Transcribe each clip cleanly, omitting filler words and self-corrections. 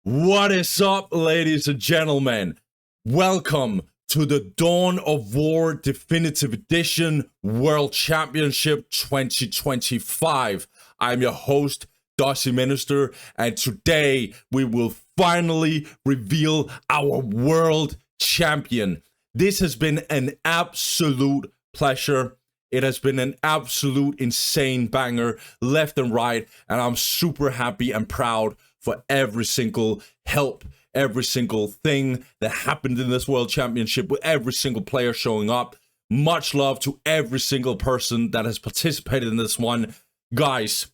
What is up, ladies and gentlemen? Welcome to the Dawn of War Definitive Edition World Championship 2025. I'm your host, Dossie Minister, and today we will finally reveal our world champion. This has been an absolute pleasure. It has been an absolute insane banger left and right, and I'm super happy and proud for every single help, every single thing that happened in this World Championship with every single player showing up. Much love to every single person that has participated in this one. Guys,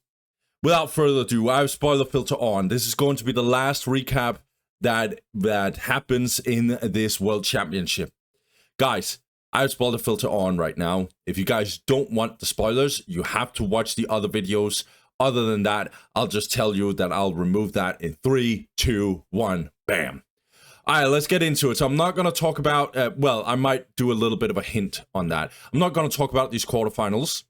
without further ado, I have spoiler filter on. This is going to be the last recap that happens in this World Championship. Guys, I have spoiler filter on right now. If you guys don't want the spoilers, you have to watch the other videos. Other than that, I'll just tell you that I'll remove that in 3, 2, 1, bam. All right, let's get into it. So I'm not going to talk about, well, I might do a little bit of a hint on that. I'm not going to talk about these quarterfinals.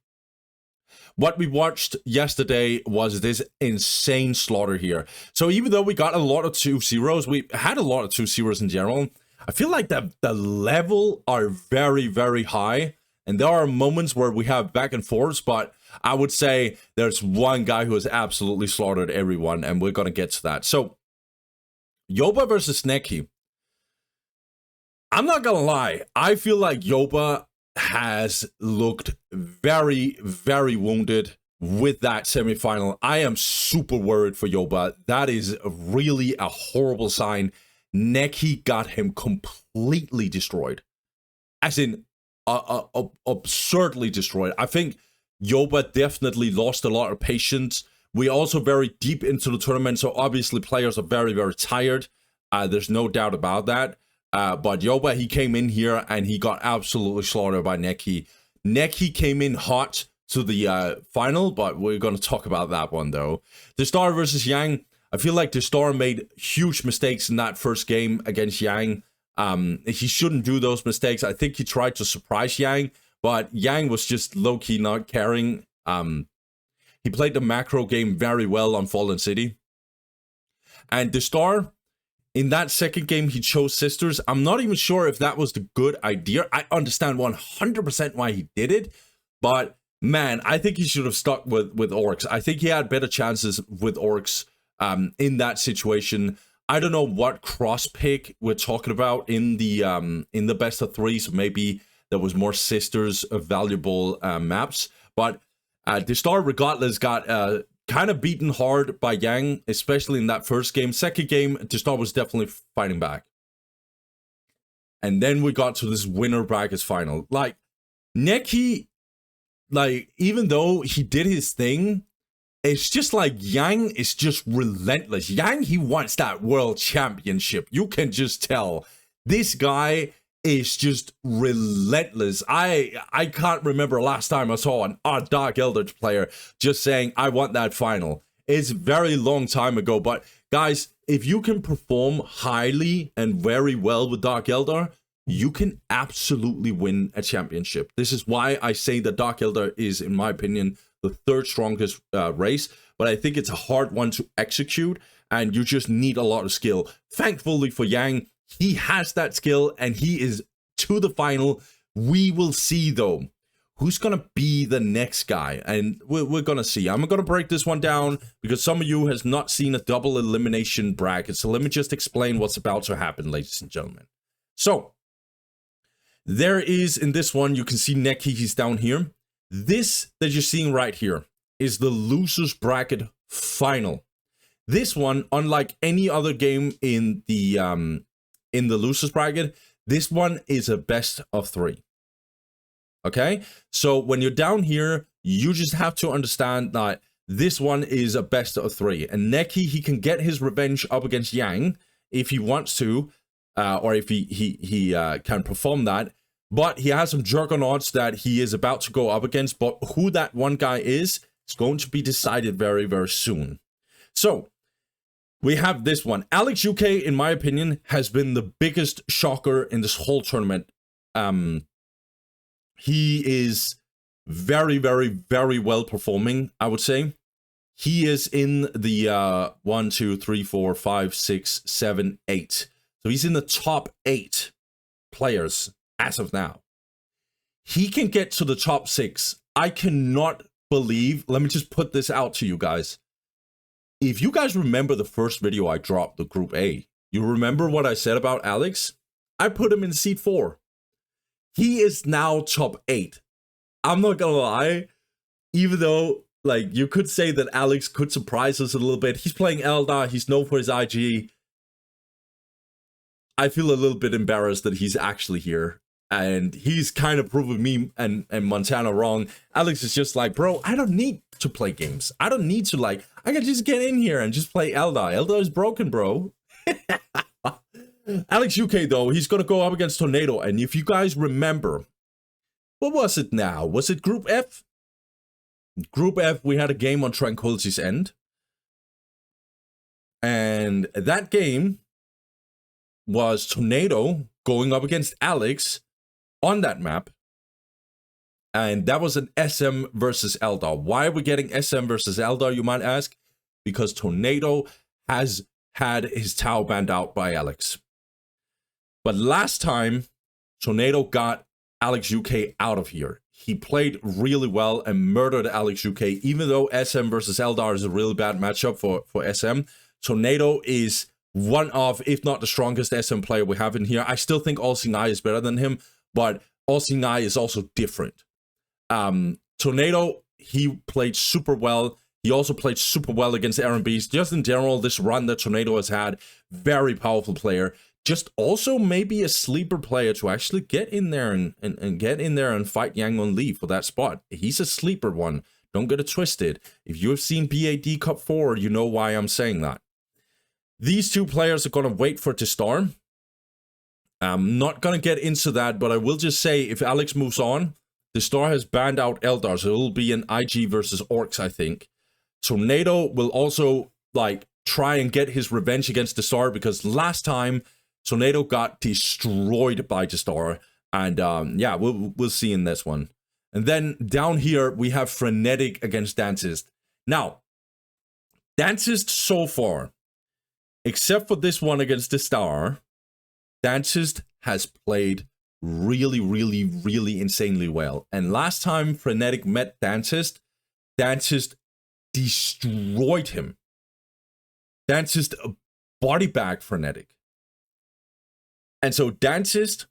What we watched yesterday was this insane slaughter here. So even though we got a lot of 2-0s, we had a lot of 2-0s in general. I feel like the level are very, very high. And there are moments where we have back and forths, but I would say there's one guy who has absolutely slaughtered everyone, and we're going to get to that. So, Yoba versus Nekki. I'm not going to lie. I feel like Yoba has looked very, very wounded with that semifinal. I am super worried for Yoba. That is really a horrible sign. Nekki got him completely destroyed. As in, absurdly destroyed. I think Yoba definitely lost a lot of patience. We're also very deep into the tournament, so obviously players are very, very tired. There's no doubt about that. But Yoba, he came in here and he got absolutely slaughtered by Nekki. Nekki came in hot to the final, but we're going to talk about that one though. Destar versus Yang. I feel like Destar made huge mistakes in that first game against Yang. He shouldn't do those mistakes. I think he tried to surprise Yang, but Yang was just low-key not caring. He played the macro game very well on Fallen City. And Destar, in that second game, he chose Sisters. I'm not even sure if that was the good idea. I understand 100% why he did it, but man, I think he should have stuck with Orcs. I think he had better chances with Orcs in that situation. I don't know what cross pick we're talking about in the best of three, so maybe there was more Sisters of valuable maps. But Destar, regardless, got kind of beaten hard by Yang, especially in that first game. Second game, Destar was definitely fighting back. And then we got to this winner brackets final. Like, Nekki, like, even though he did his thing, it's just like Yang is just relentless. Yang, he wants that world championship. You can just tell. This guy is just relentless. I can't remember last time I saw a Dark Eldar player just saying, I want that final. It's a very long time ago. But guys, if you can perform highly and very well with Dark Eldar, you can absolutely win a championship. This is why I say that Dark Eldar is, in my opinion, the third strongest race, but I think it's a hard one to execute, and you just need a lot of skill. Thankfully for Yang, he has that skill, and he is to the final. We will see, though, who's going to be the next guy, and we're going to see. I'm going to break this one down, because some of you has not seen a double elimination bracket, so let me just explain what's about to happen, ladies and gentlemen. So, there is, in this one, you can see Nekki, he's down here. This that you're seeing right here is the losers bracket final. This one, unlike any other game in the losers bracket, this one is a best of 3. Okay, so when you're down here, you just have to understand that this one is a best of 3, and Nekki, he can get his revenge up against Yang if he wants to, or if he can perform that. But he has some juggernauts that he is about to go up against. But who that one guy is going to be decided very, very soon. So, we have this one. AlixUK, in my opinion, has been the biggest shocker in this whole tournament. He is very, very, very well performing, I would say. he is in the 1, 2, 3, 4, 5, 6, 7, 8. So he's in the top 8 players as of now. He can get to the top 6. I cannot believe, let me just put this out to you guys. If you guys remember the first video I dropped, the Group A, you remember what I said about Alex? I put him in seed 4. He is now top 8. I'm not gonna lie, even though, like, you could say that Alex could surprise us a little bit. He's playing Eldar, he's known for his IG. I feel a little bit embarrassed that he's actually here. And he's kind of proving me and Montana wrong. Alex is just like, bro, I don't need to play games. I don't need to, like, I can just get in here and just play Eldar. Eldar is broken, bro. AlixUK, though, he's going to go up against Tornado. And if you guys remember, what was it now? Was it Group F? Group F, we had a game on Tranquility's End. And that game was Tornado going up against Alex on that map. And that was an SM versus Eldar. Why are we getting SM versus Eldar, you might ask? Because Tornado has had his Tau banned out by Alex. But last time, Tornado got AlixUK out of here. He played really well and murdered AlixUK, even though SM versus Eldar is a really bad matchup for SM. Tornado is one of, if not the strongest SM player we have in here. I still think AlixUK is better than him, but AlixUK is also different. Tornado, he played super well. He also played super well against RMBs. Just in general, this run that Tornado has had, very powerful player. Just also maybe a sleeper player to actually get in there and get in there and fight Yangwon Lee for that spot. He's a sleeper one. Don't get it twisted. If you have seen BAD Cup 4, you know why I'm saying that. These two players are going to wait for Destar. I'm not going to get into that, but I will just say if Alex moves on, Destar has banned out Eldar, so it will be an IG versus Orcs, I think. Tornado will also, like, try and get his revenge against Destar, because last time Tornado got destroyed by Destar, and yeah, we'll see in this one. And then down here we have Frenetic against Dantist. Now, Dantist so far, except for this one against Destar, Dantist has played really, really, really insanely well. And last time Frenetic met Dantist, Dantist destroyed him. Dantist body bag Frenetic. And so Dantist,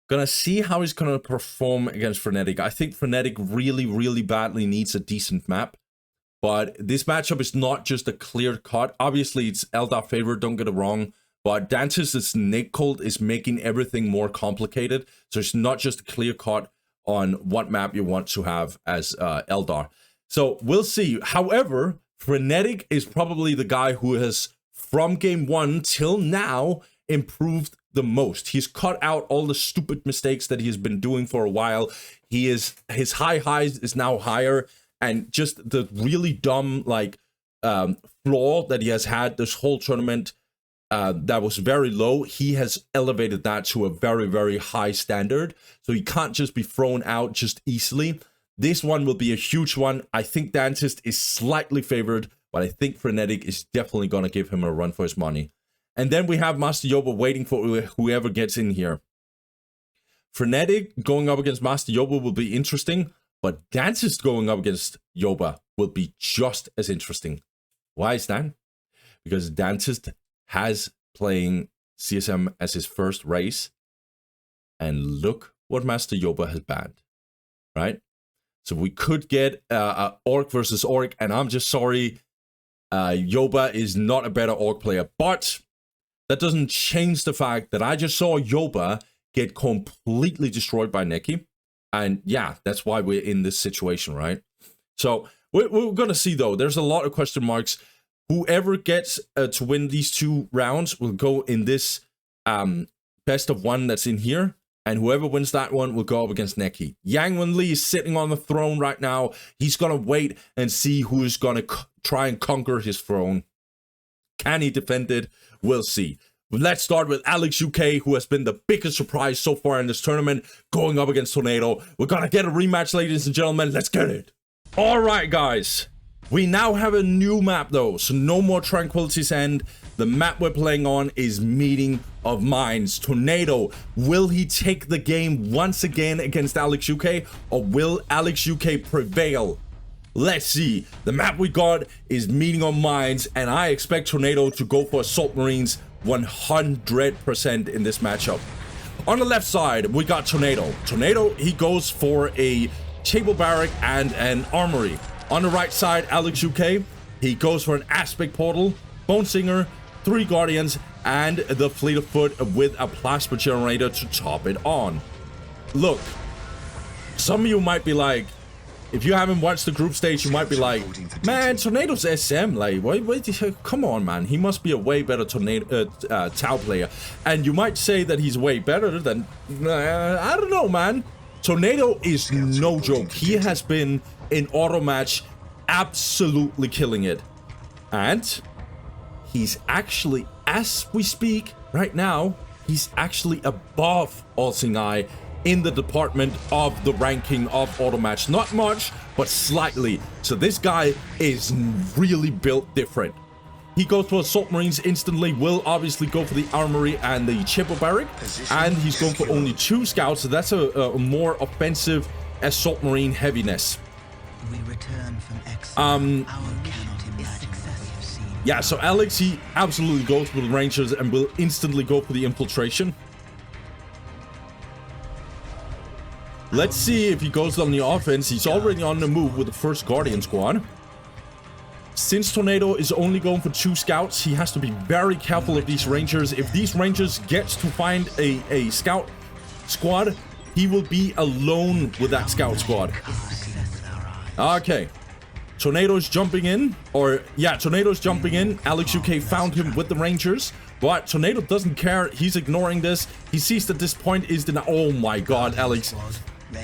gonna see how he's gonna perform against Frenetic. I think Frenetic really, really badly needs a decent map. But this matchup is not just a clear cut. Obviously, it's Eldar favorite, don't get it wrong. But Dantist's Nick Cold is making everything more complicated. So it's not just a clear cut on what map you want to have as Eldar. So we'll see. However, Frenetic is probably the guy who has, from game 1 till now, improved the most. He's cut out all the stupid mistakes that he's been doing for a while. His highs is now higher, and just the really dumb, like, flaw that he has had this whole tournament that was very low, he has elevated that to a very, very high standard. So he can't just be thrown out just easily. This one will be a huge one. I think Dantist is slightly favored, but I think Frenetic is definitely going to give him a run for his money. And then we have Master Yoba waiting for whoever gets in here. Frenetic going up against Master Yoba will be interesting, but Dantist going up against Yoba will be just as interesting. Why is that? Because Dantist has playing CSM as his first race, and look what Master Yoba has banned, right? So we could get Orc versus Orc, and I'm just sorry, Yoba is not a better Orc player, but that doesn't change the fact that I just saw Yoba get completely destroyed by Nekki. And yeah, that's why we're in this situation, right? So we're going to see, though. There's a lot of question marks. Whoever gets to win these 2 rounds will go in this best of 1 that's in here. And whoever wins that one will go up against Nekki. Yangwon Lee is sitting on the throne right now. He's going to wait and see who's going to try and conquer his throne. Can he defend it? We'll see. Let's start with AlixUK, who has been the biggest surprise so far in this tournament, going up against Tornado. We're going to get a rematch, ladies and gentlemen. Let's get it. All right, guys. We now have a new map though, so no more Tranquility's End. The map we're playing on is Meeting of Minds. Tornado, will he take the game once again against AlixUK, or will AlixUK prevail? Let's see. The map we got is Meeting of Minds, and I expect Tornado to go for Assault Marines 100% in this matchup. On the left side, we got Tornado. Tornado, he goes for a Table Barrack and an Armory. On the right side, AlixUK, he goes for an Aspect Portal, Bone Singer, 3 Guardians, and the Fleet of Foot with a Plasma Generator to top it on. Look, some of you might be like, if you haven't watched the group stage, you might be like, man, Tornado's SM, like, come on, man, he must be a way better Tau player. And you might say that he's way better than, I don't know, man. Tornado is no joke. He has been in auto match absolutely killing it. And he's actually, as we speak right now, he's actually above AlixUK in the department of the ranking of auto match. Not much, but slightly. So this guy is really built different. He goes for Assault Marines instantly, will obviously go for the Armory and the Chipper Barrack, and he's going for only 2 Scouts, so that's a more offensive Assault Marine heaviness. We return from yeah, so Alex, he absolutely goes for the Rangers and will instantly go for the Infiltration. Let's see if he goes on the offense. He's already on the move with the first Guardian Squad. Since Tornado is only going for 2 Scouts, he has to be very careful of these Rangers. If these Rangers gets to find a Scout Squad, he will be alone with that Scout Squad. Okay. Tornado's jumping in. Tornado's jumping in. AlixUK found him with the Rangers. But Tornado doesn't care. He's ignoring this. He sees that this point is the... Oh my god, Alex.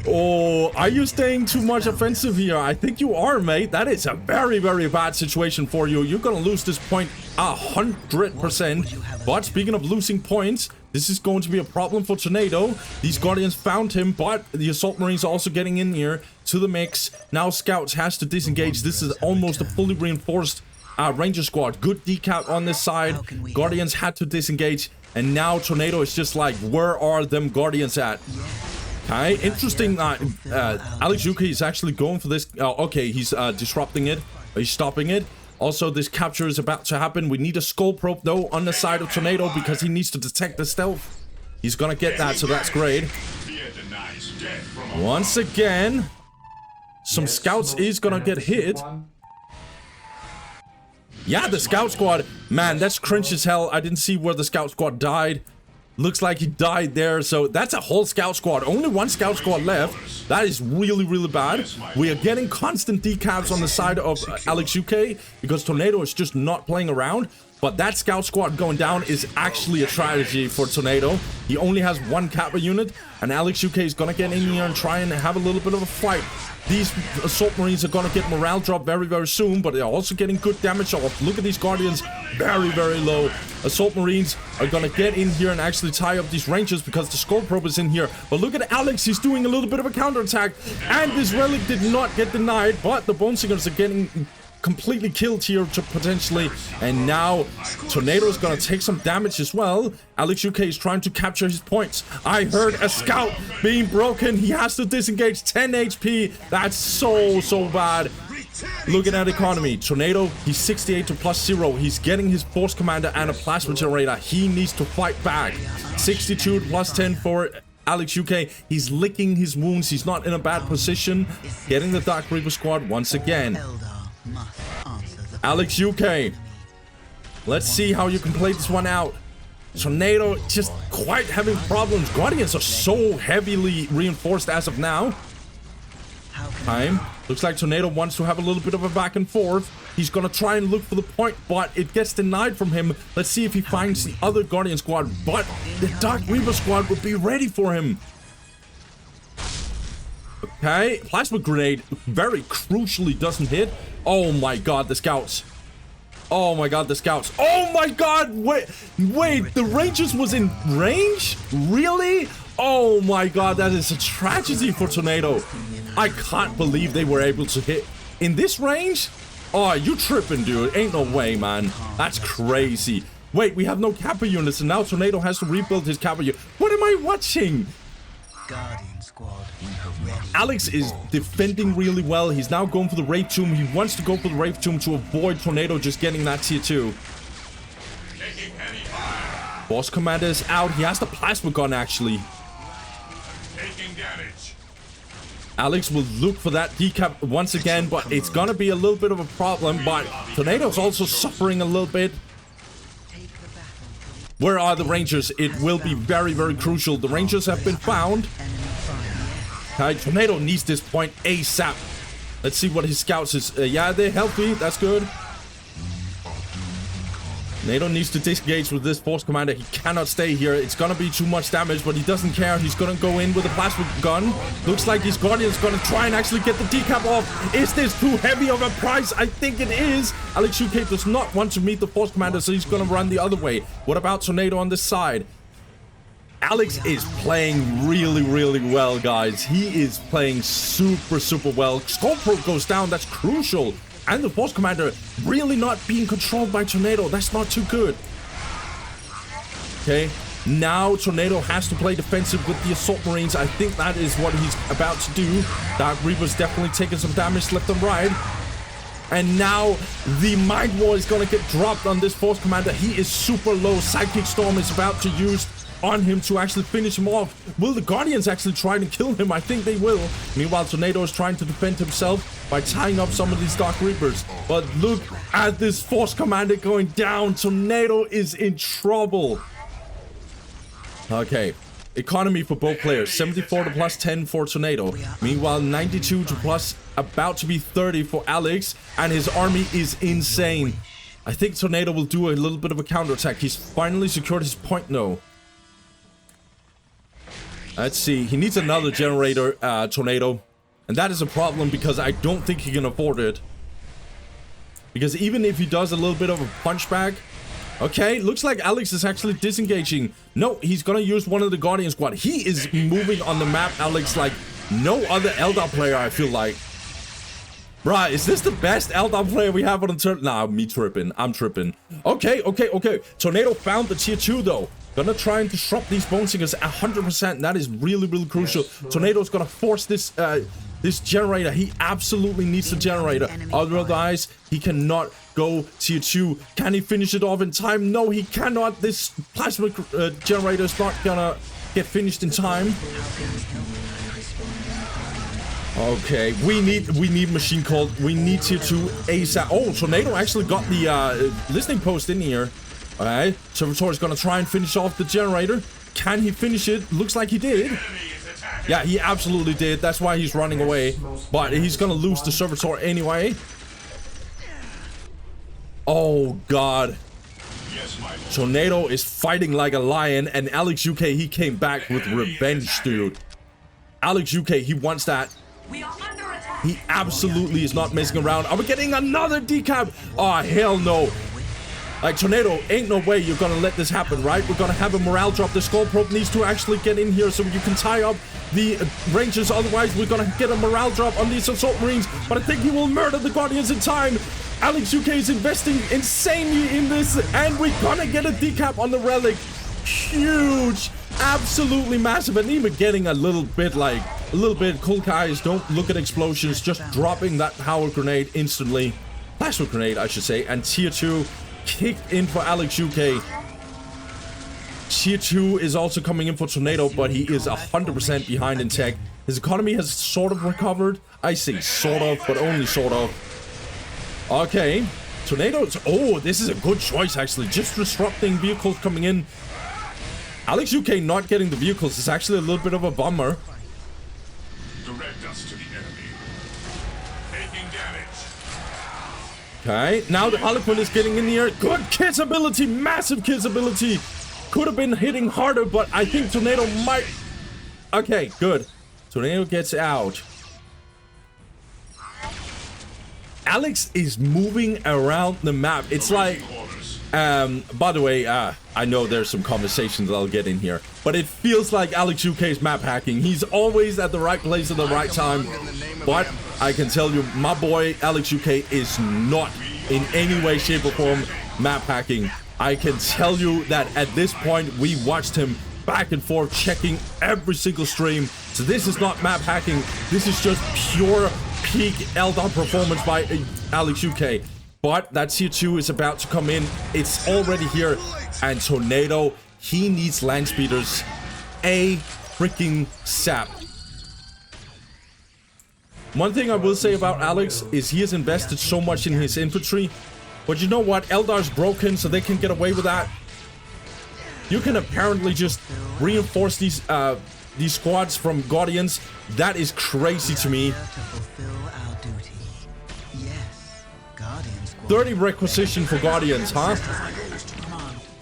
Oh, are you staying too much offensive here? I think you are, mate. That is a very, very bad situation for you. You're gonna lose this point 100%. But speaking of losing points, this is going to be a problem for Tornado. These Guardians found him, but the Assault Marines are also getting in here to the mix. Now Scouts has to disengage. This is almost a fully reinforced Ranger Squad. Good decap on this side. Guardians had to disengage, and now Tornado is just like, where are them Guardians at? Okay, interesting. AlixUK is actually going for this. Okay, he's disrupting it. He's stopping it. Also, this capture is about to happen. We need a skull probe, though, on the side of Tornado because he needs to detect the stealth. He's gonna get that, so that's great. Once again, some Scouts is gonna get hit. Yeah, the Scout Squad. Man, that's cringe as hell. I didn't see where the Scout Squad died. Looks like he died there, so that's a whole Scout Squad. Only 1 Scout Squad left. That is really, really bad. We are getting constant decaps on the side of AlixUK because Tornado is just not playing around. But that Scout Squad going down is actually a tragedy for Tornado. He only has 1 Kappa unit, and AlixUK is gonna get in here and try and have a little bit of a fight. These Assault Marines are gonna get morale drop very, very soon, but they're also getting good damage off. Look at these Guardians, very, very low. Assault Marines are gonna get in here and actually tie up these Rangers because the Skull Probe is in here. But look at Alex, he's doing a little bit of a counterattack, and this Relic did not get denied, but the Bone Singers are getting completely killed here potentially, and now Tornado is gonna take some damage as well. AlixUK is trying to capture his points. I heard a Scout being broken. He has to disengage. 10 HP. That's so bad. Looking at economy, Tornado, he's 68 to +0. He's getting his Force Commander and a Plasma Generator. He needs to fight back. 62 to +10 for AlixUK. He's licking his wounds. He's not in a bad position. Getting the Dark Reaper Squad once again. AlixUK, let's see how you can play this one out. Tornado just quite having problems. Guardians are so heavily reinforced as of now. Looks like Tornado wants to have a little bit of a back and forth. He's gonna try and look for the point, but it gets denied from him. Let's see if he finds the other Guardian Squad, but the Dark Reaper Squad will be ready for him. Okay, Plasma Grenade very crucially doesn't hit. Oh my god, the Scouts. Oh my god, the Scouts. Oh my god, wait, the Rangers was in range? Really? Oh my god, that is a tragedy for Tornado. I can't believe they were able to hit in this range. Oh, you tripping, dude. Ain't no way, man. That's crazy. Wait, we have no Kappa units, and now Tornado has to rebuild his Kappa unit. What am I watching? Guardian squad. Alex is defending really well. He's now going for the Wraith Tomb. He wants to go for the Wraith Tomb to avoid Tornado just getting that tier 2. Boss Commander is out. He has the Plasma Gun, actually. Alex will look for that decap once again, but it's gonna be a little bit of a problem. But Tornado's also suffering a little bit. Where are the Rangers? It will be very, very crucial. The Rangers have been found. Okay, Tornado needs this point ASAP. Let's see what his scouts is. Yeah, they're healthy. That's good. Tornado needs to disengage with this Force Commander. He cannot stay here. It's gonna be too much damage, but he doesn't care. He's gonna go in with a plasma gun. Looks like his Guardian's gonna try and actually get the decap off. Is this too heavy of a price? I think it is. AlixUK does not want to meet the Force Commander, so he's gonna run the other way. What about Tornado on this side? Alex is playing really, really well, guys. He is playing super, super well. Scorpio goes down. That's crucial. And the Force Commander really not being controlled by Tornado. That's not too good. Okay. Now Tornado has to play defensive with the Assault Marines. I think that is what he's about to do. Dark Reaper's definitely taking some damage left and right. And now the Mind War is going to get dropped on this Force Commander. He is super low. Psychic Storm is about to use on him to actually finish him off. Will the Guardians actually try to kill him? I think they will. Meanwhile, Tornado is trying to defend himself by tying up some of these Dark Reapers. But look at this Force Commander going down. Tornado is in trouble. Okay. Economy for both players. 74 to plus 10 for Tornado. Meanwhile, 92 to plus about to be 30 for Alex. And his army is insane. I think Tornado will do a little bit of a counterattack. He's finally secured his point now. Let's see. He needs another generator, Tornado. And that is a problem because I don't think he can afford it. Because even if he does a little bit of a punchback. Okay, looks like Alex is actually disengaging. No, he's gonna use one of the Guardian Squad. He is moving on the map, Alex, like no other Eldar player, I feel like. Bruh, is this the best Eldar player we have on the turn? Nah, me tripping. I'm tripping. Okay. Tornado found the tier 2, though. Gonna try and disrupt these Bone Singers 100%. That is really, really crucial. Tornado's gonna force this this generator. He absolutely needs the generator. Otherwise, he cannot go tier 2. Can he finish it off in time? No, he cannot. This plasma generator is not gonna get finished in time. Okay, we need machine call. We need tier 2 ASAP. Oh, Tornado actually got the listening post in here. Alright, Servitor is gonna try and finish off the generator. Can he finish it? Looks like he did. Yeah, he absolutely did. That's why he's running away. But he's gonna lose the Servitor anyway. Oh god. Tornado is fighting like a lion, and AlixUK, he came back with revenge, dude. AlixUK, he wants that. He absolutely is not messing around. Are we getting another decap? Oh, hell no. Like, Tornado, ain't no way you're gonna let this happen, right? We're gonna have a morale drop. The Skull Probe needs to actually get in here so you can tie up the Rangers. Otherwise, we're gonna get a morale drop on these Assault Marines. But I think he will murder the Guardians in time. AlixUK is investing insanely in this. And we're gonna get a decap on the Relic. Huge. Absolutely massive. And even getting a little bit cool guys. Don't look at explosions. Just dropping that power grenade instantly. Plasma grenade, I should say. And tier 2 kicked in for AlixUK. Tier 2 is also coming in for Tornado, but he is 100% behind in tech. His economy has sort of recovered. I say sort of, but only sort of. Okay. Tornado. Oh, this is a good choice, actually. Just disrupting vehicles coming in. AlixUK not getting the vehicles is actually a little bit of a bummer. Direct us to the enemy. Taking damage. Okay, now the Harlequin is getting in here. Good kiss ability, massive kiss ability. Could have been hitting harder, but I think Tornado might... Okay, good. Tornado gets out. Alex is moving around the map. It's like By the way, I know there's some conversations I'll get in here, but it feels like AlixUK's map hacking. He's always at the right place at the right time. But I can tell you, my boy AlixUK is not in any way, shape, or form map hacking. I can tell you that at this point, we watched him back and forth checking every single stream. So this is not map hacking. This is just pure peak Eldar performance by AlixUK. But that tier 2 is about to come in. It's already here. And Tornado, he needs land speeders a freaking sap. One thing I will say about Alex is he has invested so much in his infantry. But you know what? Eldar's broken, so they can get away with that. You can apparently just reinforce these squads from Guardians. That is crazy to me. 30 requisition for Guardians, huh?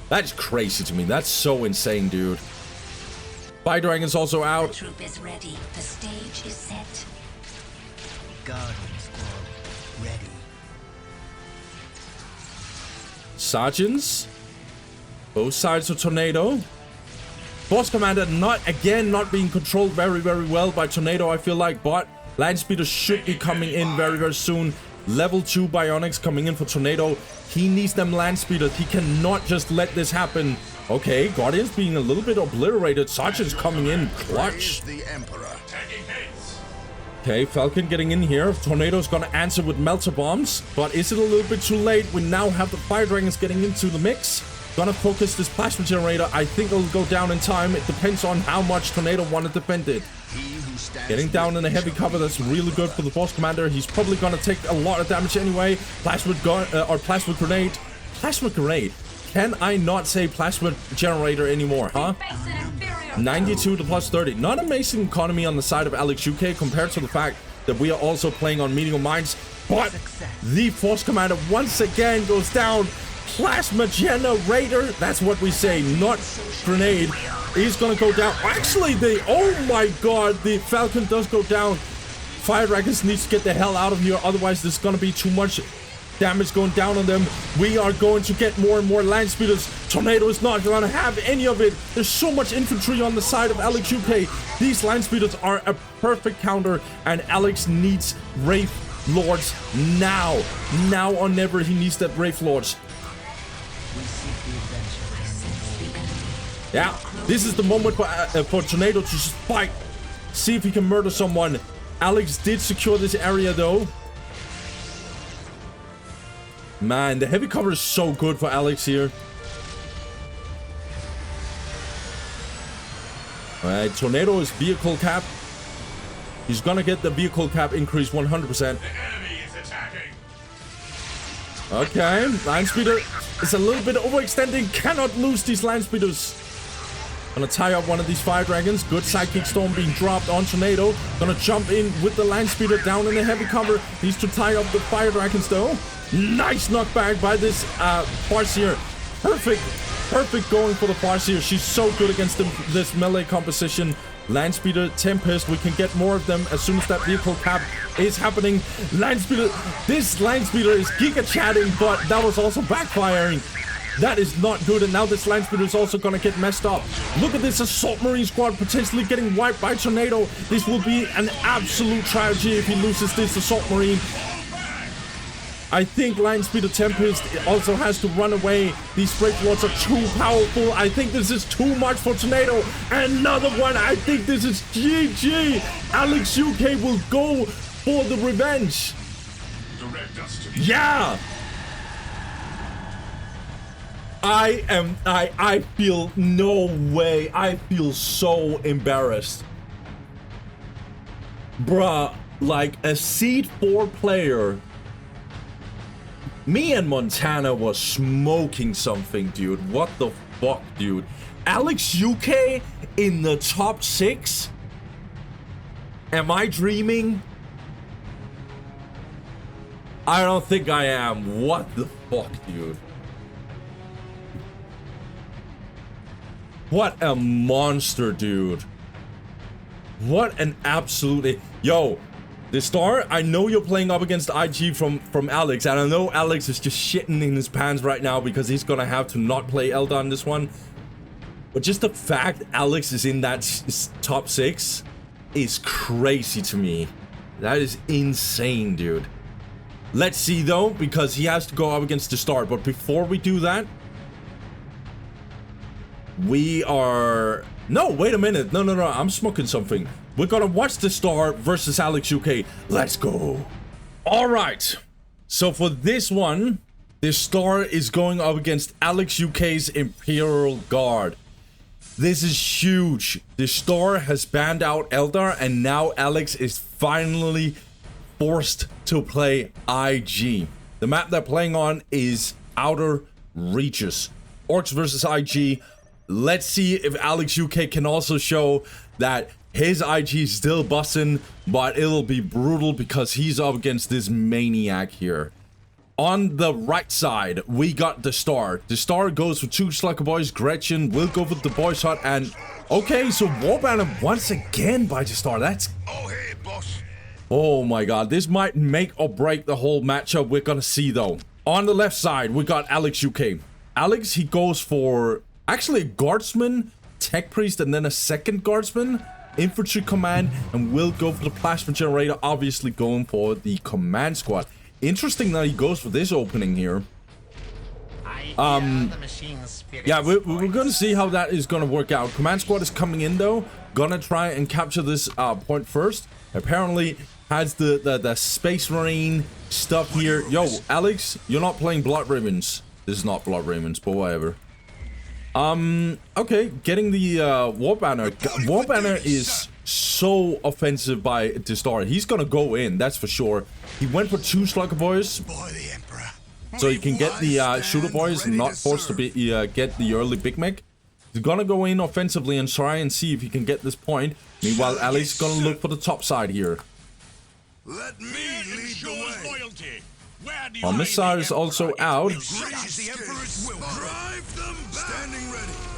That's crazy to me. That's so insane, dude. Fire Dragon's also out. The troop is ready. The stage is set. Guardian squad ready. Sergeants. Both sides of Tornado. Boss Commander not being controlled very well by Tornado, I feel like, but land speeders should be coming in very soon. Level 2 Bionics coming in for Tornado. He needs them land speeders. He cannot just let this happen. Okay, Guardians being a little bit obliterated. Sergeant's coming in clutch. Okay, Falcon getting in here. Tornado's gonna answer with melter bombs, but is it a little bit too late? We now have the Fire Dragons getting into the mix. Gonna focus this plasma generator. I think it'll go down in time. It depends on how much Tornado want to defend it. Getting down in a heavy cover, that's really good for the boss commander. He's probably gonna take a lot of damage anyway. Plasma grenade. Plasma grenade. Can I not say plasma generator anymore, huh? 92 to plus 30. Not amazing economy on the side of AlixUK compared to the fact that we are also playing on medium mines. But the force commander once again goes down. Plasma generator, that's what we say, not grenade. He's gonna go down. Actually, oh my god, the Falcon does go down. Fire Dragons needs to get the hell out of here, otherwise there's gonna be too much damage going down on them. We are going to get more and more land speeders. Tornado is not gonna have any of it. There's so much infantry on the side of AlixUK. These land speeders are a perfect counter, and Alex needs Wraith Lords now. Now or never, he needs that Wraith Lords. Yeah, this is the moment for Tornado to just fight. See if he can murder someone. Alex did secure this area though. Man, the heavy cover is so good for Alex here. Alright, Tornado is vehicle cap. He's gonna get the vehicle cap increase 100%. The enemy is attacking. Okay, line speeder is a little bit overextending. Cannot lose these line speeders. Gonna tie up one of these Fire Dragons. Good sidekick storm being dropped on Tornado. Gonna jump in with the land speeder down in the heavy cover. Needs to tie up the Fire Dragons though. Nice knockback by this Farseer. Perfect going for the Farseer. She's so good against this melee composition. Land speeder, Tempest, we can get more of them as soon as that vehicle cap is happening. Land speeder, this land speeder is giga chatting, but that was also backfiring. That is not good, and now this land speeder is also gonna get messed up. Look at this assault marine squad potentially getting wiped by Tornado. This will be an absolute tragedy if he loses this assault marine. I think Line Speeder Tempest also has to run away. These Wraith Lords are too powerful. I think this is too much for Tornado. Another one. I think this is GG. AlixUK will go for the revenge. Yeah. I feel no way. I feel so embarrassed. Bruh, like a Seed 4 player. Me and Montana was smoking something, dude. What the fuck, dude? AlixUK in the top 6? Am I dreaming? I don't think I am. What the fuck, dude? What a monster, dude. What an absolute... Yo, Destar, I know you're playing up against IG from Alex, and I know Alex is just shitting in his pants right now because he's gonna have to not play Eldar in this one. But just the fact Alex is in that top 6 is crazy to me. That is insane, dude. Let's see though, because he has to go up against Destar. But before we do that, we are... No, wait a minute. No, I'm smoking something. We're gonna watch Destar versus AlixUK. Let's go. All right. So for this one, Destar is going up against AlixUK's Imperial Guard. This is huge. Destar has banned out Eldar, and now Alex is finally forced to play IG. The map they're playing on is Outer Reaches. Orcs versus IG. Let's see if AlixUK can also show that his IG is still busting, but it'll be brutal because he's up against this maniac here. On the right side, we got Destar. Destar goes for 2 Slacker Boys. Gretchen will go for the Boys Hut, and okay, so Warbanner once again by Destar. That's... Oh, hey, boss. Oh my god, this might make or break the whole matchup. We're gonna see though. On the left side, we got AlixUK. Alex, he goes for actually a Guardsman, Tech Priest, and then a second Guardsman, Infantry Command, and will go for the Plasma Generator, obviously going for the Command Squad. Interesting that he goes for this opening here. Yeah, we're gonna see how that is gonna work out. Command Squad is coming in though, gonna try and capture this point first. Apparently has the Space Marine stuff here. Yo, Alex, you're not playing Blood Ravens. This is not Blood Ravens, but whatever. Okay, getting the Warbanner. Warbanner is so offensive by Destar. He's gonna go in, that's for sure. He went for 2 Slugger Boys, so he can get the Shooter Boys, not forced to be get the early Big Mech. He's gonna go in offensively and try and see if he can get this point. Meanwhile, Alex is gonna look for the top side here. Let me lead the way. Missile is also out.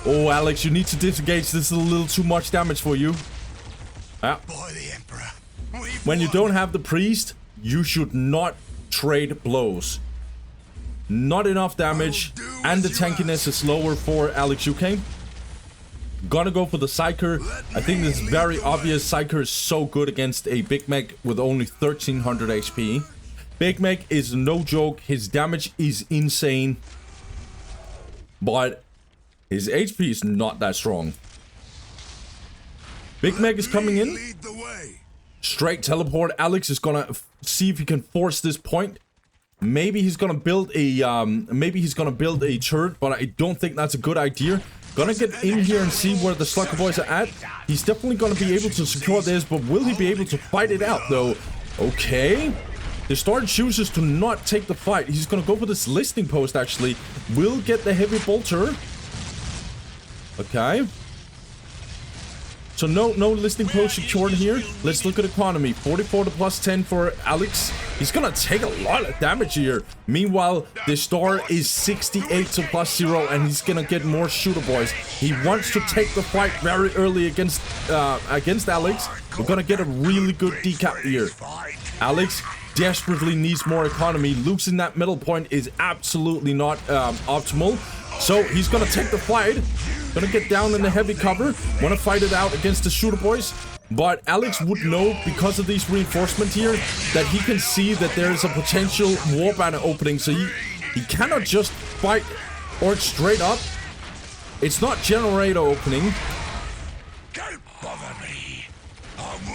Oh, Alex, you need to disengage. This is a little too much damage for you. Yeah. When you don't have the priest, you should not trade blows. Not enough damage, and the tankiness is lower for AlixUK. Gonna go for the Psyker. I think this is very obvious. Psyker is so good against a Big Mech with only 1300 HP. Big Mech is no joke. His damage is insane, but his HP is not that strong. Big Mech is coming in. Straight teleport. Alex is gonna see if he can force this point. Maybe he's gonna build a turret, but I don't think that's a good idea. Gonna get in here and see where the Slugger Boys are at. He's definitely gonna be able to secure this, but will he be able to fight it out though? Okay. Destar chooses to not take the fight. He's gonna go for this listing post actually. Will get the heavy bolter. Okay. So no listing post secured here. Let's look at economy. 44 to +10 for Alex. He's gonna take a lot of damage here. Meanwhile, Destar is 68 to +0, and he's gonna get more Shooter Boys. He wants to take the fight very early against Alex. We're gonna get a really good decap here. Alex desperately needs more economy. Losing that middle point is absolutely not optimal. So he's gonna take the fight. Gonna get down in the heavy cover. Wanna fight it out against the Shooter Boys. But Alex would know, because of these reinforcements here, that he can see that there is a potential Warbanner opening. So he cannot just fight Orc straight up. It's not Generator opening.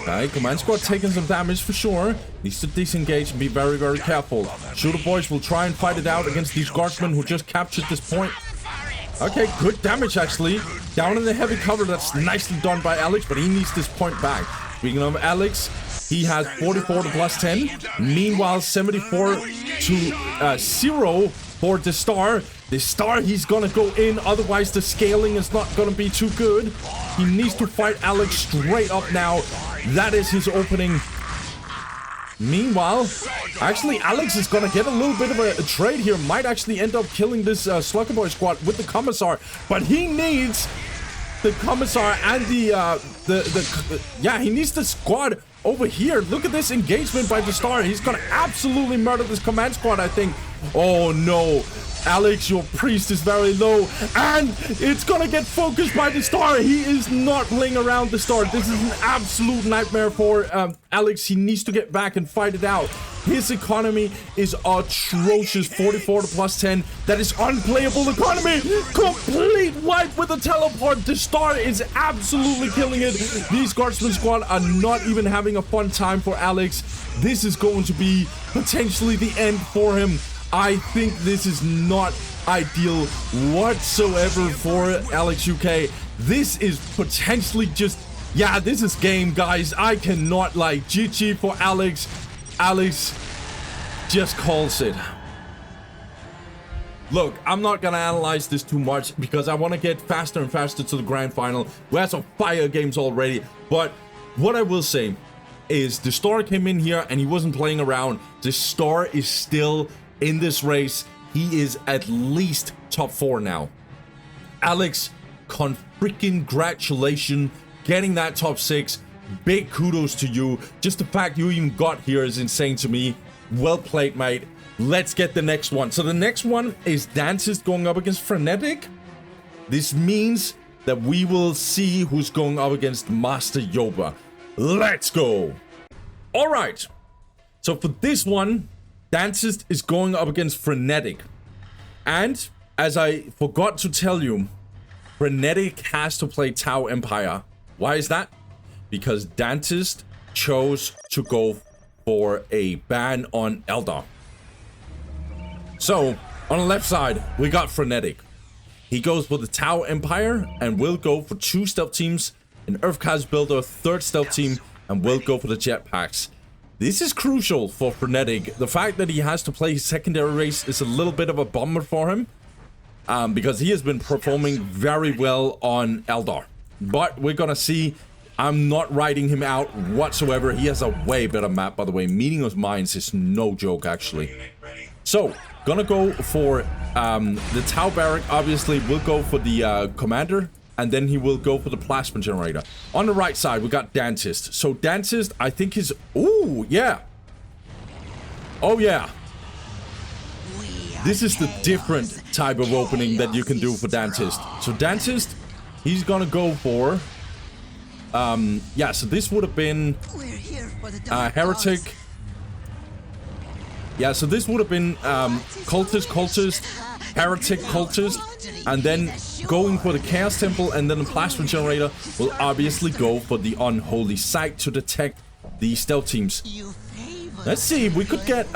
Okay, Command Squad taking some damage for sure. Needs to disengage and be very, very careful. Shooter Boys will try and fight it out against these Guardsmen who just captured this point. Okay, good damage actually. Down in the heavy cover, that's nicely done by Alex, but he needs this point back. Speaking of Alex, he has 44 to +10. Meanwhile, 74 to 0 for Destar. Destar, he's gonna go in, otherwise the scaling is not gonna be too good. He needs to fight Alex straight up now. That is his opening. Meanwhile, actually, Alex is gonna get a little bit of a trade here. Might actually end up killing this Slugger Boy squad with the Commissar, but he needs the Commissar and yeah, he needs the squad over here, look at this engagement by Destar. He's gonna absolutely murder this command squad, I think. Oh no, Alex, your priest is very low, and it's gonna get focused by Destar. He is not playing around Destar. This is an absolute nightmare for Alex. He needs to get back and fight it out. His economy is atrocious. 44 to +10. That is unplayable economy. Complete wipe with a teleport. Destar is absolutely killing it. These Guardsman squad are not even having a fun time for Alex. This is going to be potentially the end for him. I think this is not ideal whatsoever for AlixUK. This is potentially just... yeah, this is game, guys. I cannot like GG for Alex. Alex just calls it. Look, I'm not gonna analyze this too much because I want to get faster and faster to the grand final. We have some fire games already, but what I will say is Destar came in here and he wasn't playing around. Destar is still in this race. He is at least top 4 now. Alex, congratulations getting that top 6. Big kudos to you. Just the fact you even got here is insane to me. Well played, mate. Let's get the next one. So the next one is Dantist going up against Frenetic. This means that we will see who's going up against Master Yoba. Let's go. All right. So for this one, Dantist is going up against Frenetic. And as I forgot to tell you, Frenetic has to play Tau Empire. Why is that? Because Dantist chose to go for a ban on Eldar. So, on the left side, we got Frenetic. He goes for the Tau Empire and will go for 2 stealth teams, an Earthcast builder, 3rd stealth team, and will go for the jetpacks. This is crucial for Frenetic. The fact that he has to play his secondary race is a little bit of a bummer for him, because he has been performing very well on Eldar. But we're gonna see. I'm not writing him out whatsoever. He has a way better map, by the way. Meeting of Minds is no joke, actually. So, gonna go for the Tau Barrack. Obviously, we'll go for the commander, and then he will go for the plasma generator. On the right side, we got Dantist. So, Dantist, I think is... ooh, yeah. Oh, yeah. This is the different type of opening that you can do for Dantist. So, Dantist, he's gonna go for... yeah, so this would have been Heretic. Yeah, so this would have been Cultist, Heretic, Cultist, and then going for the Chaos Temple, and then the Plasma Generator will obviously go for the Unholy Sight to detect the stealth teams. Let's see, we could get,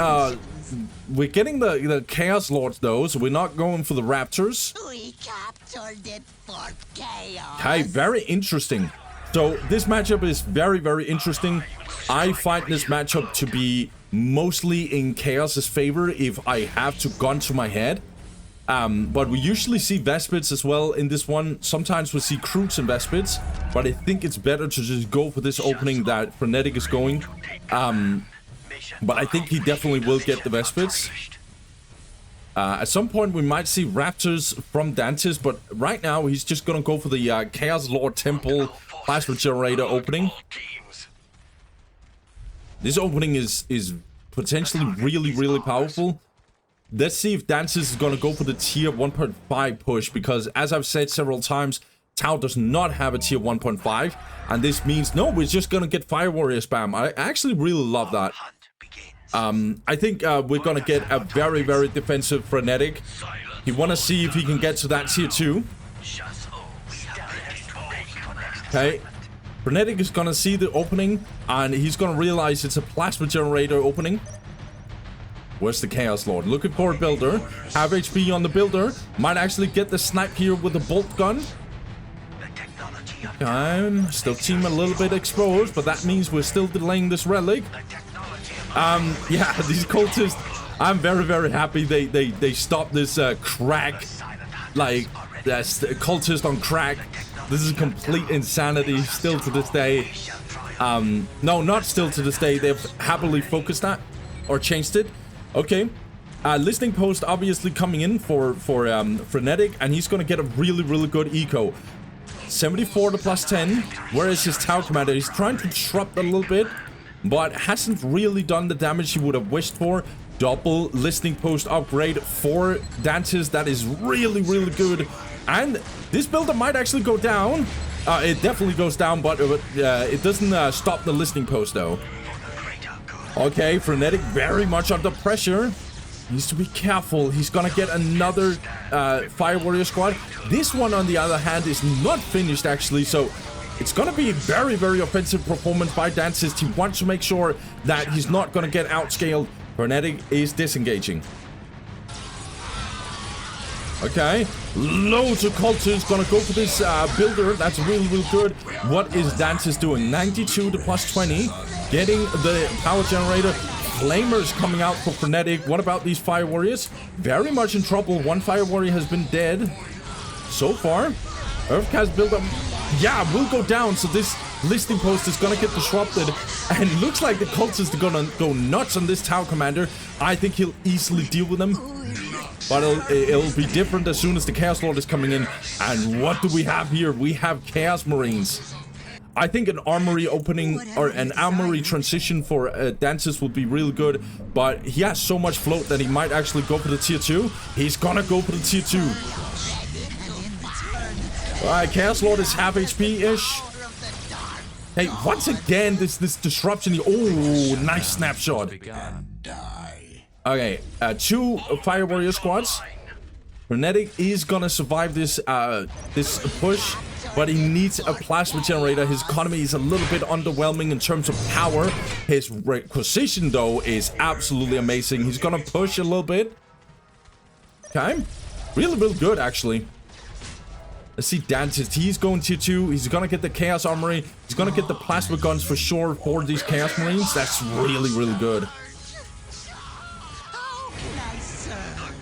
we're getting the Chaos Lords though, so we're not going for the Raptors. We captured it for chaos. Okay, very interesting. So this matchup is very, very interesting. I find this matchup to be mostly in Chaos's favor if I have to gun to my head. But we usually see Vespids as well in this one. Sometimes we see Kroots and Vespids, but I think it's better to just go for this opening that Frenetic is going. But I think he definitely will get the Vespids. At some point we might see Raptors from Dantist, but right now he's just gonna go for the Chaos Lord Temple Plasma Generator opening. This opening is potentially really, really powerful. Let's see if Dantist is gonna go for the tier 1.5 push, because as I've said several times, Tau does not have a tier 1.5, and this means no, we're just gonna get Fire Warrior spam. I actually really love that. I think we're gonna get a very, very defensive Frenetic. You want to see if he can get to that tier 2. Okay, Frenetic is gonna see the opening, and he's gonna realize it's a Plasma Generator opening. Where's the Chaos Lord? Looking for a builder. Have HP on the builder. Might actually get the snipe here with the bolt gun. Okay, still team a little bit exposed, but that means we're still delaying this relic. Yeah, these cultists, I'm very, very happy they stopped this crack, like that's cultist on crack. This is complete insanity still to this day. No, not still to this day. They've happily focused that or changed it. Okay, listening post obviously coming in for Frenetic, and he's gonna get a really, really good eco. 74 to +10. Where is his Tau commander? He's trying to disrupt a little bit. but hasn't really done the damage he would have wished for. Double listening post upgrade for Dantist. That is really, really good. And this builder might actually go down. It definitely goes down, but it doesn't stop the listening post, though. Okay, Frenetic very much under pressure. Needs to be careful. He's gonna get another Fire Warrior squad. This one, on the other hand, is not finished, actually, so it's gonna be a very, very offensive performance by Dantist. He wants to make sure that he's not gonna get outscaled. Frenetic is disengaging. Okay, loads of cultists gonna go for this builder. That's really, really good. What is Dantist doing? 92 to plus 20, getting the power generator. Flamers coming out for Frenetic. What about these Fire Warriors? Very much in trouble. One Fire Warrior has been dead so far. Earthcast buildup, yeah, will go down. So this listing post is gonna get disrupted, and it looks like the cultists are gonna go nuts on this Tower Commander. I think he'll easily deal with them, but it'll be different as soon as the Chaos Lord is coming in. And what do we have here? We have Chaos Marines. I think an armory opening or an armory transition for Dantist would be really good, but he has so much float that he might actually go for the tier 2. He's gonna go for the tier 2. Alright, Chaos Lord is half HP-ish. Hey, once again, this disruption. Oh, nice snapshot. Okay, 2 Fire Warrior squads. Frenetic is gonna survive this this push, but he needs a plasma generator. His economy is a little bit underwhelming in terms of power. His requisition, though, is absolutely amazing. He's gonna push a little bit. Okay, really, really good, actually. Let's see Dantist. He's going tier 2. He's gonna get the Chaos Armory. He's gonna get the plasma guns for sure for these Chaos Marines. That's really, really good.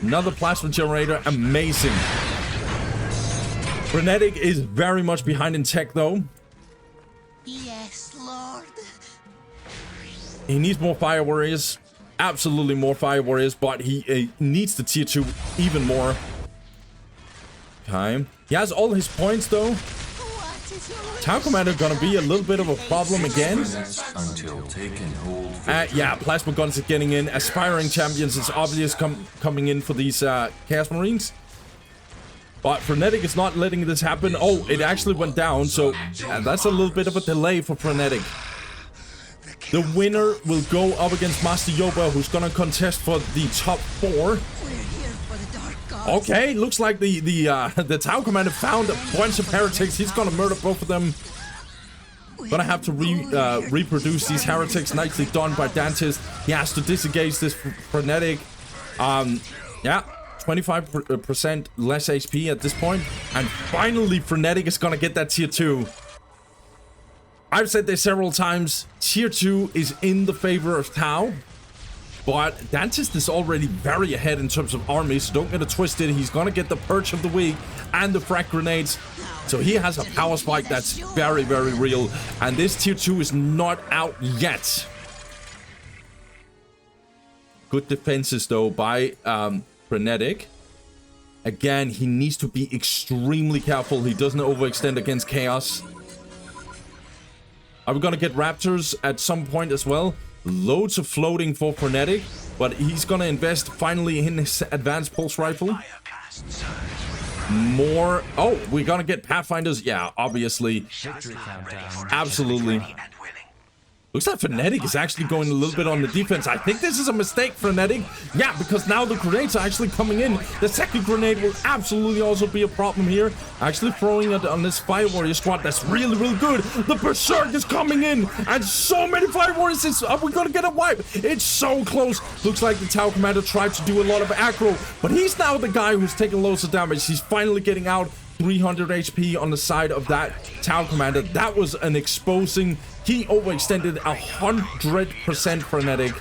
Another plasma generator. Amazing. Frenetic is very much behind in tech, though. Yes, Lord. He needs more Fire Warriors. Absolutely more Fire Warriors, but he needs the tier 2 even more. Okay. He has all his points, though. Tower Commander gonna be a little bit of a problem again. Yeah, Plasma Guns are getting in. Aspiring Champions is obvious coming in for these Chaos Marines. But Frenetic is not letting this happen. Oh, it actually went down, so that's a little bit of a delay for Frenetic. The winner will go up against Master Yoba, who's gonna contest for the top 4. Okay, looks like the Tower Commander found a bunch of heretics. He's gonna murder both of them. Gonna have to reproduce these heretics. Nicely done by Dantist. He has to disengage this Frenetic. Yeah, 25% less HP at this point. And finally, Frenetic is gonna get that tier 2. I've said this several times. Tier 2 is in the favor of Tau. But Dantist is already very ahead in terms of armies, so don't get it twisted. He's gonna get the Perch of the Week and the frag grenades. So he has a power spike that's very, very real. And this tier 2 is not out yet. Good defenses, though, by Frenetic. Again, he needs to be extremely careful. He doesn't overextend against Chaos. Are we gonna get Raptors at some point as well? Loads of floating for Frenetic, but he's gonna invest finally in his advanced pulse rifle. More. Oh, we're gonna get Pathfinders. Yeah, obviously. Absolutely. Looks like Frenetic is actually going a little bit on the defense. I think this is a mistake, Frenetic. Yeah, because now the grenades are actually coming in. The second grenade will absolutely also be a problem here. Actually throwing it on this Fire Warrior squad. That's really, really good. The Berserk is coming in. And so many Fire Warriors. Are we going to get a wipe? It's so close. Looks like the Tower Commander tried to do a lot of aggro. But he's now the guy who's taking loads of damage. He's finally getting out. 300 HP on the side of that Tower Commander. That was an exposing. He overextended 100% Frenetic.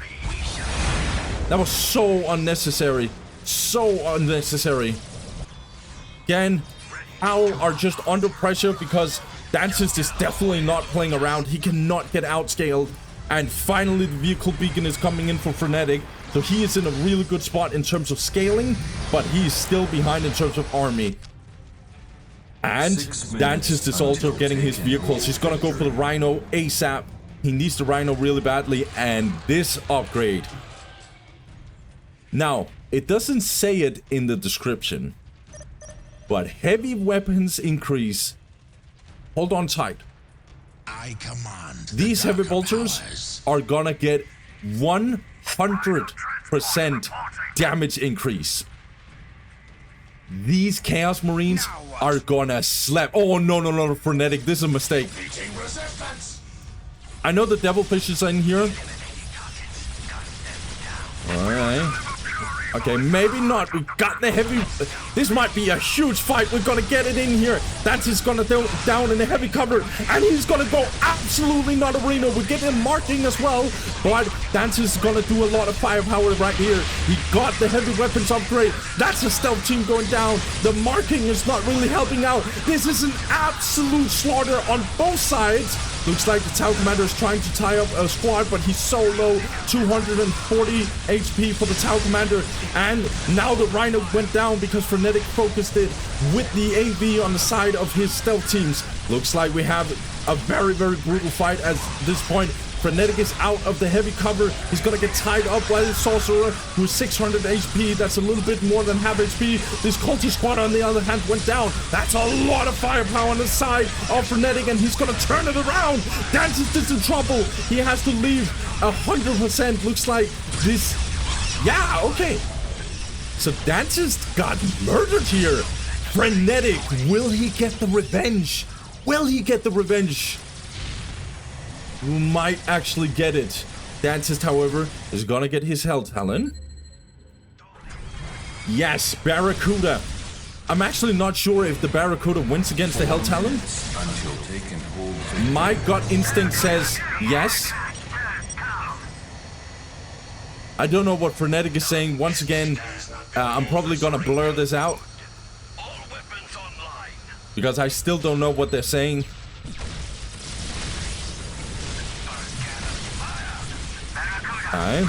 That was so unnecessary. So unnecessary. Again, Owl are just under pressure because Dantist is definitely not playing around. He cannot get outscaled. And finally, the vehicle beacon is coming in for Frenetic. So he is in a really good spot in terms of scaling, but he is still behind in terms of army. And Dantist is also getting his vehicles. He's gonna go for the Rhino ASAP. He needs the Rhino really badly, and this upgrade. Now, it doesn't say it in the description, but heavy weapons increase. Hold on tight. I command. These heavy bolters are gonna get 100% damage increase. These Chaos Marines are gonna slap. Oh, no, Frenetic. This is a mistake. I know the Devilfish are in here. Alright. Okay, maybe not. We got the heavy... This might be a huge fight. We're gonna get it in here. Dantist gonna down in the heavy cover. And he's gonna go absolutely not arena. We get him marking as well. But Dantist is gonna do a lot of firepower right here. He got the heavy weapons upgrade. That's a stealth team going down. The marking is not really helping out. This is an absolute slaughter on both sides. Looks like the Tau Commander is trying to tie up a squad, but he's so low. 240 HP for the Tau Commander. And now the Rhino went down because Frenetic focused it with the AV on the side of his stealth teams. Looks like we have a very, very brutal fight at this point. Frenetic is out of the heavy cover. He's gonna get tied up by the Sorcerer, who's 600 HP. That's a little bit more than half HP. This Cultist squad, on the other hand, went down. That's a lot of firepower on the side of Frenetic, and he's gonna turn it around. Dantist is in trouble. He has to leave 100%. Looks like this... Yeah, okay. So Dantist got murdered here. Frenetic, will he get the revenge? Will he get the revenge? You might actually get it. Dantist, however, is gonna get his Hell Talon. Yes, Barracuda. I'm actually not sure if the Barracuda wins against the Hell Talon. My gut instinct says yes. I don't know what Frenetic is saying. Once again, I'm probably gonna blur this out, because I still don't know what they're saying. Alright.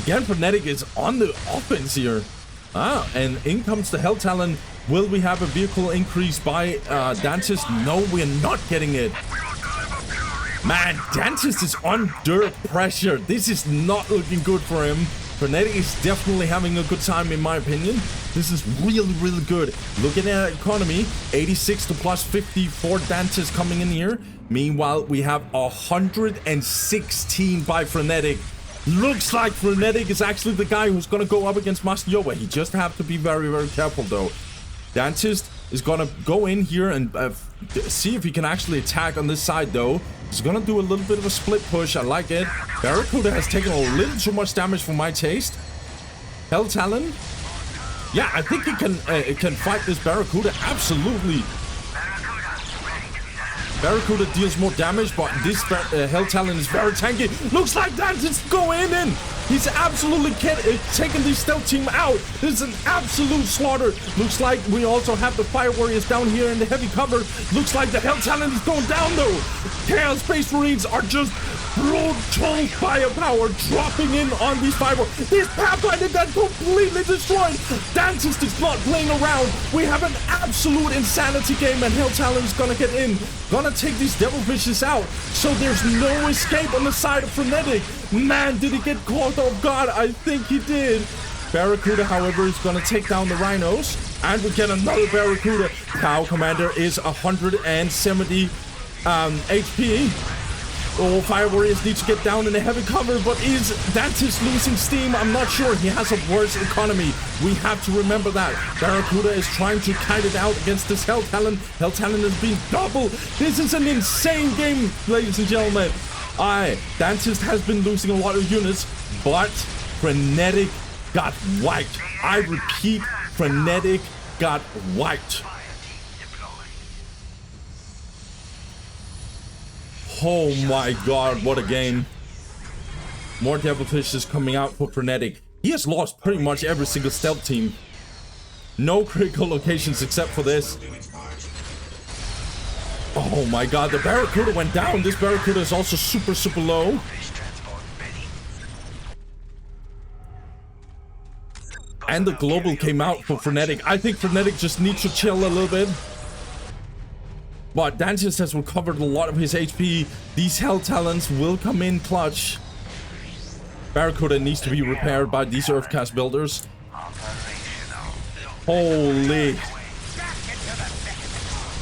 Again, Frenetic is on the offense here. And in comes the Hell Talon. Will we have a vehicle increase by Dantist? No, we're not getting it. Man, Dantist is under pressure. This is not looking good for him. Frenetic is definitely having a good time, in my opinion. This is really, really good. Looking at economy, 86 to plus 50 for Dantist coming in here. Meanwhile, we have 116 by Frenetic. Looks like Frenetic is actually the guy who's going to go up against Master Yoba. He just have to be very, very careful, though. Dantist is going to go in here and see if he can actually attack on this side, though. He's going to do a little bit of a split push. I like it. Barracuda has taken a little too much damage for my taste. Hell Talon. Yeah, I think he can fight this Barracuda. Absolutely. Barracuda deals more damage, but this Hell Talon is very tanky. Looks like Dantist going in. He's absolutely taking the stealth team out. This is an absolute slaughter. Looks like we also have the Fire Warriors down here in the heavy cover. Looks like the Hell Talon is going down, though. Chaos Space Marines are just brutal firepower dropping in on these Fire. This Pathfinder got completely destroyed. Dantist is not playing around. We have an absolute insanity game, and Hell Talon is gonna get in. Gonna take these Devilfishes out. So there's no escape on the side of Frenetic. Man, did he get caught off guard? I think he did. Barracuda, however, is gonna take down the Rhinos. And we get another Barracuda. Tau Commander is 170 HP. Oh, Fire Warriors need to get down in the heavy cover, but is Dantist losing steam? I'm not sure. He has a worse economy. We have to remember that. Barracuda is trying to kite it out against this Hell Talon. Hell Talon has been double. This is an insane game, ladies and gentlemen. Dantist has been losing a lot of units, but Frenetic got wiped. I repeat, Frenetic got wiped. Oh my god, what a game. More Devilfishes coming out for Frenetic. He has lost pretty much every single stealth team. No critical locations except for this. Oh my god, the Barracuda went down. This Barracuda is also super, super low. And the global came out for Frenetic. I think Frenetic just needs to chill a little bit. But Dantist has recovered a lot of his HP. These Hell Talons will come in clutch. Barracuda needs to be repaired by these Earthcast builders. Holy.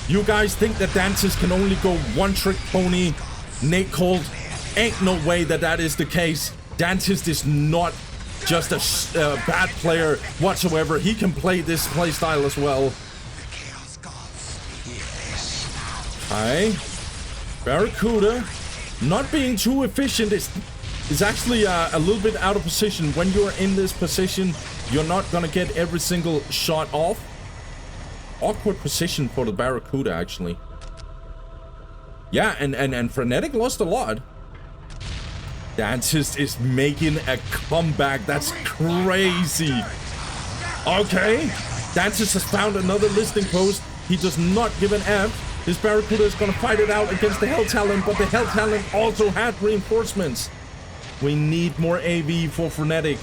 You guys think that Dantist can only go one-trick pony, Nate Cold? Ain't no way that that is the case. Dantist is not just a bad player whatsoever. He can play this playstyle as well. Okay. Barracuda not being too efficient is actually a little bit out of position. When you're in this position, you're not gonna get every single shot off. Awkward position for the Barracuda, actually. Yeah, and Frenetic lost a lot. Dantist is making a comeback. That's crazy. Okay. Dantist has found another listing post. He does not give an F. This Barracuda is going to fight it out against the Hell Talon, but the Hell Talon also had reinforcements. We need more AV for Frenetic.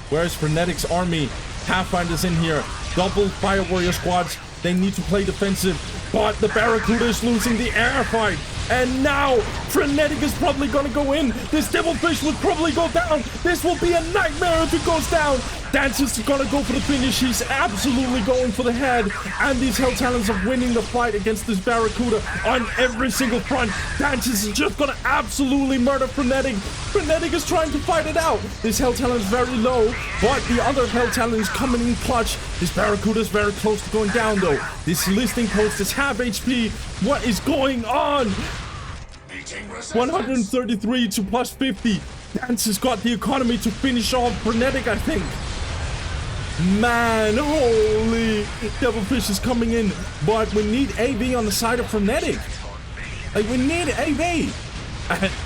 Where's Frenetic's army? Pathfinder's in here. Double Fire Warrior squads. They need to play defensive, but the Barracuda is losing the air fight. And now Frenetic is probably gonna go in. This Devilfish will probably go down. This will be a nightmare if it goes down. Dantist is gonna go for the finish. He's absolutely going for the head. And these Hell Talons are winning the fight against this Barracuda on every single front. Dantist is just gonna absolutely murder Frenetic. Frenetic is trying to fight it out. This Hell Talon is very low, but the other Hell Talon is coming in clutch. This Barracuda is very close to going down though. This listing post is half HP. What is going on? 133 to plus 50. Dantist got the economy to finish off Frenetic, I think. Man, holy. Devilfish is coming in, but we need AV on the side of Frenetic. Like, we need AV.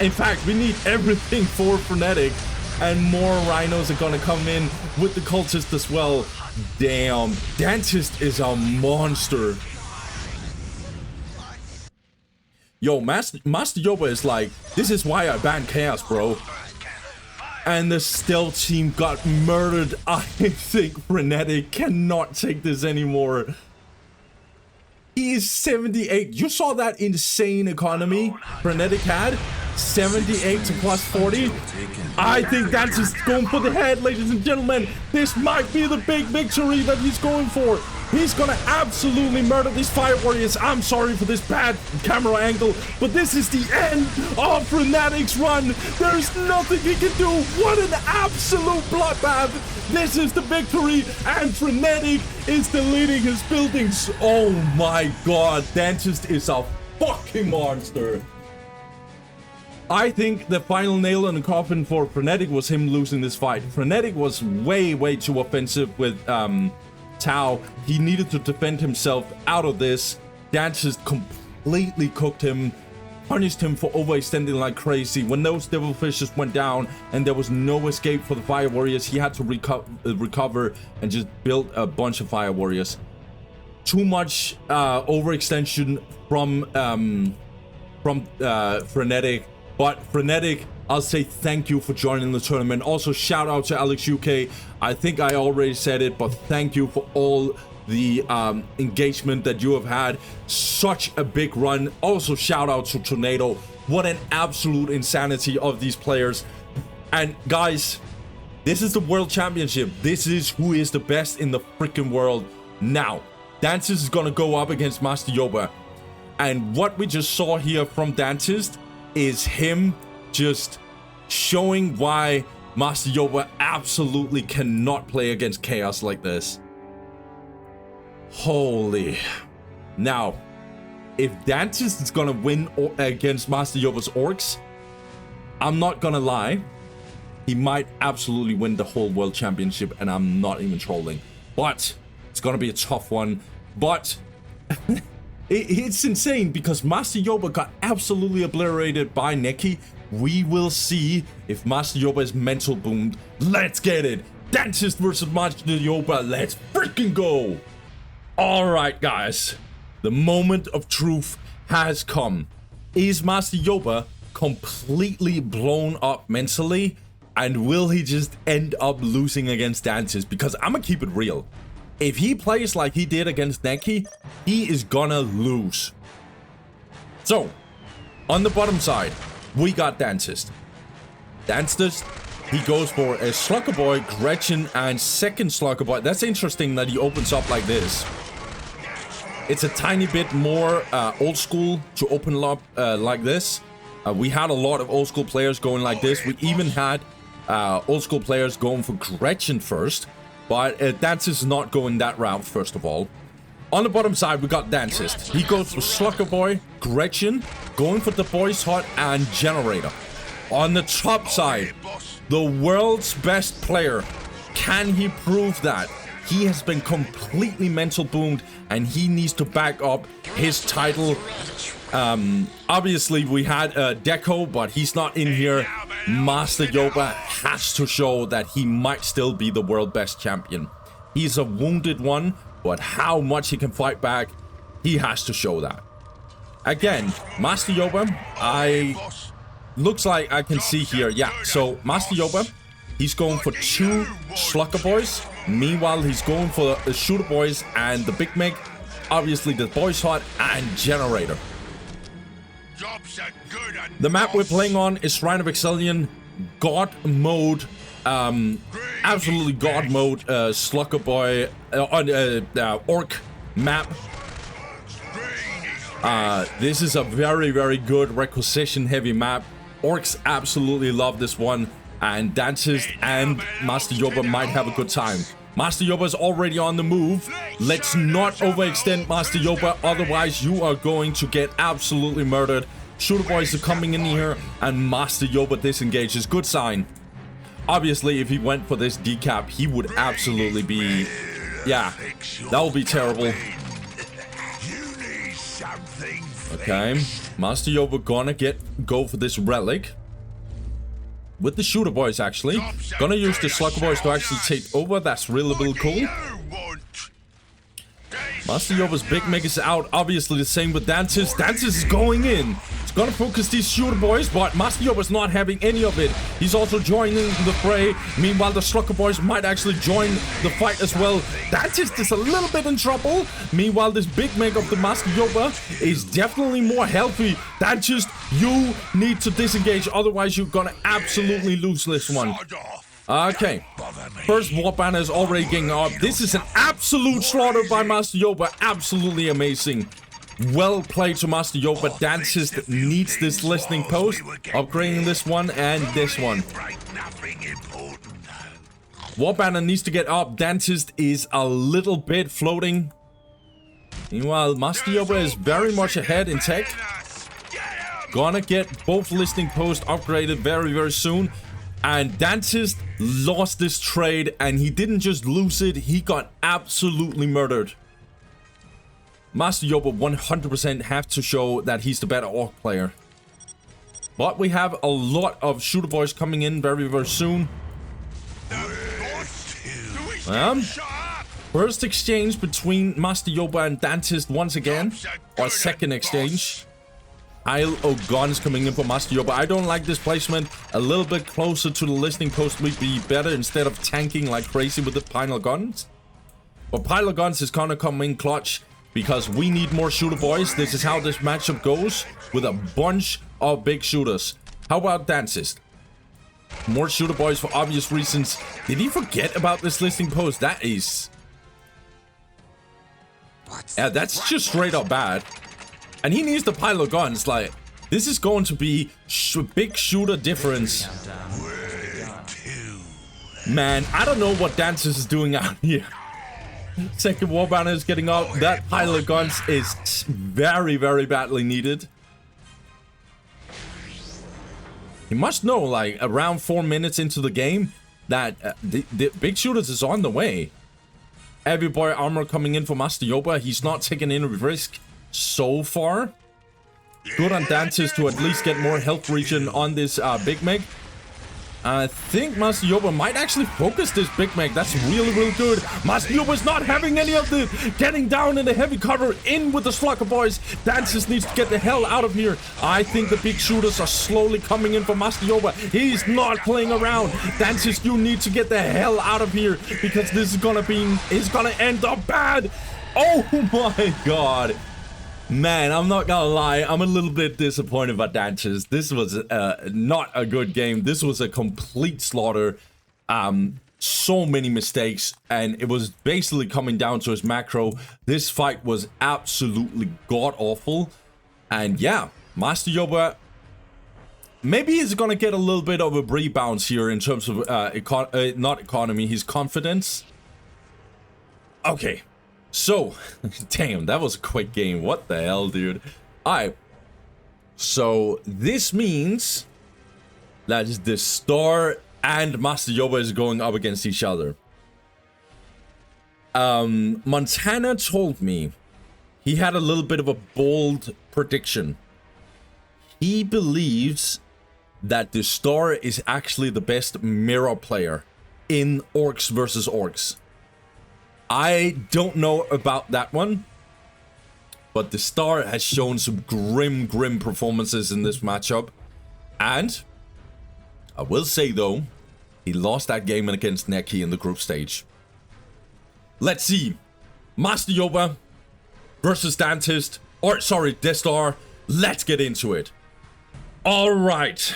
In fact, we need everything for Frenetic, and more rhinos are gonna come in with the cultist as well. Damn, Dantist is a monster. Yo, Master Yoba is like, this is why I banned Chaos, bro. And the stealth team got murdered. I think Frenetic cannot take this anymore. He is 78. You saw that insane economy Frenetic had? 78 to plus 40. I think that's just going for the head, ladies and gentlemen. This might be the big victory that he's going for. He's gonna absolutely murder these Fire Warriors. I'm sorry for this bad camera angle, but this is the end of Frenetic's run. There's nothing he can do. What an absolute bloodbath. This is the victory, and Frenetic is deleting his buildings. Oh my god, Dantist is a fucking monster. I think the final nail in the coffin for Frenetic was him losing this fight. Frenetic was way too offensive with Tau. He needed to defend himself out of this. Dantist completely cooked him, punished him for overextending like crazy. When those Devilfishes went down and there was no escape for the Fire Warriors, he had to recover and just build a bunch of Fire Warriors. Too much overextension from Frenetic. But Frenetic, I'll say thank you for joining the tournament. Also, shout out to AlixUK. I think I already said it, but thank you for all the engagement that you have had. Such a big run. Also, shout out to Tornado. What an absolute insanity of these players. And guys, this is the World Championship. This is who is the best in the freaking world. Now, Dantist is gonna go up against Master Yoba. And what we just saw here from Dantist is him just showing why Master Yoba absolutely cannot play against Chaos like this. Holy. Now, if Dantist is gonna win against Master Yoba's orcs, I'm not gonna lie, he might absolutely win the whole World Championship, and I'm not even trolling. But it's gonna be a tough one. But it's insane because Master Yoba got absolutely obliterated by Nekki. We will see if Master Yoba is mental boomed. Let's get it. Dantist versus Master Yoba. Let's freaking go. Alright, guys. The moment of truth has come. Is Master Yoba completely blown up mentally? And will he just end up losing against Dantist? Because I'm gonna keep it real. If he plays like he did against Nekki, he is gonna lose. So, on the bottom side, we got Dantist. Dantist, he goes for a Slugger Boy, Gretchen, and second Slugger Boy. That's interesting that he opens up like this. It's a tiny bit more old school to open up like this. We had a lot of old school players going like this. We even had old school players going for Gretchen first. But Dantist is not going that route, first of all. On the bottom side, we got Dantist. He goes for Slugger Boy, Gretchen, going for the Boys Hot, and Generator. On the top side, the world's best player. Can he prove that? He has been completely mental boomed, and he needs to back up his title. Obviously, we had Deco, but he's not in here. Master Yoba has to show that he might still be the world best champion. He's a wounded one, but how much he can fight back, he has to show that. Again, Master Yoba, looks like I can see here. Yeah, so Master Yoba, he's going for 2 Slugger Boys. Meanwhile, he's going for the Shooter Boys and the Big Meg. Obviously, the Boys Hot and Generator. The map we're playing on is Shrine of Excellion, God mode, absolutely God mode, Slugger Boy, Orc map. This is a very, very good requisition heavy map. Orcs absolutely love this one, and Dantist and Master Yoba might have a good time. Master Yoba is already on the move. Let's not overextend Master Yoba, otherwise you are going to get absolutely murdered. Shooter Boys are coming in here, and Master Yoba disengages. Good sign. Obviously, if he went for this decap, he would absolutely be... Yeah, that would be terrible. Okay, Master Yoba gonna go for this relic. With the Shooter Boys, actually. Gonna use the Slugger Boys to actually take over. That's really cool. Master Yoba's Big Meg is out. Obviously the same with Dantist. Dantist is going in. He's gonna focus these Shooter Boys, but Master Yoba's not having any of it. He's also joining the fray. Meanwhile, the Slugger Boys might actually join the fight as well. Dantist is a little bit in trouble. Meanwhile, this Big Meg of the Master Yoba is definitely more healthy. Dantist, you need to disengage, otherwise you're gonna absolutely lose this one. Okay, first war banner is already getting up. This is an absolute slaughter by Master Yoba. Absolutely amazing. Well played to Master Yoba. Dantist needs this listening post. Upgrading this one and this one. War banner needs to get up. Dantist is a little bit floating. Meanwhile, Master Yoba is very much ahead in tech. Gonna get both listening posts upgraded very soon. And Dantist lost this trade, and he didn't just lose it, he got absolutely murdered. Master Yoba 100% have to show that he's the better Orc player. But we have a lot of Shooter Boys coming in very soon. First exchange between Master Yoba and Dantist once again. Or second exchange. Pile of guns coming in for Master Yoba. I don't like this placement. A little bit closer to the listening post would be better instead of tanking like crazy with the pile of guns. But pile of guns is gonna come in clutch because we need more Shooter Boys. This is how this matchup goes with a bunch of big shooters. How about Dantist? More Shooter Boys for obvious reasons. Did he forget about this listening post? That is... Yeah, that's just straight up bad. And he needs the pile of guns. Like, this is going to be big shooter difference. Man, I don't know what Dantist is doing out here. Second war banner is getting up. That pile of guns is very badly needed. You must know, like, around 4 minutes into the game, that the big shooters is on the way. Heavy boy armor coming in for Master Yoba. He's not taking any risk so far. Good on Dantist to at least get more health regen on this Big Meg. I think Master Yoba might actually focus this Big Mac. That's really, really good. Master Yoba's not having any of the getting down in the heavy cover. In with the Slugger boys. Dantist needs to get the hell out of here. I think the big shooters are slowly coming in for Master Yoba. He's not playing around. Dantist, you need to get the hell out of here because this is gonna end up bad. Oh my god. Man, I'm not gonna lie, I'm a little bit disappointed by Dantist. This was not a good game. This was a complete slaughter. So many mistakes, and it was basically coming down to his macro. This fight was absolutely god-awful. And yeah, Master Yoba, maybe he's gonna get a little bit of a rebound here in terms of his confidence. Okay. So, damn, that was a quick game. What the hell, dude? Alright. So, this means that Destar and Master Yoba is going up against each other. Montana told me he had a little bit of a bold prediction. He believes that Destar is actually the best mirror player in Orcs versus Orcs. I don't know about that one, but Destar has shown some grim performances in this matchup. And I will say, though, he lost that game against Nekki in the group stage. Let's see. Master Yoba versus Dantist. Or, sorry, Destar. Let's get into it. Alright.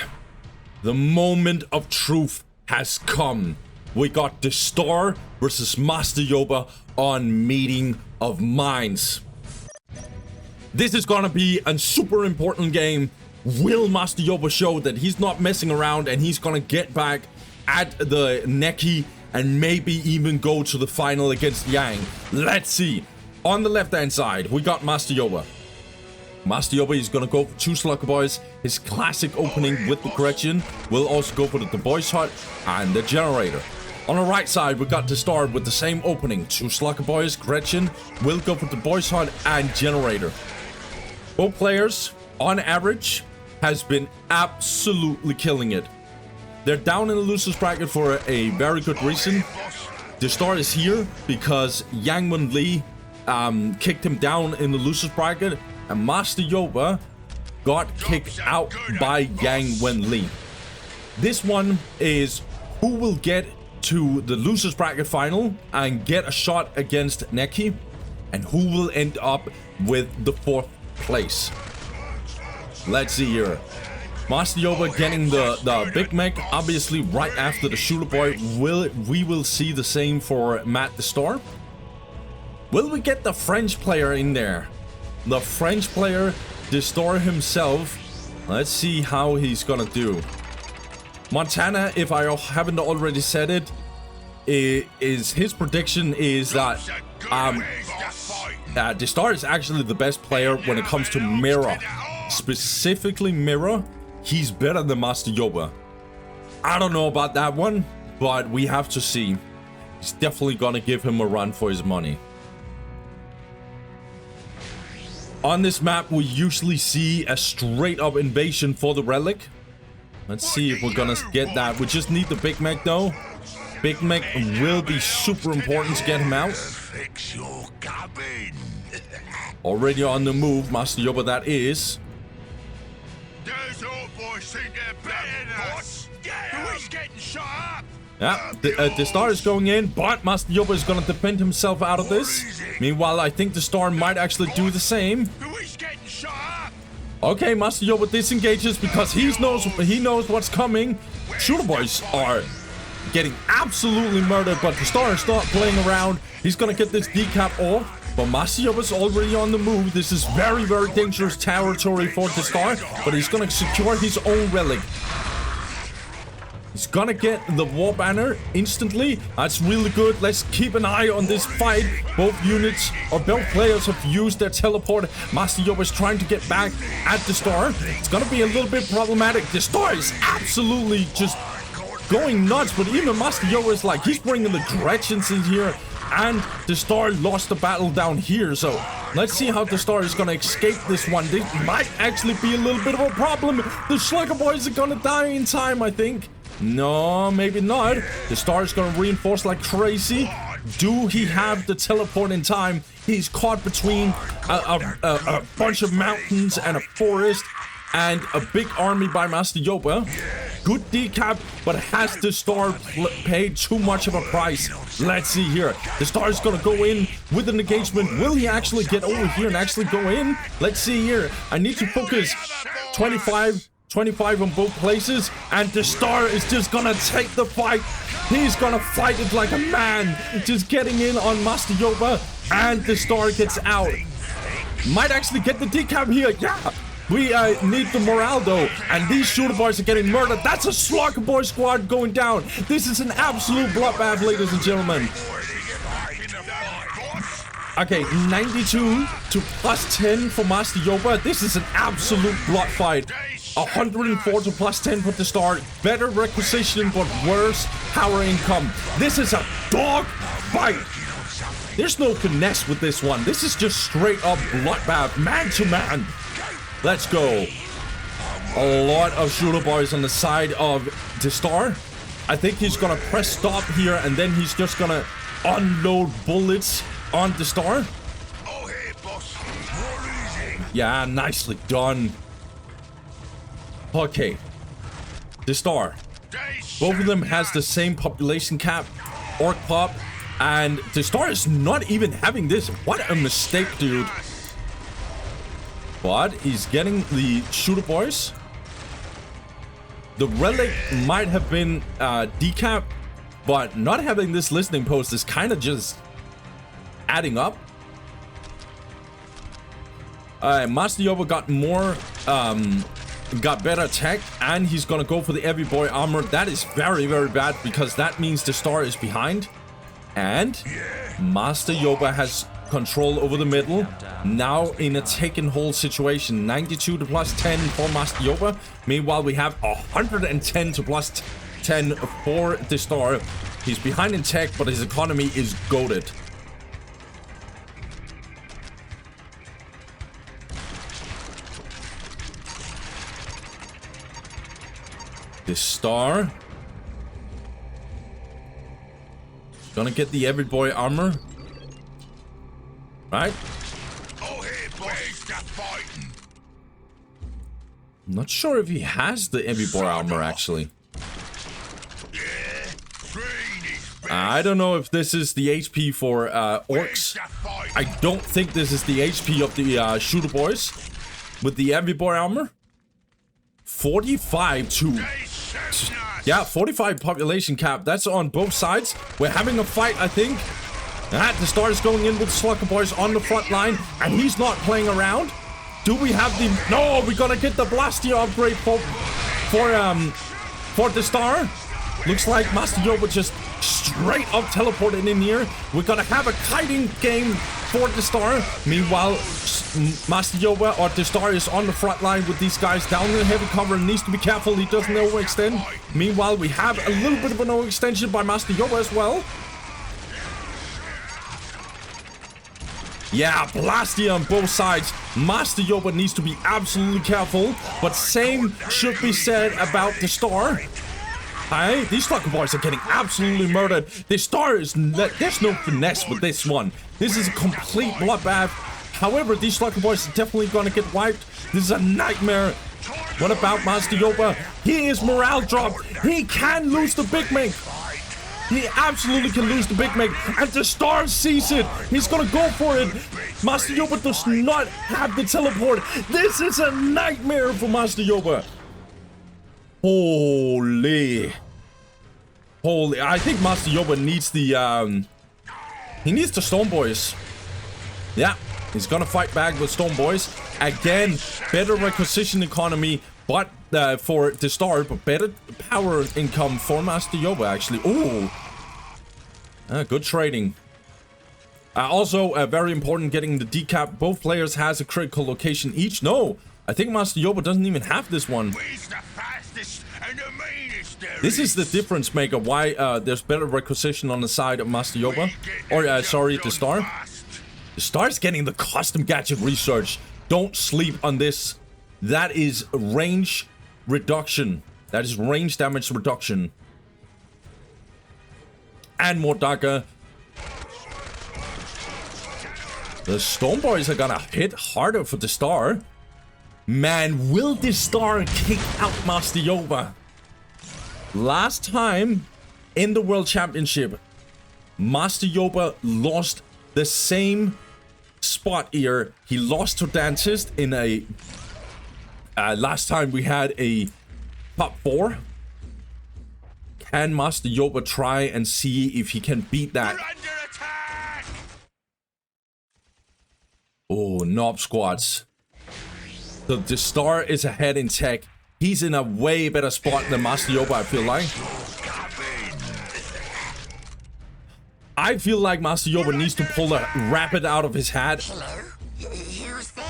The moment of truth has come. We got Destar versus Master Yoba on Meeting of Minds. This is gonna be a super important game. Will Master Yoba show that he's not messing around and he's gonna get back at the Nekki and maybe even go to the final against Yang? Let's see. On the left-hand side, we got Master Yoba. Master Yoba is gonna go for 2 Slugger Boys. His classic opening with the correction. Will also go for the Boys Hut and the Generator. On the right side, we got Destar with the same opening. 2 Slugger Boys, Gretchen, will go for the Boys Hut and Generator. Both players, on average, has been absolutely killing it. They're down in the losers bracket for a very good reason. Destar is here because Yang Wen Lee kicked him down in the losers bracket, and Master Yoba got kicked out by Yang Wen Lee. This one is who will get to the losers bracket final and get a shot against Nekki, and who will end up with the 4th place. Let's see here. Master Yoba getting the Big Mac, obviously right after the Shooter Boy. We will see the same for Matt Destar. Will we get the French player in there? The French player, Destar himself. Let's see how he's gonna do. Montana, if I haven't already said it, is his prediction is that Destar is actually the best player when it comes to mirror. Specifically mirror, he's better than Master Yoba. I don't know about that one, but we have to see. He's definitely gonna give him a run for his money. On this map, we usually see a straight up invasion for the relic. Let's see if we're gonna get that. We just need the Big Mac though. Big Mac will be super important to get him out. Already on the move, Master Yoba that is. Yeah, Destar is going in, but Master Yoba is gonna defend himself out of this. Meanwhile, I think Destar might actually do the same. Okay, Master Yoba disengages because he knows what's coming. Shooter Boys are getting absolutely murdered, but Destar is not playing around. He's gonna get this decap off, but Master Yoba's already on the move. This is very dangerous territory for Destar, but he's gonna secure his own relic. He's gonna get the war banner instantly. That's really good. Let's keep an eye on this fight. Both units or both players have used their teleport. Master Yoba is trying to get back at Destar. It's gonna be a little bit problematic. Destar is absolutely just going nuts, but even Master Yoba is like, he's bringing the Gretchens in here, and Destar lost the battle down here. So let's see how Destar is gonna escape this one. This might actually be a little bit of a problem. The Slugger Boys are gonna die in time, I think. No, maybe not. Destar is gonna reinforce like crazy. Do he have the teleport in time? He's caught between a bunch of mountains and a forest and a big army by Master Yoba. Good decap, but has Destar paid too much of a price? Let's see here. Destar is gonna go in with an engagement. Will he actually get over here and actually go in? Let's see here. I need to focus 25 on both places, and Destar is just gonna take the fight. He's gonna fight it like a man, just getting in on Master Yoba, and Destar gets out. Might actually get the decap here. Yeah, we need the morale though, and these shooter boys are getting murdered. That's a slugger boy squad going down. This is an absolute bloodbath, ladies and gentlemen. Okay, 92 to +10 for Master Yoba. This is an absolute blood fight. 104 to +10 for Destar. Better requisition, but worse power income. This is a dog fight. There's no finesse with this one. This is just straight up bloodbath, man to man. Let's go. A lot of shooter boys on the side of Destar. I think he's gonna press stop here, and then he's just gonna unload bullets on Destar. Yeah, nicely done. Okay, Destar. Both of them has the same population cap, orc pop, and Destar is not even having this. What a mistake, dude. But he's getting the shooter boys. The relic might have been decap, but not having this listening post is kind of just adding up. Master Yoba got more got better attack, and he's gonna go for the heavy boy armor. That is very, very bad, because that means Destar is behind, and Master Yoba has control over the middle, now in a take and hold situation. 92 to +10 for Master Yoba. Meanwhile, we have 110 to +10 for Destar. He's behind in tech, but his economy is goated. Destar gonna get the every boy armor, right? I'm not sure if he has the every boy armor actually. I don't know if this is the HP for orcs. I don't think this is the HP of the shooter boys with the every boy armor. 45 to... Yeah, 45 population cap. That's on both sides. We're having a fight, I think. Destar is going in with Slugger Boys on the front line, and he's not playing around. Do we have the... No, we're gonna get the Blastier upgrade for Destar. Looks like Master Yoba just straight up teleported in here. We're gonna have a kiting game for Destar. Meanwhile, Master Yoba or Destar is on the front line with these guys down in the heavy cover and needs to be careful he doesn't overextend. Meanwhile, we have a little bit of an overextension by Master Yoba as well. Yeah, Blastier on both sides. Master Yoba needs to be absolutely careful, but same should be said about Destar. Hey, these Slugger Boys are getting absolutely murdered. Destar is... There's no finesse with this one. This is a complete bloodbath. However, these Slugger Boys are definitely gonna get wiped. This is a nightmare. What about Master Yoba? He is morale dropped. He can lose the Big Make. He absolutely can lose the Big Make. And Destar sees it. He's gonna go for it. Master Yoba does not have the teleport. This is a nightmare for Master Yoba. Holy. I think Master Yoba needs the, he needs the Storm Boys. Yeah, he's gonna fight back with Storm Boys. Again, better requisition economy, but for Destar, but better power income for Master Yoba, actually. Ooh. Good trading. Also, very important, getting the decap. Both players has a critical location each. No, I think Master Yoba doesn't even have this one. This is the difference maker, why there's better requisition on the side of Master Yoba. Or, sorry, Destar. Destar's getting the custom gadget research. Don't sleep on this. That is range reduction. That is range damage reduction. And more dagger. The Storm Boys are gonna hit harder for Destar. Man, will Destar kick out Master Yoba? Last time in the World Championship, Master Yoba lost the same spot here. He lost to Dantist in a... last time we had a top 4. Can Master Yoba try and see if he can beat that? Oh, Knob Squads. The Destar is ahead in tech. He's in a way better spot than Master Yoba, I feel like. I feel like Master Yoba needs to pull a rapid out of his hat. Hello? Who's there?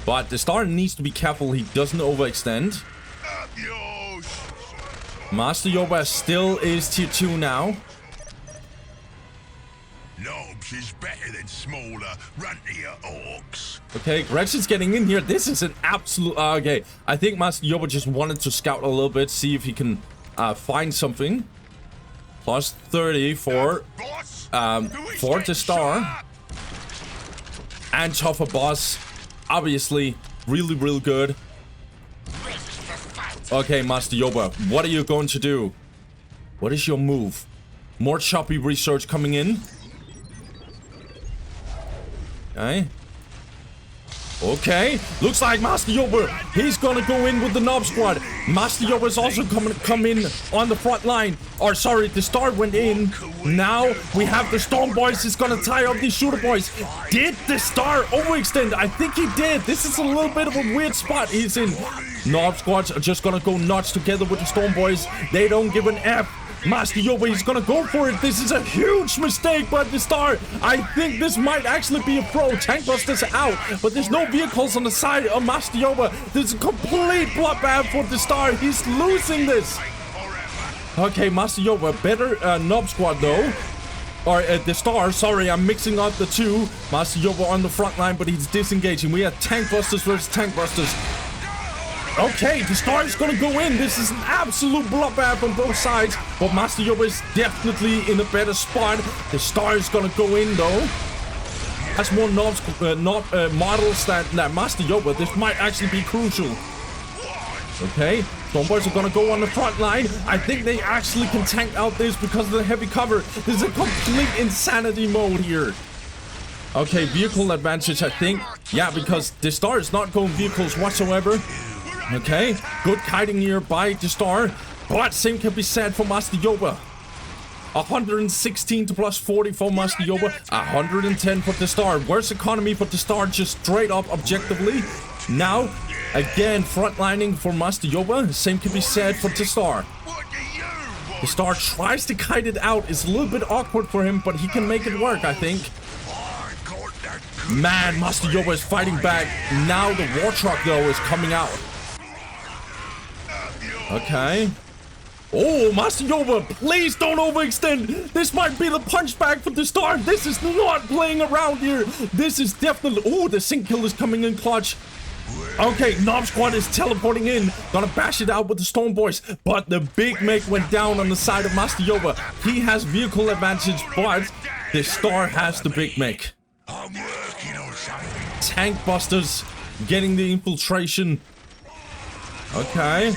But Destar needs to be careful he doesn't overextend. Master Yoba still is tier 2 now. Knobs is better than smaller, runtier orcs. Okay, Gretchen's getting in here. This is an absolute... okay, I think Master Yoba just wanted to scout a little bit, see if he can find something. Plus 30 for Destar. And tougher boss. Obviously, really, really good. Okay, Master Yoba, what are you going to do? What is your move? More choppy research coming in. Okay. Okay. Looks like Master Yoba, he's gonna go in with the Knob Squad. Master Yoba is also come in on the front line. Or sorry, the Destar went in. Now we have the Storm Boys. He's gonna tie up these Shooter Boys. Did the Destar overextend? I think he did. This is a little bit of a weird spot he's in. Knob Squads are just gonna go nuts together with the Storm Boys. They don't give an F. Master Yoba is gonna go for it. This is a huge mistake, but Destar, I think this might actually be a pro. Tank Busters out, but there's no vehicles on the side of Master Yoba. This is a complete bloodbath for Destar. He's losing this. Okay, Master Yoba, better Knob Squad though. Or Destar, sorry, I'm mixing up the two. Master Yoba on the front line, but he's disengaging. We have Tank Busters versus Tank Busters. Okay, Destar is gonna go in. This is an absolute bloodbath on both sides. But Master Yoba is definitely in a better spot. Destar is gonna go in though. Has more models than Master Yoba. This might actually be crucial. Okay, Storm Boys are gonna go on the front line. I think they actually can tank out this because of the heavy cover. This is a complete insanity mode here. Okay, vehicle advantage, I think. Yeah, because Destar is not going vehicles whatsoever. Okay, good kiting here by Destar, but same can be said for Master Yoba. 116 to plus 40 for Master Yoba, 110 for Destar. Worse economy for Destar, just straight up objectively. Now, again, frontlining for Master Yoba, same can be said for Destar. Destar tries to kite it out, it's a little bit awkward for him, but he can make it work, I think. Man, Master Yoba is fighting back. Now the war truck, though, is coming out. Okay. Oh, Master Yoba, please don't overextend. This might be the punchback for Destar. This is not playing around here. This is definitely... Oh, the Sync Kill is coming in clutch. Okay, Knob Squad is teleporting in. Gonna bash it out with the Storm Boys. But the big make went down on the side of Master Yoba. He has vehicle advantage, but Destar has the big make. Tank Busters getting the infiltration. Okay.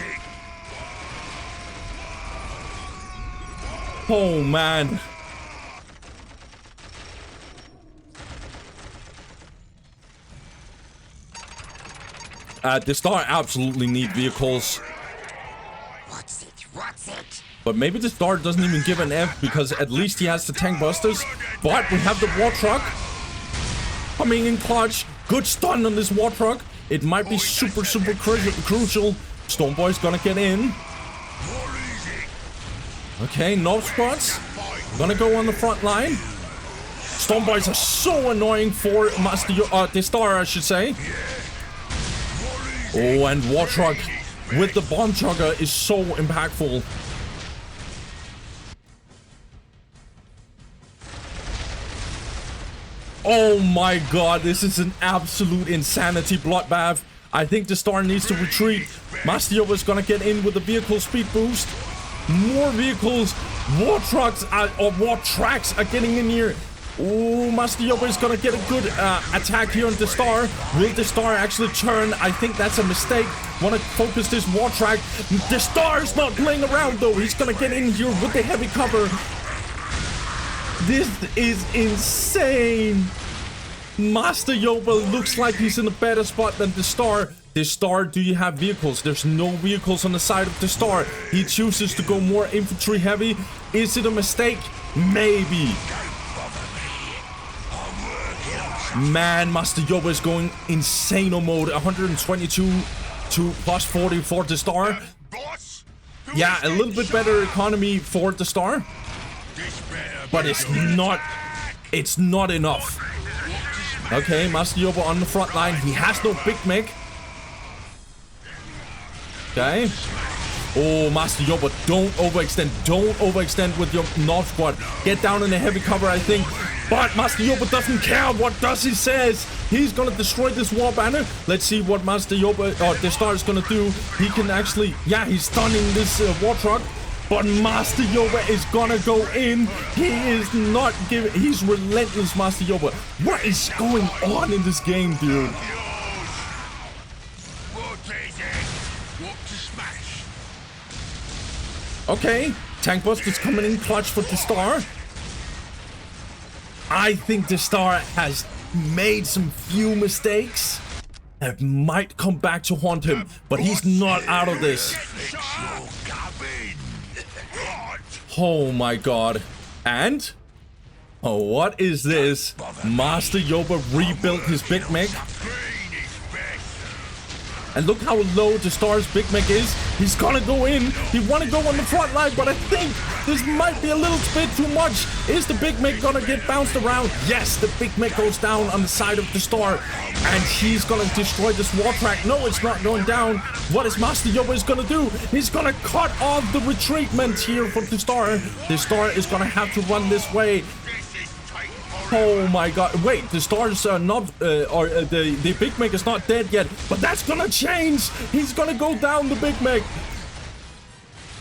Oh, man. Destar absolutely need vehicles. What's it? What's it? But maybe Destar doesn't even give an F because at least he has the Tank Busters. But we have the War Truck coming in clutch. Good stun on this War Truck. It might be super crucial. Storm Boy's gonna get in. Okay, Knob Squads gonna go on the front line. Storm Boys are so annoying for Master Destar, I should say. Oh, and War Truck with the Bomb Chugger is so impactful. Oh my god, this is an absolute insanity bloodbath. I think Destar needs to retreat. Master Yoba is gonna get in with the vehicle speed boost. More vehicles. War trucks or war tracks are getting in here. Oh, Master Yoba is gonna get a good attack here on Destar. Will Destar actually turn? I think that's a mistake. Wanna focus this war track. Destar is not playing around though. He's gonna get in here with the heavy cover. This is insane. Master Yoba looks like he's in a better spot than Destar. Destar, do you have vehicles? There's no vehicles on the side of Destar. He chooses to go more infantry heavy. Is it a mistake? Maybe. Man, Master Yoba is going insano mode. 122 to plus 40 for Destar. Yeah, a little bit better economy for Destar. But it's not enough. Okay, Master Yoba on the front line. He has no big mech. Okay. Oh, Master Yoba, don't overextend. Don't overextend with your North squad. Get down in the heavy cover, I think. But Master Yoba doesn't care. What does he says? He's gonna destroy this war banner. Let's see what Master Yoba or Destar is gonna do. He can actually, yeah, he's stunning this war truck. But Master Yoba is gonna go in. He is not giving. He's relentless, Master Yoba. What is going on in this game, dude? Okay, tank bust is coming in clutch for Destar. I think Destar has made some few mistakes that might come back to haunt him, but he's not out of this. Oh my god. And? Oh, what is this? Master Yoba rebuilt his big mech. And look how low Destar's big mech is. He's gonna go in. He wanna go on the front line, but I think this might be a little bit too much. Is the big mech gonna get bounced around? Yes, the big mech goes down on the side of Destar. And he's gonna destroy this war track. No, it's not going down. What is Master Yoba is gonna do? He's gonna cut off the retreatment here for Destar. Destar is gonna have to run this way. Oh my god. Wait, the stars are not the big mech is not dead yet, but that's gonna change. He's gonna go down the big mech.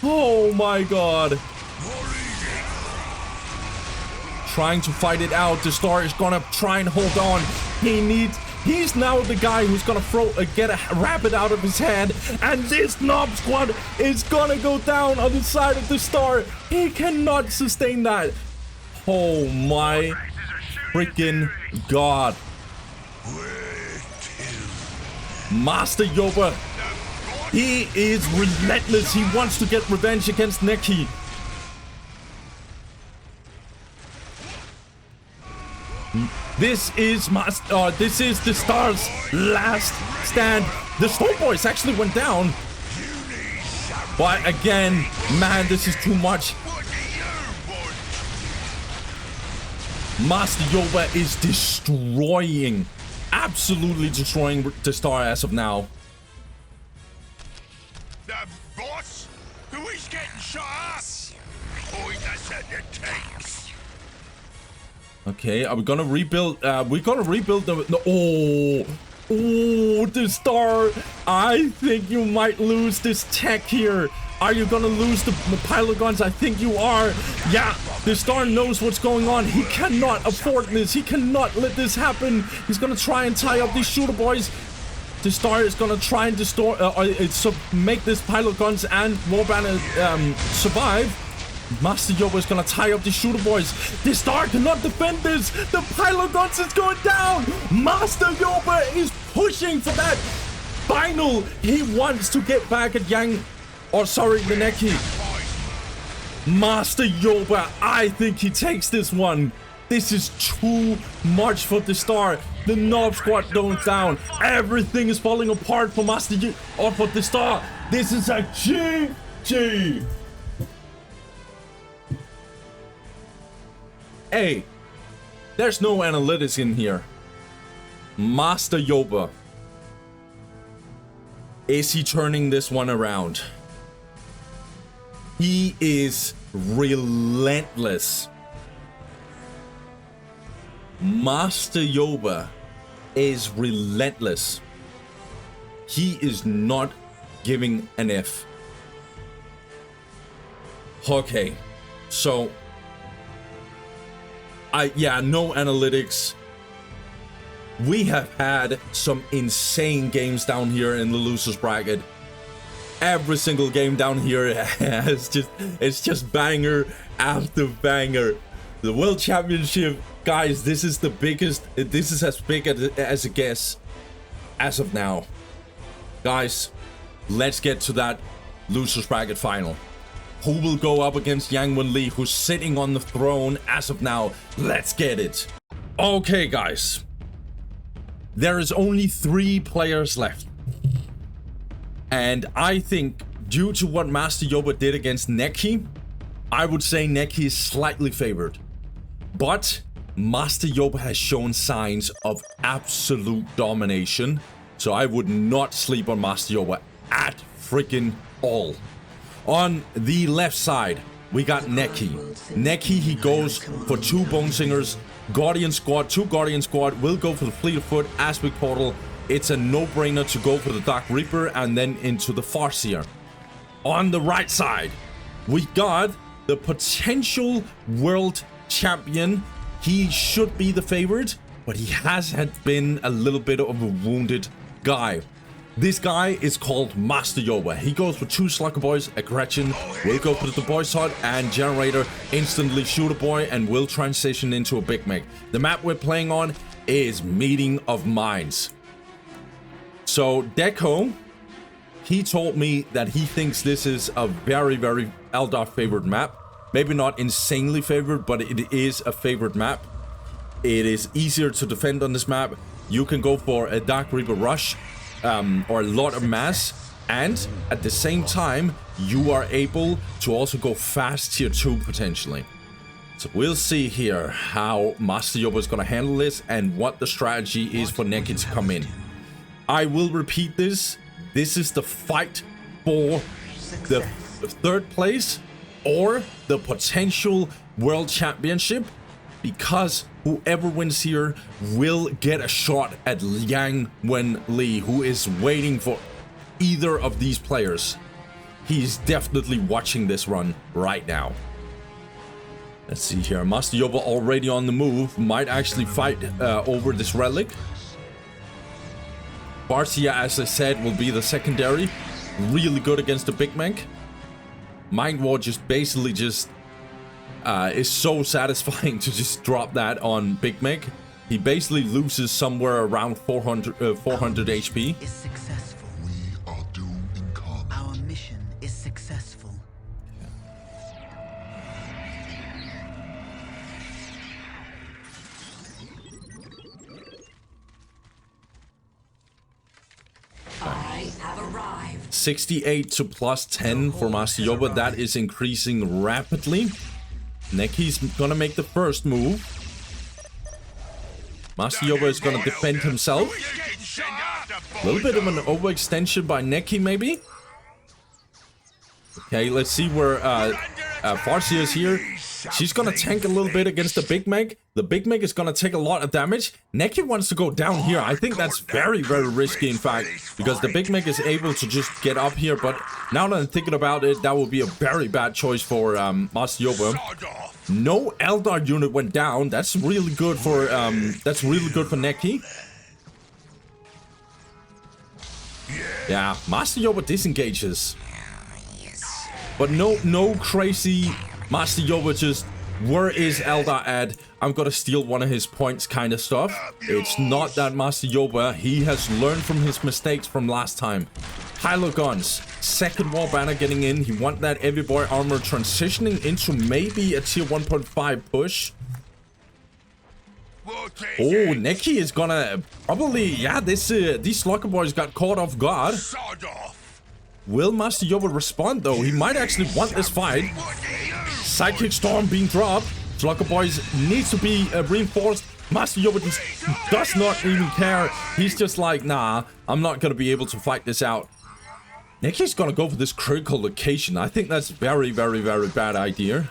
Oh my god. Trying to fight it out. The star is gonna try and hold on. He's now the guy who's gonna get a rapid out of his head, and this knob squad is gonna go down on the side of the star. He cannot sustain that. Oh my freaking god. Master Yoba, he is relentless. He wants to get revenge against Nekki. This is the Star's last stand. The Storm Boys actually went down, but again, man, this is too much. Master Yoba is destroying, absolutely destroying Destar as of now. The boss? Who is getting shot up? Point us at the tanks. Okay, are we gonna rebuild? We're gonna rebuild the. Oh, Destar! I think you might lose this tech here. Are you gonna lose the pilot guns? I think you are. Yeah, Destar knows what's going on. He cannot afford this. He cannot let this happen. He's gonna try and tie up these shooter boys. Destar is gonna try and make this pilot guns and Warbanner survive. Master Yoba is gonna tie up the shooter boys. Destar cannot defend this. The pilot guns is going down. Master Yoba is pushing for that final. He wants to get back at Yang. Oh, sorry, the Nekki. Master Yoba, I think he takes this one. This is too much for Destar. The Knob Squad going down. Everything is falling apart for Master or for Destar. This is a GG. Hey, there's no analytics in here. Master Yoba. Is he turning this one around? He is relentless. Master Yoba is relentless. He is not giving an F. Okay, so no analytics. We have had some insane games down here in the losers bracket. Every single game down here it's just banger after banger. The World Championship, guys, this is the biggest. This is as big as it gets as of now. Guys, let's get to that losers bracket final. Who will go up against Yang Wenli, who's sitting on the throne as of now? Let's get it. Okay, guys. There is only 3 players left. And I think, due to what Master Yoba did against Nekki, I would say Nekki is slightly favored. But Master Yoba has shown signs of absolute domination. So I would not sleep on Master Yoba at freaking all. On the left side, we got Nekki. Nekki, he goes for 2 Bone Singers, Guardian Squad, 2 Guardian Squad, will go for the Fleet of Foot, Aspect Portal. It's a no-brainer to go for the Dark Reaper and then into the Farseer. On the right side, we got the potential world champion. He should be the favorite, but he has been a little bit of a wounded guy. This guy is called Master Yoba. He goes for 2 Slugger Boys, a Gretchen, will go for the Boys Hut, and Generator instantly shoot a boy and will transition into a Big Mech. The map we're playing on is Meeting of Minds. So Deco, he told me that he thinks this is a very, very Eldar favorite map. Maybe not insanely favorite, but it is a favorite map. It is easier to defend on this map. You can go for a Dark Reaper rush. Or a lot of mass, and at the same time you are able to also go fast tier 2 potentially. So we'll see here how Master Yoba is going to handle this and what the strategy is for Nekki to come in. I will repeat this. This is the fight for the 3rd place or the potential world championship, because whoever wins here will get a shot at Yang Wenli, who is waiting for either of these players. He's definitely watching this run right now. Let's see here. Master Yoba already on the move. Might actually fight over this relic. Barcia, as I said, will be the secondary. Really good against the Big Mech. Mind War just basically just is so satisfying to just drop that on Big Mech. He basically loses somewhere around 400 HP. Is successful. We are doomed in common. Our mission is successful. I have arrived. 68 to plus 10 for Master Yoba. That is increasing rapidly. Nekki's gonna make the first move. Master Yoba is gonna defend himself. A little bit of an overextension by Nekki, maybe. Okay, let's see where Farseer is here. She's gonna tank a little bit against the Big Mech. The Big Mech is gonna take a lot of damage. Nekki wants to go down here. I think that's very, very risky, in fact, because the Big Mech is able to just get up here. But now that I'm thinking about it, that would be a very bad choice for Master Yoba. No Eldar unit went down. That's really good for Nekki. Yeah, Master Yoba disengages. But no crazy Master Yoba just, where is Eldar at? I'm gonna steal one of his points kind of stuff. It's not that Master Yoba, he has learned from his mistakes from last time. Hilo Guns, second wall banner getting in. He want that Heavy Boy armor transitioning into maybe a tier 1.5 push. Oh, Nekki is gonna probably, yeah, these Slugger Boys got caught off guard. Will Master Yoba respond though? He might actually want this fight. Psychic Storm being dropped. Slugger Boys needs to be reinforced. Master Yoba just does not even care. He's just like, nah, I'm not gonna be able to fight this out. Nekki's gonna go for this critical location. I think that's very, very, very bad idea.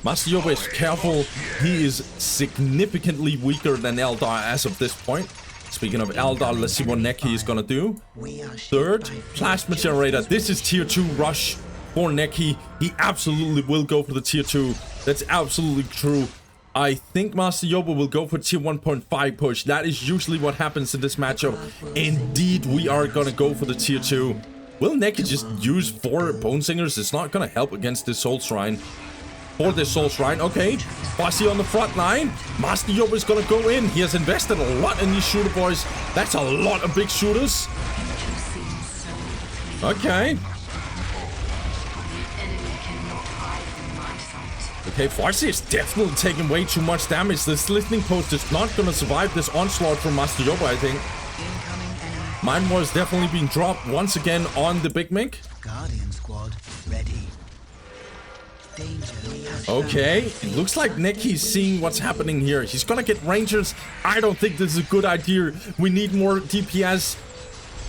Master Yoba is careful. He is significantly weaker than Eldar as of this point. Speaking of Eldar, let's see what Nekki is gonna do. We are shaped Third, by Plasma Generator. This is tier 2 rush for Nekki. He absolutely will go for the tier 2. That's absolutely true. I think Master Yoba will go for tier 1.5 push. That is usually what happens in this matchup. Indeed, we are gonna go for the tier 2. Will Nekki just use 4 Bone Singers? It's not gonna help against this Soul Shrine. For this Soul Shrine, okay. Bossy on the front line. Master Yoba is gonna go in. He has invested a lot in these shooter boys. That's a lot of big shooters. Okay. Okay, Farsi is definitely taking way too much damage. This listening post is not gonna survive this onslaught from Master Yoba, I think. Mine was definitely being dropped once again on the Big Mink. Guardian squad ready. Danger. Okay, it looks like Nekki's seeing what's happening here. He's gonna get Rangers. I don't think this is a good idea. We need more DPS.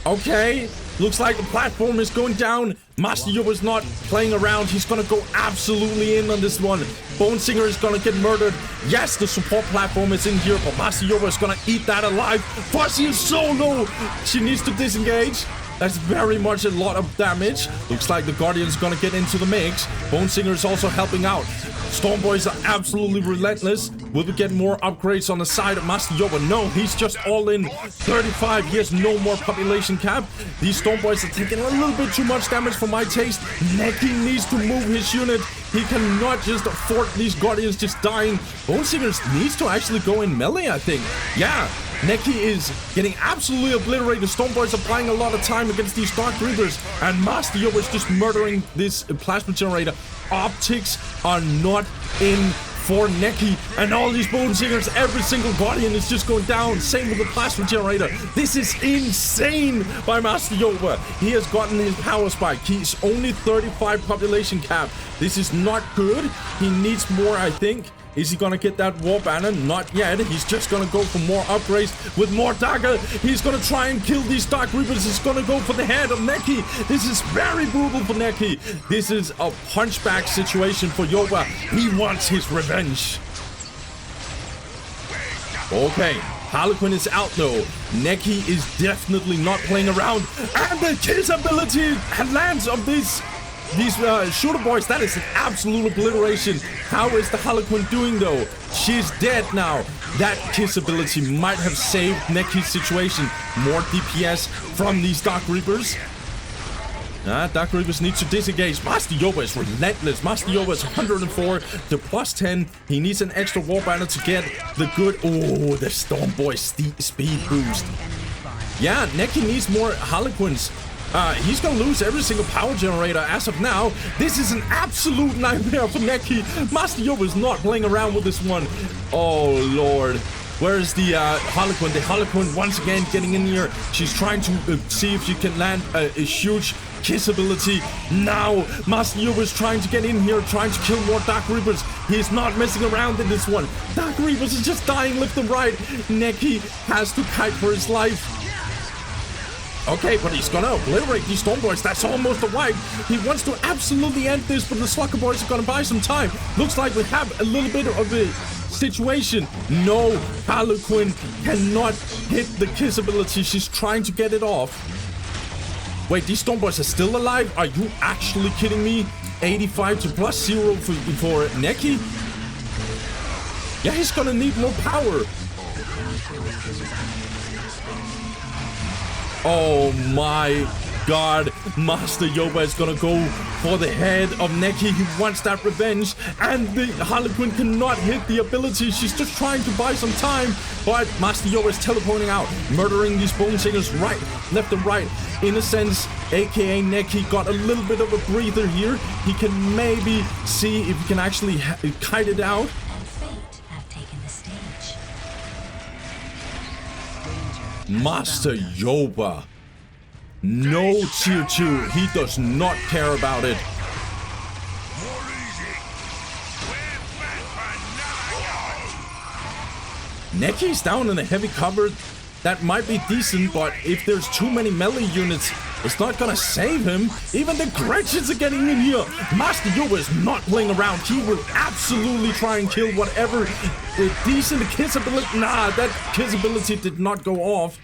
Okay, looks like the platform is going down. Master Yoba is not playing around. He's gonna go absolutely in on this one. Bone Singer is gonna get murdered. Yes, the support platform is in here, but Master Yoba is gonna eat that alive. Farsi is so low. She needs to disengage. That's very much a lot of damage. Looks like the Guardian's gonna get into the mix. Bone Singer is also helping out. Storm Boys are absolutely relentless. Will we get more upgrades on the side of Master Yoba? No, he's just all in. 35, he has no more population cap. These Storm Boys are taking a little bit too much damage for my taste. Nekki needs to move his unit. He cannot just afford these Guardians just dying. Bone Singer needs to actually go in melee, I think. Yeah. Nekki is getting absolutely obliterated. Storm Boys are applying a lot of time against these Dark Reapers. And Master Yoba is just murdering this Plasma Generator. Optics are not in for Nekki. And all these Bone Singers, every single Guardian is just going down. Same with the Plasma Generator. This is insane by Master Yoba. He has gotten his power spike. He's only 35 population cap. This is not good. He needs more, I think. Is he gonna get that war banner? Not yet. He's just gonna go for more upgrades with more dagger. He's gonna try and kill these Dark Reapers. He's gonna go for the head of Nekki. This is very brutal for Nekki. This is a punchback situation for Yoba. He wants his revenge. Okay, Harlequin is out though. Nekki is definitely not playing around. And the kiss ability lands of these shooter boys. That is an absolute obliteration. How is the Harlequin doing though? She's dead now. That kiss ability might have saved Nekki's situation. More DPS from these Dark Reapers. Dark Reapers need to disengage. Master Yoba is relentless. Master Yoba is 104 to plus 10. He needs an extra war banner to get the good. Oh, the Storm Boy speed boost. Yeah, Nekki needs more Harlequins. He's gonna lose every single power generator as of now. This is an absolute nightmare for Nekki. Master Yoba is not playing around with this one. Oh, Lord. Where is the Harlequin? The Harlequin once again getting in here. She's trying to see if she can land a huge kiss ability. Now, Master Yoba is trying to get in here, trying to kill more Dark Reapers. He's not messing around in this one. Dark Reapers is just dying left and right. Nekki has to kite for his life. Okay, but he's gonna obliterate these Storm Boys. That's almost a wipe. He wants to absolutely end this, but the Slugger Boys are gonna buy some time. Looks like we have a little bit of a situation. No, Harlequin cannot hit the kiss ability. She's trying to get it off. Wait, these Storm Boys are still alive? Are you actually kidding me? 85 to plus 0 for Nekki? Yeah, he's gonna need more power. Oh my god, Master Yoba is gonna go for the head of Nekki. He wants that revenge, and the Harlequin cannot hit the ability. She's just trying to buy some time, but Master Yoba is teleporting out, murdering these Bone Singers right, left and right. In a sense, aka Nekki got a little bit of a breather here. He can maybe see if he can actually kite it out. Master Yoba. No tier 2. He does not care about it. Nekki's down in a heavy cover. That might be decent, but if there's too many melee units It's not gonna save him. Even the Gretchens are getting in here. Master Yoba is not playing around. He will absolutely try and kill whatever decent kiss ability. Nah, that kiss ability did not go off.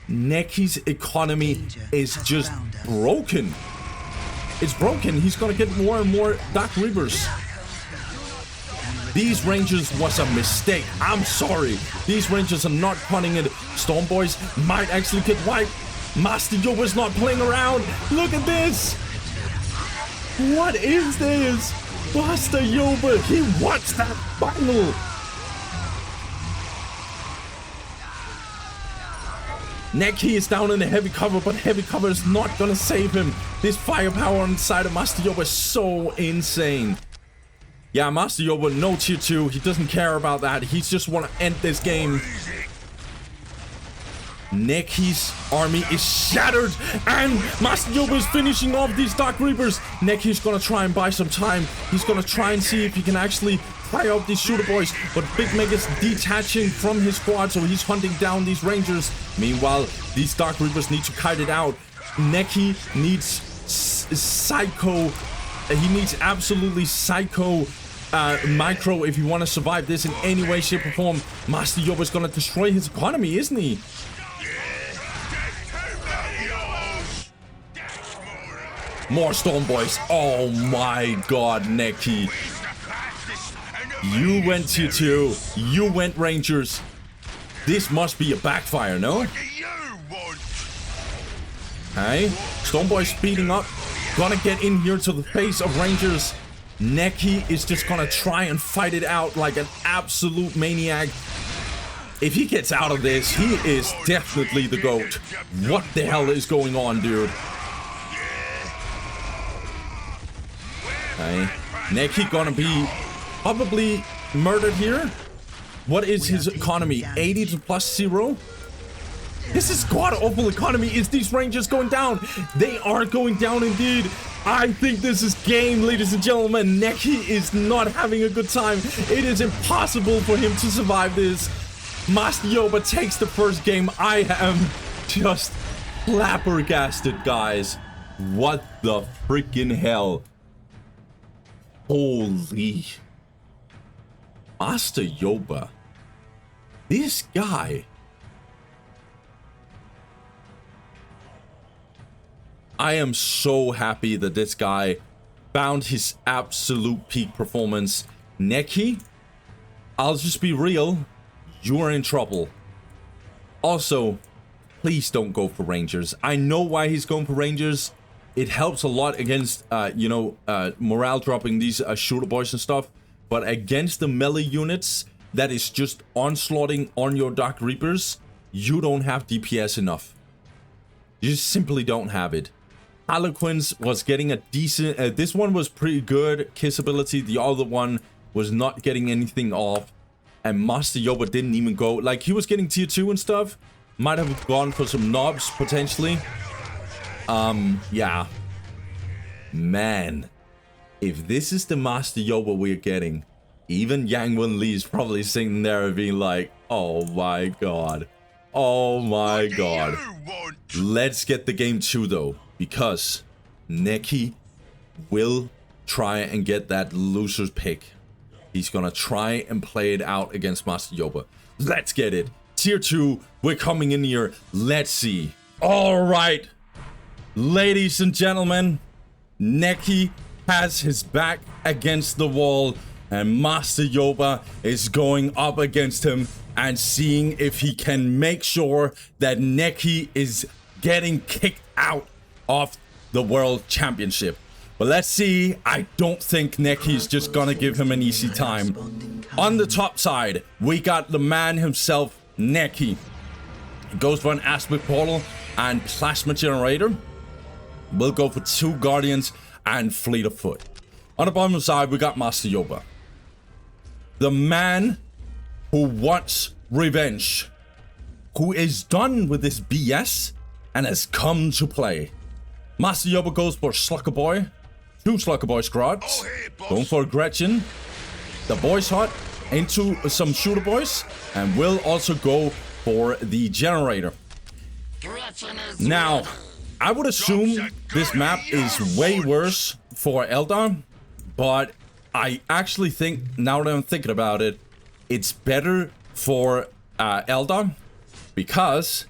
Nekki's economy is just broken. It's broken. He's gonna get more and more Dark Reapers. These Rangers was a mistake. I'm sorry. These Rangers are not punting it. Storm Boys might actually get wiped. Master Yoba's not playing around. Look at this. What is this? Master Yoba, he wants that final. Nekki is down in the heavy cover, but heavy cover is not gonna save him. This firepower on the side of Master Yoba is so insane. Yeah, Master Yoba, no tier 2. He doesn't care about that. He just want to end this game. Nekki's army is shattered, and Master Yoba is finishing off these Dark Reapers. Nekki's gonna try and buy some time. He's gonna try and see if he can actually fire out these shooter boys. But Big Meg is detaching from his squad, so he's hunting down these Rangers. Meanwhile, these Dark Reapers need to kite it out. Nekki needs psycho. He needs absolutely psycho micro if you want to survive this in any way, shape, or form. Master Yoba is gonna destroy his economy, isn't he? More Storm Boys. Oh my god, Nekki. You went tier 2. You went Rangers. This must be a backfire, no? Hey, Storm Boy speeding up. Gonna get in here to the face of Rangers. Nekki is just gonna try and fight it out like an absolute maniac. If he gets out of this, he is definitely the GOAT. What the hell is going on, dude? Okay. Nekki gonna be probably murdered here. What is his economy? 80 to +0? This is god awful economy. Is these Rangers going down? They are going down indeed. I think this is game, ladies and gentlemen. Nekki is not having a good time. It is impossible for him to survive this. Master Yoba takes the first game. I am just flabbergasted, guys. What the freaking hell? Holy. Master Yoba. This guy. I am so happy that this guy found his absolute peak performance. Nekki, I'll just be real. You are in trouble. Also, please don't go for Rangers. I know why he's going for Rangers. It helps a lot against, morale dropping these shooter boys and stuff. But against the melee units that is just onslaughting on your Dark Reapers, you don't have DPS enough. You just simply don't have it. Harlequins was getting a decent... this one was pretty good kiss ability. The other one was not getting anything off. And Master Yoba didn't even go... Like, he was getting tier 2 and stuff. Might have gone for some knobs, potentially. Yeah. Man. If this is the Master Yoba we're getting, even Yang Wen Li is probably sitting there and being like, oh my god. Oh my god. Let's get the game 2, though. Because Nekki will try and get that loser's pick. He's gonna try and play it out against Master Yoba. Let's get it. Tier 2, we're coming in here. Let's see. All right. Ladies and gentlemen, Nekki has his back against the wall. And Master Yoba is going up against him and seeing if he can make sure that Nekki is getting kicked out of the World Championship. But let's see. I don't think Nekki is just gonna give him an easy time. On the top side, we got the man himself, Nekki. He goes for an Aspect Portal and Plasma Generator. We'll go for 2 Guardians and Fleet of Foot. On the bottom side, we got Master Yoba. The man who wants revenge. Who is done with this BS and has come to play. Master Yoba goes for Slucker Boy. 2 Slucker Boy squads. Oh, hey, boss. Going for Gretchen. The boys hut into some shooter boys. And we'll also go for the generator. Gretchen is Now, I would assume this map is way worse for Eldar, but I actually think, now that I'm thinking about it, it's better for Eldar because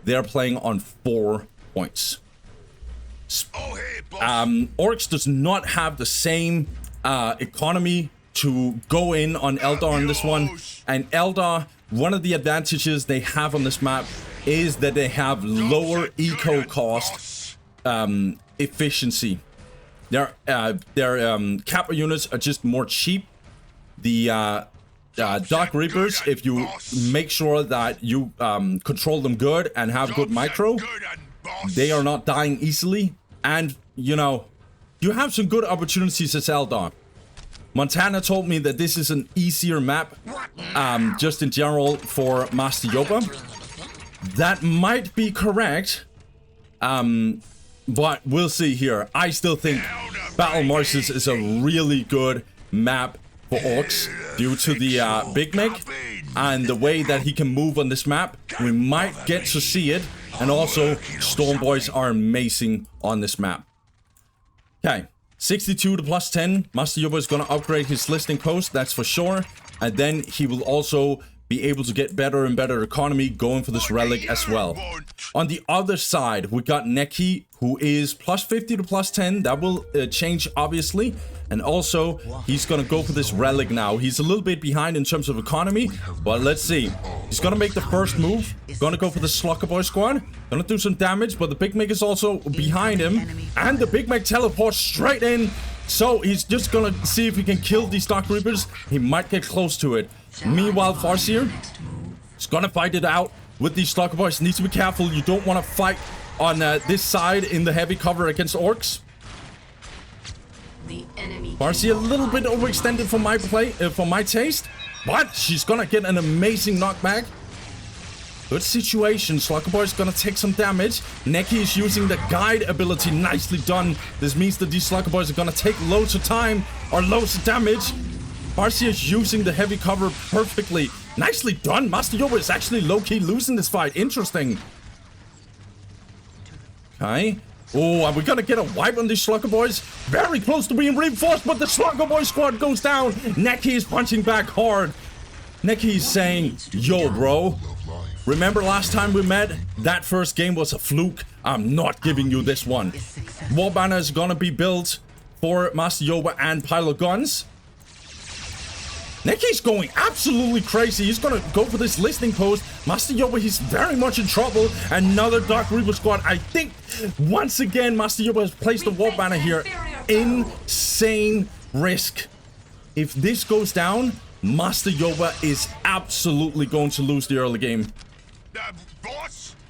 they're playing on 4 points. Oh, hey, boss. Orcs does not have the same economy to go in on Eldar on this one, and Eldar, one of the advantages they have on this map is that they have lower eco cost efficiency. Their Kappa units are just more cheap. The Dark Reapers, if you make sure that you control them good and have good micro, they are not dying easily. And, you know, you have some good opportunities as Eldar. Montana told me that this is an easier map, just in general, for Master Yoba. That might be correct, but we'll see here. I still think Battle Marshes is a really good map for Orcs due to the Big Meg and the way that he can move on this map. We might get to see it, and also Stormboys are amazing on this map. Okay. 62 to plus 10. Master Yoba is going to upgrade his listing post, that's for sure. And then he will also be able to get better and better economy going for this relic as well. On the other side, we got Nekki, who is plus 50 to plus 10. That will change, obviously. And also, he's going to go for this relic now. He's a little bit behind in terms of economy, but let's see. He's going to make the first move. Going to go for the Slugger Boy squad. Going to do some damage, but the Big Meg is also behind him. And the Big Meg teleports straight in. So he's just going to see if he can kill these Dark Reapers. He might get close to it. Meanwhile, Farseer is going to fight it out with these Slugger Boys. Needs to be careful. You don't want to fight on this side in the heavy cover against Orcs. Farseer a little bit overextended for my for my taste, but she's gonna get an amazing knockback. Good situation. Slugger Boy is gonna take some damage. Nekki is using the guide ability. Nicely done. This means that these Slugger Boys are gonna take loads of time or loads of damage. Farseer is using the heavy cover perfectly. Nicely done. Master Yoba is actually low-key losing this fight. Interesting. Okay. Oh, are we gonna get a wipe on these Slugger Boys? Very close to being reinforced, but the Slugger Boy squad goes down. Nekki is punching back hard. Nekki is saying, yo, bro. Remember last time we met? That first game was a fluke. I'm not giving you this one. War banner is gonna be built for Master Yoba and pile of guns. Nekki's going absolutely crazy. He's gonna go for this listening post. Master Yoba, he's very much in trouble. Another Dark Reaper squad. I think once again Master Yoba has placed the war banner here. Insane risk. If this goes down, Master Yoba is absolutely going to lose the early game.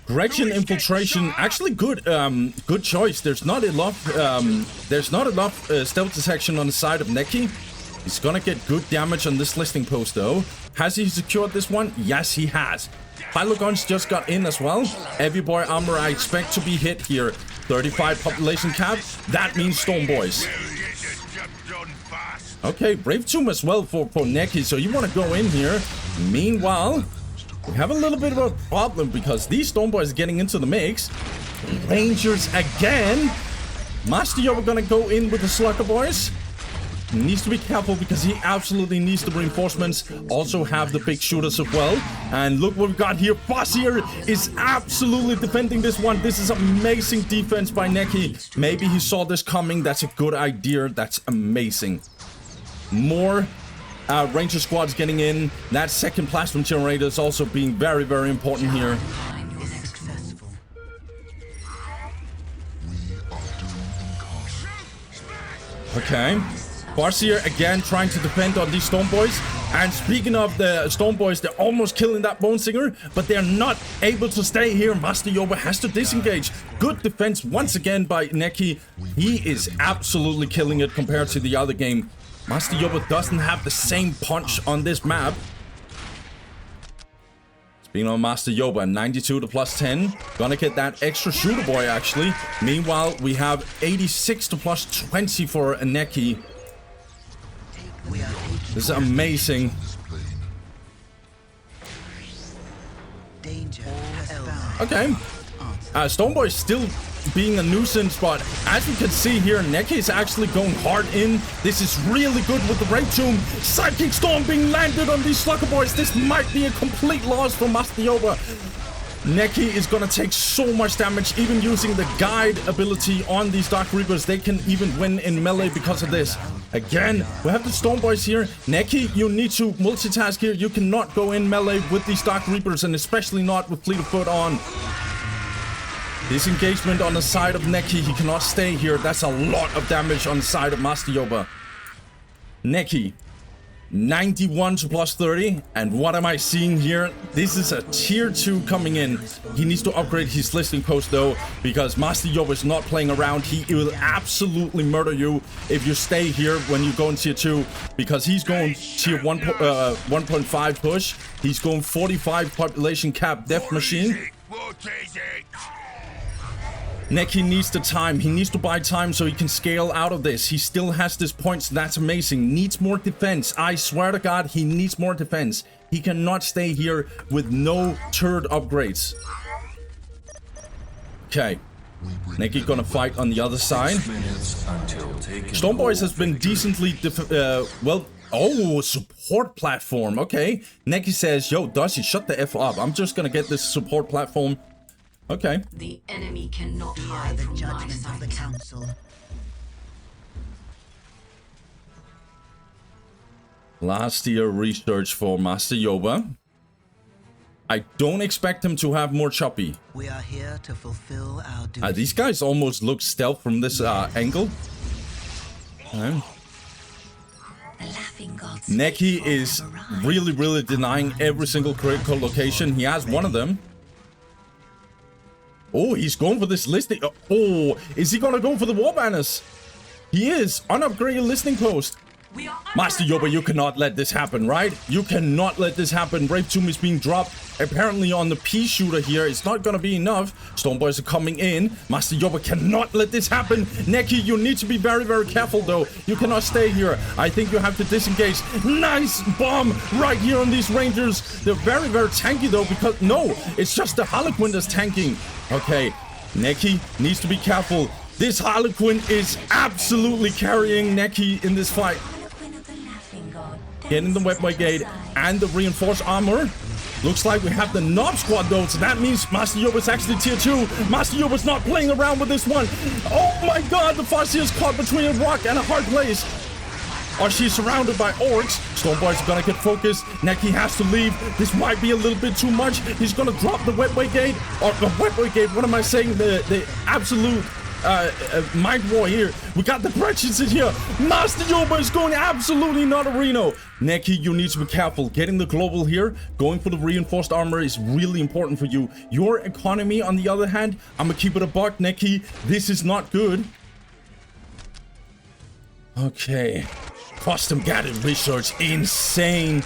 Gretchen infiltration, actually good good choice. There's not enough stealth detection on the side of Nekki. He's gonna get good damage on this listing post though. Has he secured this one? Yes, he has. Pyloguns just got in as well. Heavy boy armor I expect to be hit here. 35 population cap. That means Stormboys. Okay, Brave Tomb as well for Nekki, so you want to go in here. Meanwhile, we have a little bit of a problem because these Stormboys are getting into the mix. Rangers again. Master Yoba gonna go in with the Slugger Boys. Needs to be careful because he absolutely needs the reinforcements. Also have the big shooters as well. And look what we've got here. Farseer is absolutely defending this one. This is amazing defense by Nekki. Maybe he saw this coming. That's a good idea. That's amazing. More Ranger squads getting in. That second plasma generator is also being very, very important here. Okay. Farseer again trying to defend on these Stormboys. And speaking of the Stormboys, they're almost killing that Bone Singer, but they're not able to stay here. Master Yoba has to disengage. Good defense once again by Nekki. He is absolutely killing it compared to the other game. Master Yoba doesn't have the same punch on this map. Speaking of Master Yoba, 92 to plus 10. Gonna get that extra shooter boy actually. Meanwhile, we have 86 to plus 20 for Nekki. This is amazing. Okay. Stormboy is still being a nuisance, but as we can see here, Nekki is actually going hard in. This is really good with the Raid Tomb. Psychic Storm being landed on these Slugger Boys. This might be a complete loss for Master Yoba. Nekki is gonna take so much damage, even using the guide ability on these Dark Reapers. They can even win in melee because of this. Again, we have the Storm Boys here. Nekki, you need to multitask here. You cannot go in melee with these Dark Reapers, and especially not with Fleet of Foot on. Disengagement on the side of Nekki. He cannot stay here. That's a lot of damage on the side of Master Yoba. Nekki. 91 to plus 30, and what am I seeing here? This is a tier 2 coming in. He needs to upgrade his listening post though, because Master Yoba is not playing around. He will absolutely murder you if you stay here when you go in tier 2, because he's going tier 1.5 push. He's going 45 population cap death machine. What is it? Nekki needs the time. He needs to buy time so he can scale out of this. He still has this points. That's amazing. Needs more defense. I swear to God, he needs more defense. He cannot stay here with no turret upgrades. Okay. Nekki gonna fight on the other side. Storm Boys has been decently support platform. Okay. Nekki says, yo, Dusty, shut the F up. I'm just gonna get this support platform. Okay. The enemy cannot Hear hide the from my judgment of the sight. council. Last year research for Master Yoba. I don't expect him to have more choppy. We are here to fulfill our duty. These guys almost look stealth from this angle. Okay. The laughing gods. Nekki is really denying every single critical location. He has one of them. Oh, he's going for this listing. Oh, is he gonna go for the war banners? He is. Unupgraded listening post. We are Master Yoba, you cannot let this happen, right? You cannot let this happen. Brave Tomb is being dropped. Apparently on the P shooter here. It's not gonna be enough. Storm Boys are coming in. Master Yoba cannot let this happen. Nekki, you need to be very careful though. You cannot stay here. I think you have to disengage. Nice bomb right here on these Rangers. They're very tanky though, because no, it's just the Harlequin that's tanking. Okay, Nekki needs to be careful. This Harlequin is absolutely carrying Nekki in this fight. Getting the Web Brigade and the reinforced armor. Looks like we have the Knob Squad though, so that means Master Yoba is actually tier 2. Master Yoba's not playing around with this one. Oh my god, the Farseer is caught between a rock and a hard place. Or she's surrounded by orcs. Storm Boys are gonna get focused. Nekki has to leave. This might be a little bit too much. He's gonna drop the Web Brigade. Or the Web Brigade, what am I saying? The absolute mind war here. We got the Gretchens in here. Master Yoba is going absolutely not a Reno. Nekki, you need to be careful. Getting the global here, going for the reinforced armor is really important for you. Your economy, on the other hand, I'm gonna keep it a buck, Nekki. This is not good. Okay. Custom guided research, insane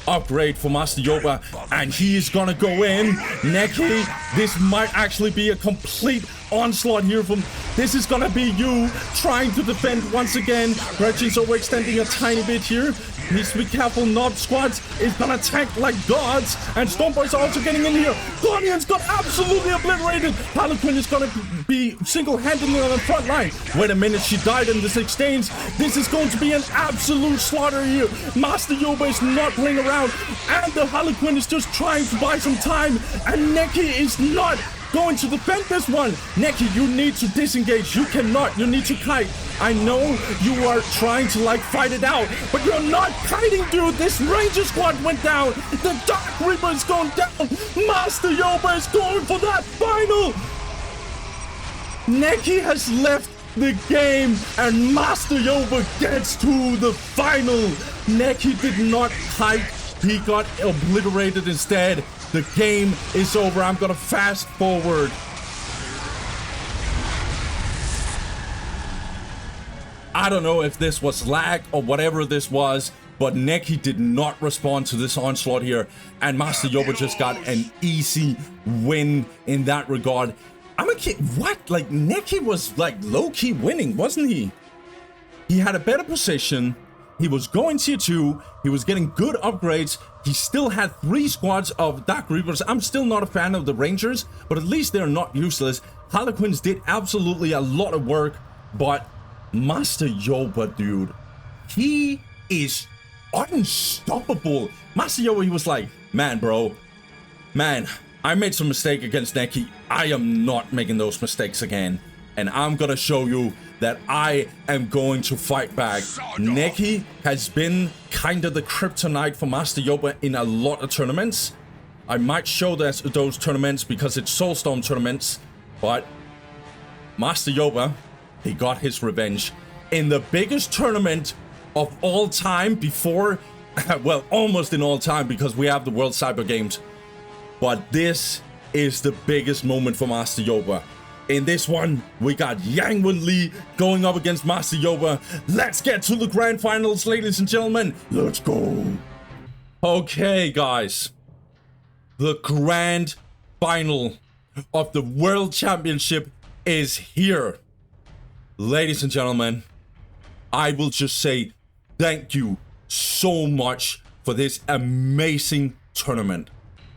upgrade for Master Yoba, and he is gonna go in. Nekki, this might actually be a complete onslaught here from. This is gonna be you trying to defend once again. Gretchen's overextending a tiny bit here. Needs to be careful. Knob Squads is gonna tank like gods, and Storm Boys are also getting in here. Guardians got absolutely obliterated. Harlequin is gonna be single-handedly on the front line. Wait a minute, she died in this exchange. This is going to be an absolute slaughter here. Master Yoba is not playing around, and the Harlequin is just trying to buy some time, and Nekki is not going to defend this one. Nekki, you need to disengage. You cannot. You need to kite. I know you are trying to like fight it out, but you're not kiting, dude. This Ranger squad went down. The Dark Reaper is going down. Master Yoba is going for that final. Nekki has left the game, and Master Yoba gets to the final. Nekki did not kite. He got obliterated instead. The game is over. I'm gonna fast forward. I don't know if this was lag or whatever this was, but Nekki did not respond to this onslaught here, and Master Yoba just got an easy win in that regard. I'm a kid. What? Like, Nekki was like low-key winning, wasn't he? He had a better position. He was going tier 2. He was getting good upgrades. He still had 3 squads of Dark Reapers. I'm still not a fan of the Rangers, but at least they're not useless. Harlequins did absolutely a lot of work, but Master Yoba, dude, he is unstoppable. Master Yoba, he was like, man, bro, man, I made some mistake against Nekki. I am not making those mistakes again. And I'm gonna show you that I am going to fight back. Nekki has been kind of the kryptonite for Master Yoba in a lot of tournaments. I might show those tournaments because it's Soulstorm tournaments, but Master Yoba, he got his revenge in the biggest tournament of all time before, well, almost in all time because we have the World Cyber Games. But this is the biggest moment for Master Yoba. In this one, we got Yang Wen-Li going up against Master Yoba. Let's get to the grand finals, ladies and gentlemen. Let's go. Okay, guys. The grand final of the World Championship is here. Ladies and gentlemen, I will just say thank you so much for this amazing tournament.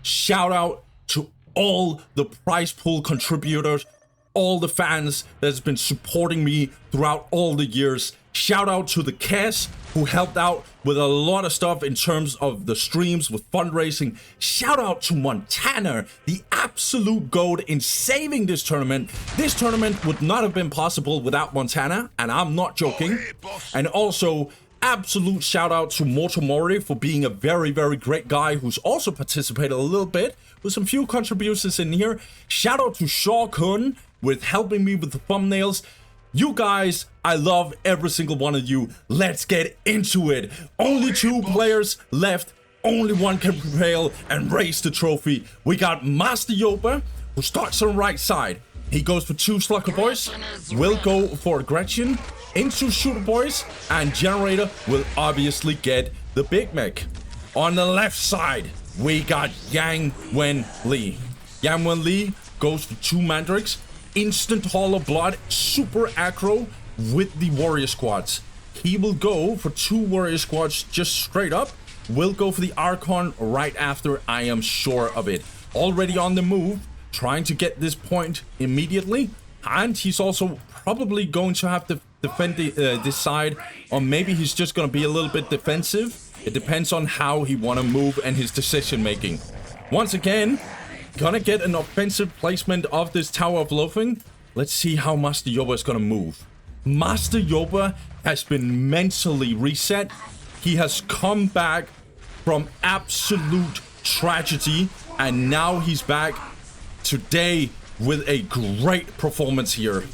Shout out to all the prize pool contributors, all the fans that's been supporting me throughout all the years. Shout out to the Cass who helped out with a lot of stuff in terms of the streams with fundraising. Shout out to Montana, the absolute goat in saving this tournament. This tournament would not have been possible without Montana, and I'm not joking. And also, absolute shout out to Motomori for being a very, very great guy who's also participated a little bit with some few contributions in here. Shout out to Shaw Kun with helping me with the thumbnails. You guys, I love every single one of you. Let's get into it. Only 2 players left. Only one can prevail and raise the trophy. We got Master Yoba, who starts on the right side. He goes for 2 Slugger Boys. Will go for Gretchen into Shooter Boys. And Generator will obviously get the Big Mech. On the left side, we got Yang Wen-Li. Yang Wen-Li goes for 2 Mandrakes. Instant Hall of Blood, super aggro with the Warrior Squads. He will go for 2 Warrior Squads just straight up. Will go for the Archon right after, I am sure of it. Already on the move, trying to get this point immediately. And he's also probably going to have to defend this side. Or maybe he's just going to be a little bit defensive. It depends on how he want to move and his decision making. Once again, gonna get an offensive placement of this Tower of Loathing. Let's see how Master Yoba is gonna move. Master Yoba has been mentally reset. He has come back from absolute tragedy, and now he's back today with a great performance here.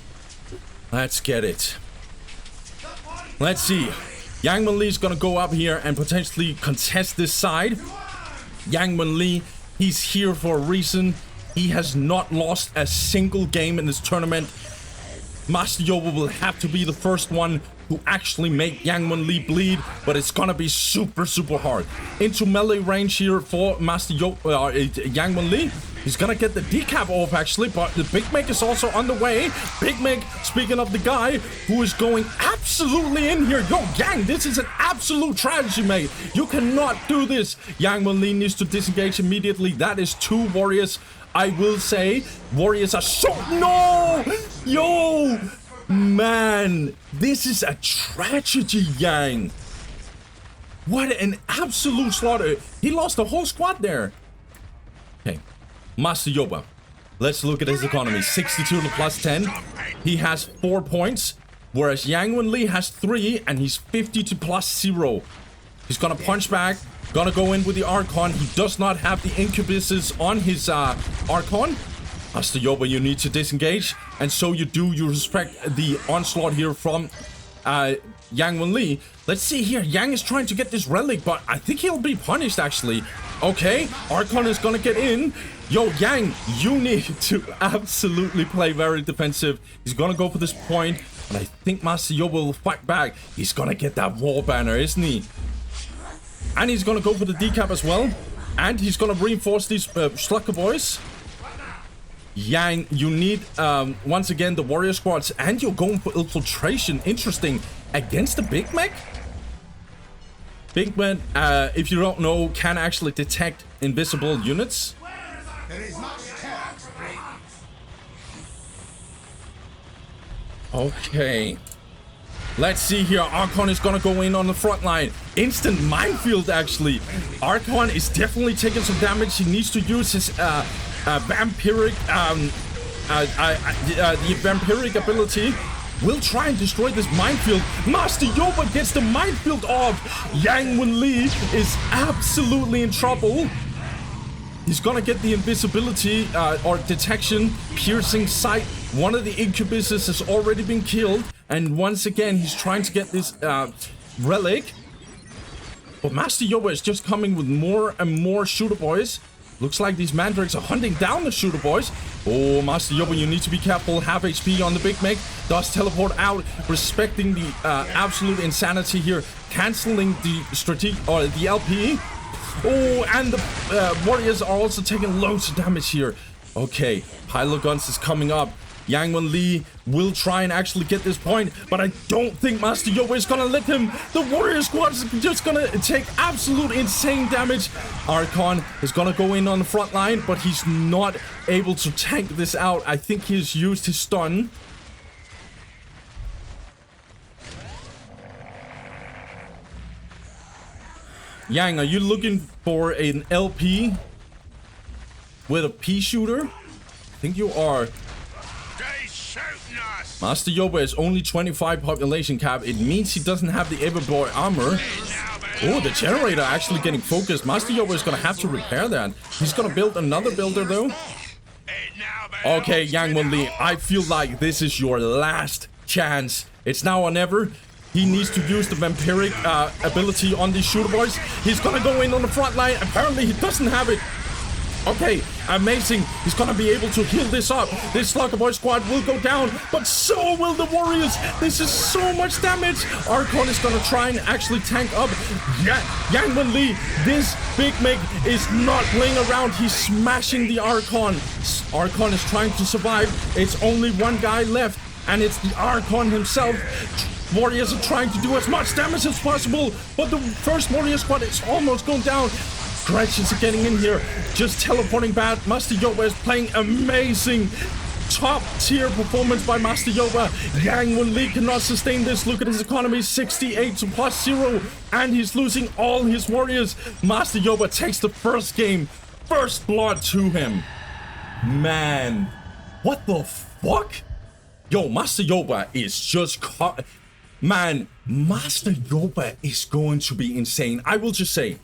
Let's get it. Let's see. Yang Wen-Li is gonna go up here and potentially contest this side. Yang Wen-Li, he's here for a reason. He has not lost a single game in this tournament. Master Yoba will have to be the first one to actually make Yang Wen-Li bleed, but it's gonna be super, super hard. Into melee range here for Master Yang Wen-Li. He's gonna get the decap off actually, but the Big Mech is also on the way. Big Mech, speaking of the guy who is going absolutely in here. Yo, Yang, this is an absolute tragedy, mate. You cannot do this. Yang Wen-Li needs to disengage immediately. That is 2 warriors. I will say, warriors are so... No! Yo! Man, this is a tragedy, Yang. What an absolute slaughter. He lost the whole squad there. Okay. Master Yoba. Let's look at his economy. 62 to plus 10. He has 4 points. Whereas Yang Wen-Li has 3 and he's 50 to plus 0. He's gonna punch back. Gonna go in with the Archon. He does not have the incubuses on his Archon. Master Yoba, you need to disengage. And so you do. You respect the onslaught here from Yang Wen-Li. Let's see here. Yang is trying to get this relic, but I think he'll be punished actually. Okay, Archon is gonna get in. Yo, Yang, you need to absolutely play very defensive. He's gonna go for this point, but I think Master Yoba will fight back. He's gonna get that wall banner, isn't he? And he's gonna go for the decap as well. And he's gonna reinforce these Slugger Boys. Yang, you need, once again, the Warrior Squads, and you're going for Infiltration. Interesting. Against the Big Mech? Big Mech, if you don't know, can actually detect invisible units. Okay. Let's see here. Archon is gonna go in on the front line. Instant minefield, actually. Archon is definitely taking some damage. He needs to use his vampiric the vampiric ability. Will try and destroy this minefield. Master Yoba gets the minefield off. Yang Wenli is absolutely in trouble. He's gonna get the invisibility or detection, piercing sight. One of the incubuses has already been killed. And once again, he's trying to get this relic. But Master Yoba is just coming with more and more shooter boys. Looks like these mandrakes are hunting down the shooter boys. Oh, Master Yoba, you need to be careful. Half HP on the Big Meg. Does teleport out, respecting the absolute insanity here. Canceling the strategic or the LP. Oh, and the warriors are also taking loads of damage here. Okay, Pile Guns is coming up. Yang Wenli will try and actually get this point, but I don't think Master Yoba is gonna let him. The warrior squad is just gonna take absolute insane damage. Archon is gonna go in on the front line, but he's not able to tank this out. I think he's used his stun. Yang, are you looking for an LP with a P shooter? I think you are. Master Yoba is only 25 population cap. It means he doesn't have the Everboy armor. Oh, the generator actually getting focused. Master Yoba is gonna have to repair that. He's gonna build another builder though. Okay, Yang Wenli, I feel like this is your last chance. It's now or never. He needs to use the vampiric ability on these shooter boys. He's gonna go in on the front line. Apparently he doesn't have it. Okay, amazing. He's gonna be able to heal this up. This Slugger Boy squad will go down, but so will the warriors. This is so much damage. Archon is gonna try and actually tank up. Yeah, Yang Wenli, this Big Meg is not playing around. He's smashing the Archon. Archon is trying to survive. It's only one guy left, and it's the Archon himself. Warriors are trying to do as much damage as possible, but the first warrior squad is almost going down. Scratches are getting in here, just teleporting back. Master Yoba is playing amazing. Top tier performance by Master Yoba. Yang Wenli cannot sustain this. Look at his economy, 68 to +0, and he's losing all his warriors. Master Yoba takes the first game, first blood to him. Man, what the fuck? Yo, Master Yoba is just man, Master Yoba is going to be insane. I will just say,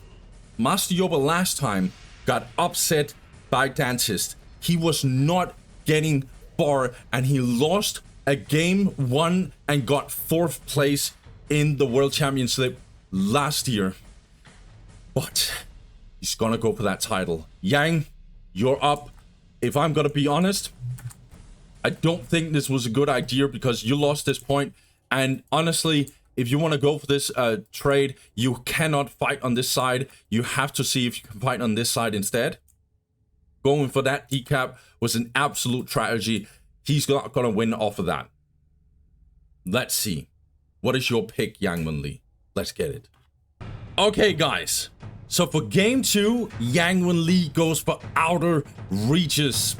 Master Yoba last time got upset by Dantist. He was not getting far, and he lost a game 1 and got 4th place in the World Championship last year. But he's gonna go for that title. Yang, you're up. If I'm gonna be honest, I don't think this was a good idea because you lost this point. And honestly, if you want to go for this trade, you cannot fight on this side. You have to see if you can fight on this side instead. Going for that decap was an absolute tragedy. He's not going to win off of that. Let's see. What is your pick, Yang Wenli? Let's get it. Okay, guys. So for game 2, Yang Wenli goes for Outer Reaches.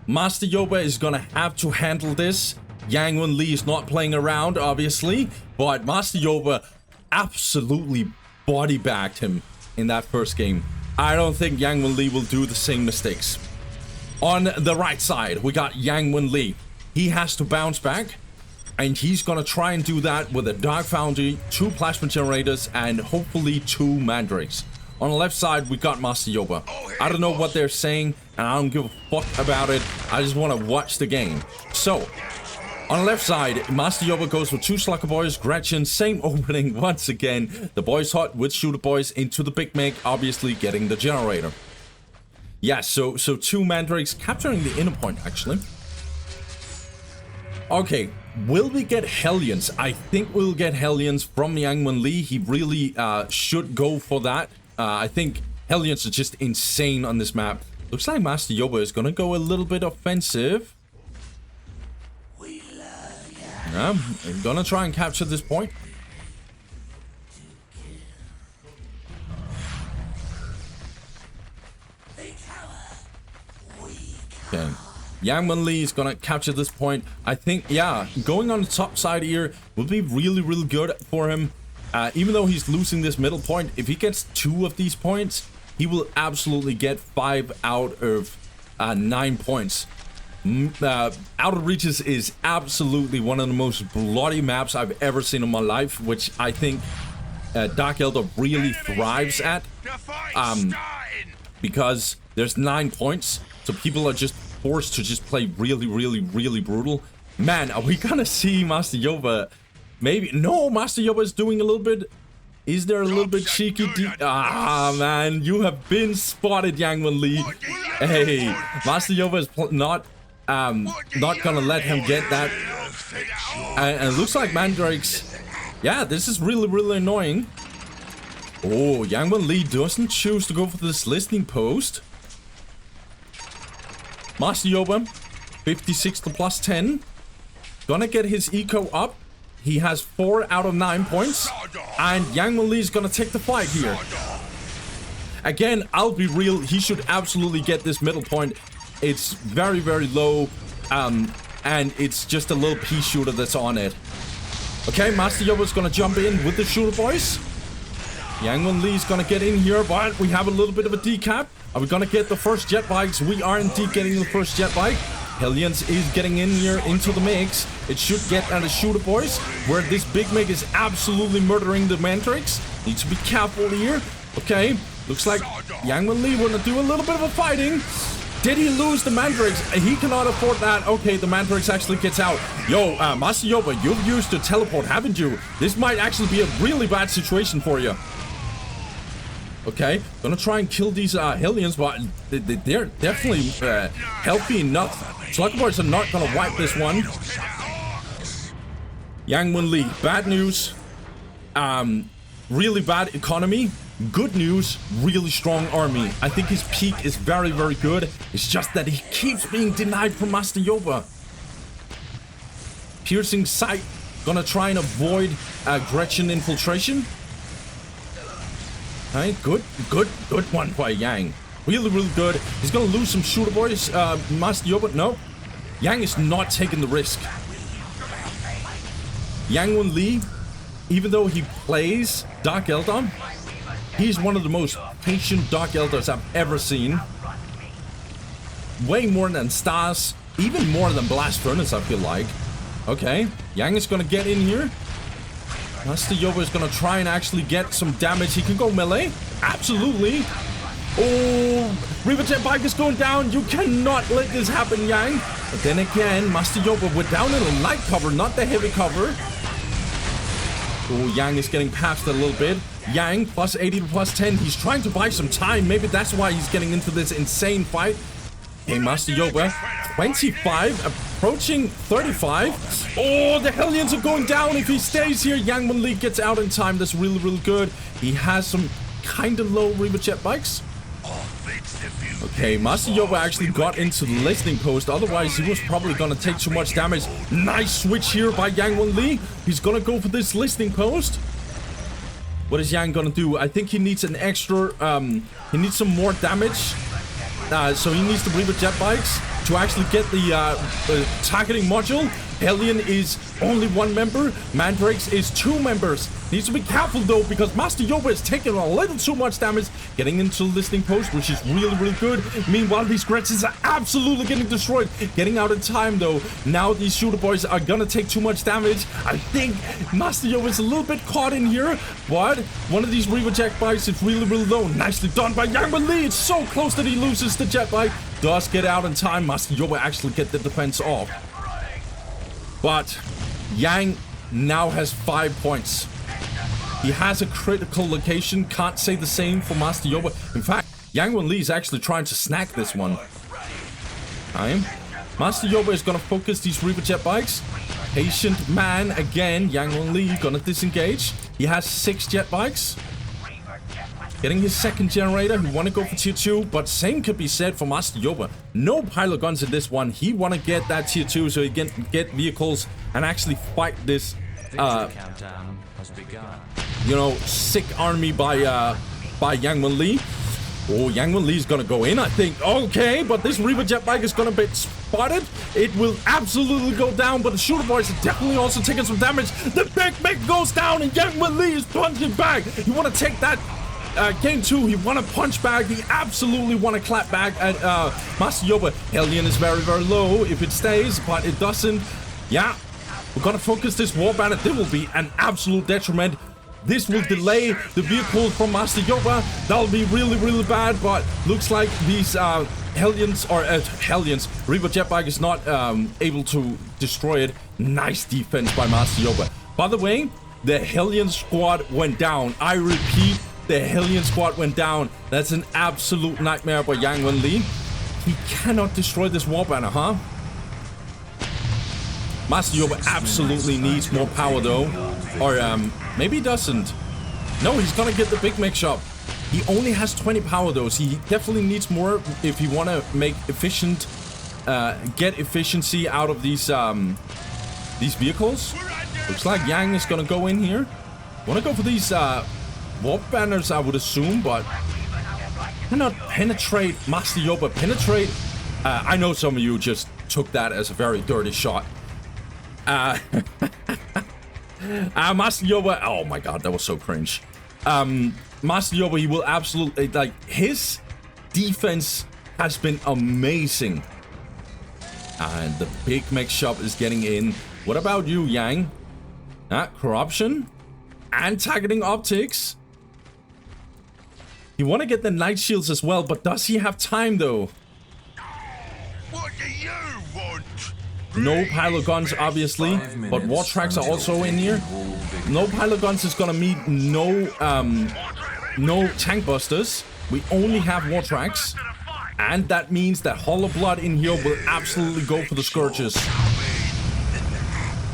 Master Yoba is going to have to handle this. Yang Wenli is not playing around, obviously, but Master Yoba absolutely body bagged him in that first game. I don't think Yang Wenli will do the same mistakes. On the right side, we got Yang Wenli. He has to bounce back, and he's gonna try and do that with a Dark Foundry, 2 Plasma Generators, and hopefully 2 Mandrakes. On the left side, we got Master Yoba. I don't know what they're saying, and I don't give a fuck about it. I just want to watch the game. So, on the left side, Master Yoba goes for 2 Slugger Boys, Gretchen, same opening once again. The boys hot with shooter boys into the Big Meg, obviously getting the generator. Yeah, so 2 Mandrakes capturing the inner point, actually. Okay, will we get Hellions? I think we'll get Hellions from Yang Wenli. He really should go for that. I think Hellions are just insane on this map. Looks like Master Yoba is gonna go a little bit offensive. I'm gonna try and capture this point. Okay. Yang Wen Li is gonna capture this point. I think, yeah, going on the top side here will be really, really good for him. Even though he's losing this middle point, if he gets 2 of these points, he will absolutely get 5 out of 9 points. Outer Reaches is absolutely one of the most bloody maps I've ever seen in my life, which I think Dark Eldar really thrives at, because there's 9 points, so people are just forced to just play really, really, really brutal. Man, are we gonna see Master Yoba? Maybe. No, Master Yoba is doing a little bit. Is there a little bit cheeky? Man, you have been spotted, Yang Wen Li. Hey, Master Yoba is not gonna let him get that. And it looks like Mandrakes. Yeah, this is really, really annoying. Oh, Yang Wen Li doesn't choose to go for this listening post. Master Yoba, 56 to plus 10. Gonna get his eco up. He has 4 out of 9 points. And Yang Wen Li is gonna take the fight here. Again, I'll be real. He should absolutely get this middle point. It's very, very low. And it's just a little pea shooter that's on it. Okay, Master Yoba is gonna jump in with the shooter boys. Yang Wen Li is gonna get in here, but we have a little bit of a decap. Are we gonna get the first jet bikes? We are indeed getting the first jet bike. Hellions is getting in here into the mix. It should get at the shooter boys, where this big Meg is absolutely murdering the Mandrakes. Need to be careful here. Okay, looks like Yang Wen Li wanna do a little bit of a fighting. Did he lose the Mandrakes? He cannot afford that. Okay, the Mandrakes actually gets out. Yo, Master Yoba, you've used the teleport, haven't you? This might actually be a really bad situation for you. Okay, gonna try and kill these Hellions, but they're definitely healthy enough. Slugger Boys are not gonna wipe this one. Yang Wen Li, bad news. Really bad economy. Good news, really strong army. I think his peak is very, very good. It's just that he keeps being denied from Master Yoba. Piercing sight, gonna try and avoid Gretchen infiltration. Alright, good one by Yang. Really, really good. He's gonna lose some shooter boys. Master Yoba, no. Yang is not taking the risk. Yang Wen Li, even though he plays Dark Eldar, he's one of the most patient Dark Eldars I've ever seen. Way more than Stars, even more than Blast Furnace, I feel like. Okay, Yang is gonna get in here. Master Yoba is gonna try and actually get some damage. He can go melee. Absolutely. Oh, Reaver Jet Bike is going down. You cannot let this happen, Yang. But then again, Master Yoba, we're down in the light cover, not the heavy cover. Oh, Yang is getting past a little bit. Yang, plus 80 to plus 10. He's trying to buy some time. Maybe that's why he's getting into this insane fight. Hey, Master Yoba, 25, approaching 35. Oh, the Hellions are going down. If he stays here, Yang Wen Li gets out in time. That's really, really good. He has some kind of low Reaver Jet bikes. Okay, Master Yoba actually got into the listening post. Otherwise, he was probably going to take too much damage. Nice switch here by Yang Wen Li. He's going to go for this listening post. What is Yang going to do? I think he needs an extra... he needs some more damage. So he needs the Reaver Jet bikes to actually get the targeting module. Hellion is only 1 member. Mandrakes is 2 members. Needs to be careful though, because Master Yoba is taking a little too much damage. Getting into the listening post, which is really, really good. Meanwhile, these Gretchens are absolutely getting destroyed. Getting out in time though. Now these shooter boys are gonna take too much damage. I think Master Yoba is a little bit caught in here. But one of these Reaver Jet bikes is really, really low. Nicely done by Yang Wen Li. It's so close that he loses the jet bike. Does get out in time. Master Yoba actually get the defense off. But Yang now has 5 points. He has a critical location. Can't say the same for Master Yoba. In fact, Yang Wen Li is actually trying to snack this one. Master Yoba is going to focus these Reaver Jet bikes. Patient man again. Yang Wen Li gonna disengage. He has 6 jet bikes. Getting his second generator. He want to go for tier 2, but same could be said for Master Yoba. No pilot guns in this one. He want to get that tier 2 so he can get vehicles and actually fight this, you know, sick army by Yang Wen Li. Oh, Yang Wen Li's gonna go in, I think. Okay, but this Reaver jet bike is gonna be spotted. It will absolutely go down, but the shooter boys are definitely also taking some damage. The Big Mick goes down, and Yang Wen Li is punching back. You want to take that game 2. He want to punch back. He absolutely want to clap back at Master Yoba. Hellion is very, very low if it stays, but it doesn't. Yeah, we're gonna focus this war banner. This will be an absolute detriment. This will delay the vehicle from Master Yoba. That'll be really, really bad, but looks like these Hellions, Reaver Jetbike is not able to destroy it. Nice defense by Master Yoba. By the way, the Hellion squad went down. I repeat, the Hellion squad went down. That's an absolute nightmare by Yang Wen Li. He cannot destroy this war banner, huh? Master Yoba absolutely needs more power though. Or maybe he doesn't. No, he's gonna get the big mix up. He only has 20 power though, so he definitely needs more if he wanna make efficient, get efficiency out of these vehicles. Looks like Yang is gonna go in here. Wanna go for these warp banners, I would assume, but cannot penetrate Master Yoba. Penetrate. I know some of you just took that as a very dirty shot. Master Yoba, oh my god, that was so cringe. Master Yoba, he will absolutely, like, his defense has been amazing. And the big mech shop is getting in. What about you, Yang? Corruption and targeting optics. You want to get the night shields as well, but does he have time though? What do you want? No pilot guns, obviously, but war tracks are also in here. No pilot guns is gonna meet no tank busters. We only have war tracks, and that means that Hollow Blood in here will absolutely go for the Scourges.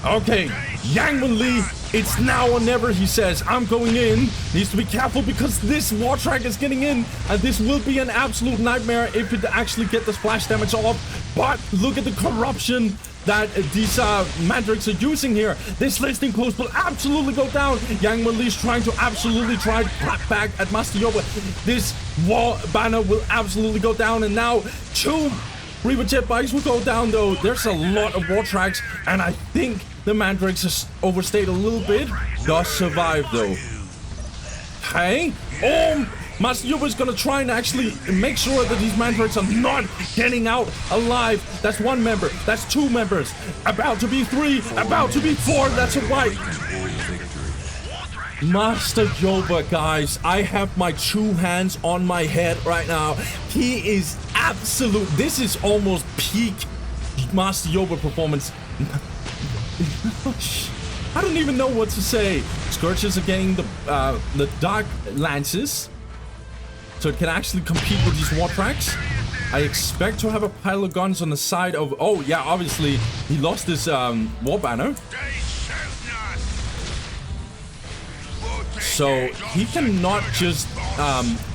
Okay, Yang Wen Li, it's now or never, he says. I'm going in. Needs to be careful because this war track is getting in, and this will be an absolute nightmare if it actually get the splash damage off. But look at the corruption that these Mandrakes are using here. This listing post will absolutely go down. Yang Wen Li is trying to absolutely try to clap back at Master Yoba. This war banner will absolutely go down, and now 2 Reaver jet bikes will go down though. There's a lot of war tracks, and I think the Mandrakes has overstayed a little bit. Does survive though. Hey, Master Yoba is gonna try and actually make sure that these Mandrakes are not getting out alive. That's 1 member. That's 2 members. About to be 3. About to be 4. That's a wipe. Master Yoba, guys. I have my 2 hands on my head right now. He is absolute. This is almost peak Master Yoba performance. I don't even know what to say. Scourges are getting the Dark Lances, so it can actually compete with these war tracks. I expect to have a pile of guns on the side of... Oh, yeah, obviously, he lost this war banner. So he cannot just...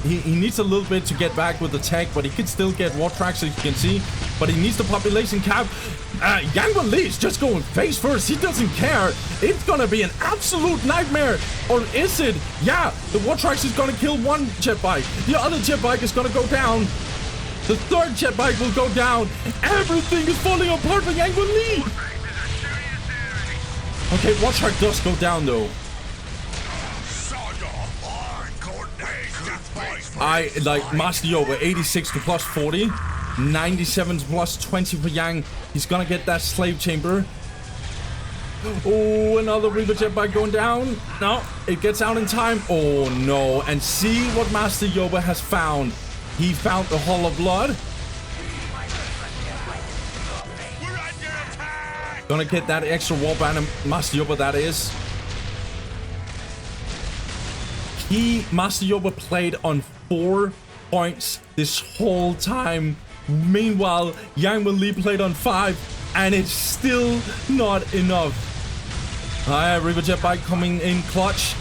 he needs a little bit to get back with the tech, but he can still get war tracks, as you can see. But he needs the population cap. Yang Wen Li is just going face first. He doesn't care. It's gonna be an absolute nightmare. Or is it? Yeah, the war tracks is gonna kill 1 jet bike. The other jet bike is gonna go down. The 3rd jet bike will go down. Everything is falling apart for Yang Wen Li. Okay, war track does go down though. I like Master Yoba, 86 to plus 40, 97 to plus 20 for Yang. He's gonna get that slave chamber. Oh, another Reaver jet bike going down. No, it gets out in time. Oh no, and see what Master Yoba has found. He found the Hollow Blood. Gonna get that extra wall banner, Master Yoba, that is. Master Yoba played on 4 points this whole time. Meanwhile, Yang Wen Li played on 5, and it's still not enough. Reaver jet bike coming in clutch.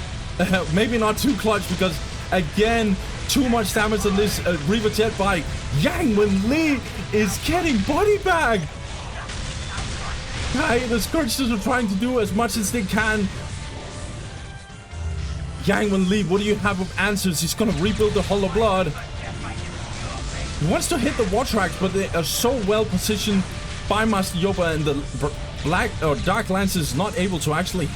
Maybe not too clutch because, again, too much damage on this Reaver jet bike. Yang Wen Li is getting body bag. The Scourges are trying to do as much as they can. Yang Wen Li, what do you have of answers? He's gonna rebuild the Hollow Blood. He wants to hit the war tracks, but they are so well positioned by Master Yoba, and the black or dark lance is not able to actually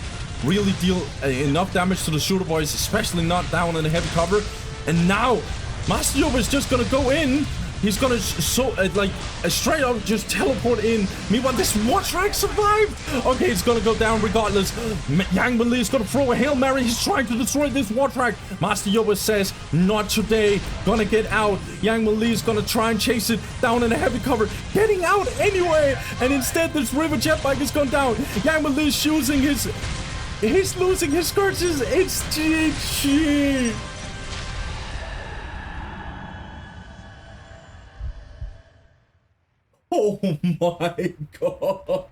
really deal enough damage to the shooter boys, especially not down in the heavy cover. And now Master Yoba is just gonna go in. He's gonna straight up just teleport in. Meanwhile, this war track survived. Okay, it's gonna go down regardless. Yang Wen Li is gonna throw a Hail Mary. He's trying to destroy this war track. Master Yoba says, not today. Gonna get out. Yang Wen Li is gonna try and chase it down in a heavy cover. Getting out anyway. And instead, this river jet bike is gone down. Yang Wen Li is using his... He's losing his scourges. It's GG. Oh my god.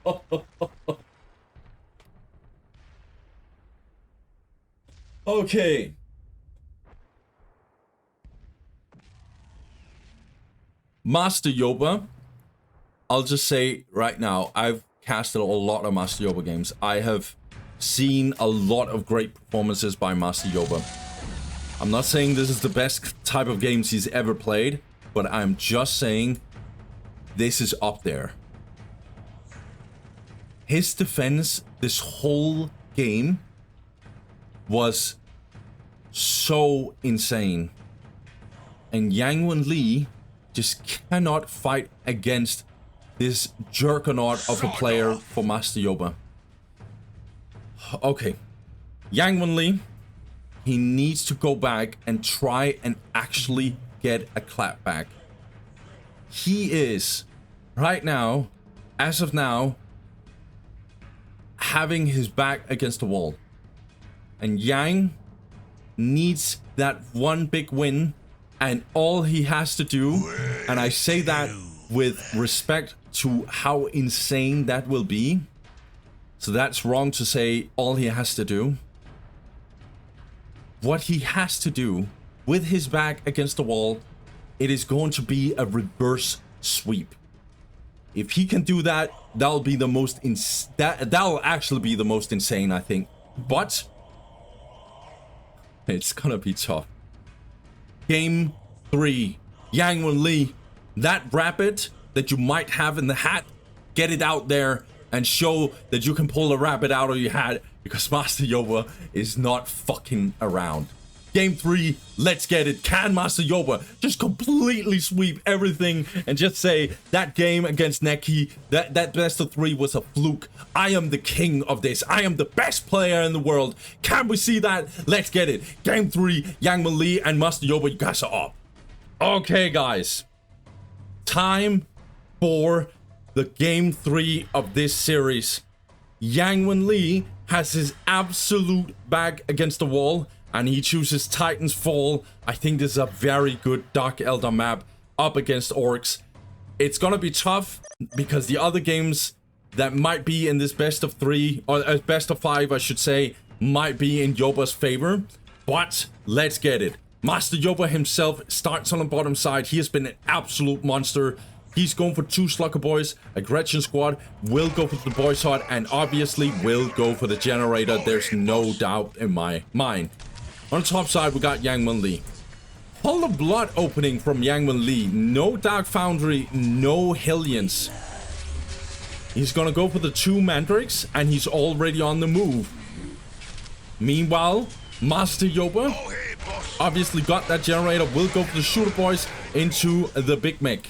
Okay. Master Yoba. I'll just say right now, I've casted a lot of Master Yoba games. I have seen a lot of great performances by Master Yoba. I'm not saying this is the best type of games he's ever played, but I'm just saying this is up there. His defense this whole game was so insane. And Yang Wen Li just cannot fight against this jerkonaut of a player for Master Yoba. Okay. Yang Wen Li, he needs to go back and try and actually get a clap back. He is, right now, as of now, having his back against the wall. And Yang needs that one big win, and all he has to do, and I say that with respect to how insane that will be, so that's wrong to say all he has to do. What he has to do with his back against the wall, it is going to be a reverse sweep. If he can do that, that'll be the most that'll actually be the most insane, I think. But it's gonna be tough. Game 3, Yang Wen Li, that rabbit that you might have in the hat, get it out there and show that you can pull a rabbit out of your hat, because Master Yoba is not fucking around. Game 3, let's get it. Can Master Yoba just completely sweep everything and just say that game against Nekki, that best of 3 was a fluke? I am the king of this. I am the best player in the world. Can we see that? Let's get it. Game 3, Yang Wen Li and Master Yoba, you guys are up. Okay, guys. Time for the game 3 of this series. Yang Wen Li has his absolute back against the wall, and he chooses Titan's Fall. I think this is a very good Dark Eldar map up against Orcs. It's gonna be tough because the other games that might be in this best of 3, or best of 5 I should say, might be in Yoba's favor. But let's get it. Master Yoba himself starts on the bottom side. He has been an absolute monster. He's going for 2 Slugger Boys. A Gretchen squad will go for the Boys Hut, and obviously will go for the generator. There's no doubt in my mind. On the top side, we got Yang Wen Li. Hall of Blood opening from Yang Wen Li. No Dark Foundry, no Hellions. He's gonna go for the 2 Mandrakes, and he's already on the move. Meanwhile, Master Yoba obviously got that generator, will go for the Shooter Boys into the Big Mech.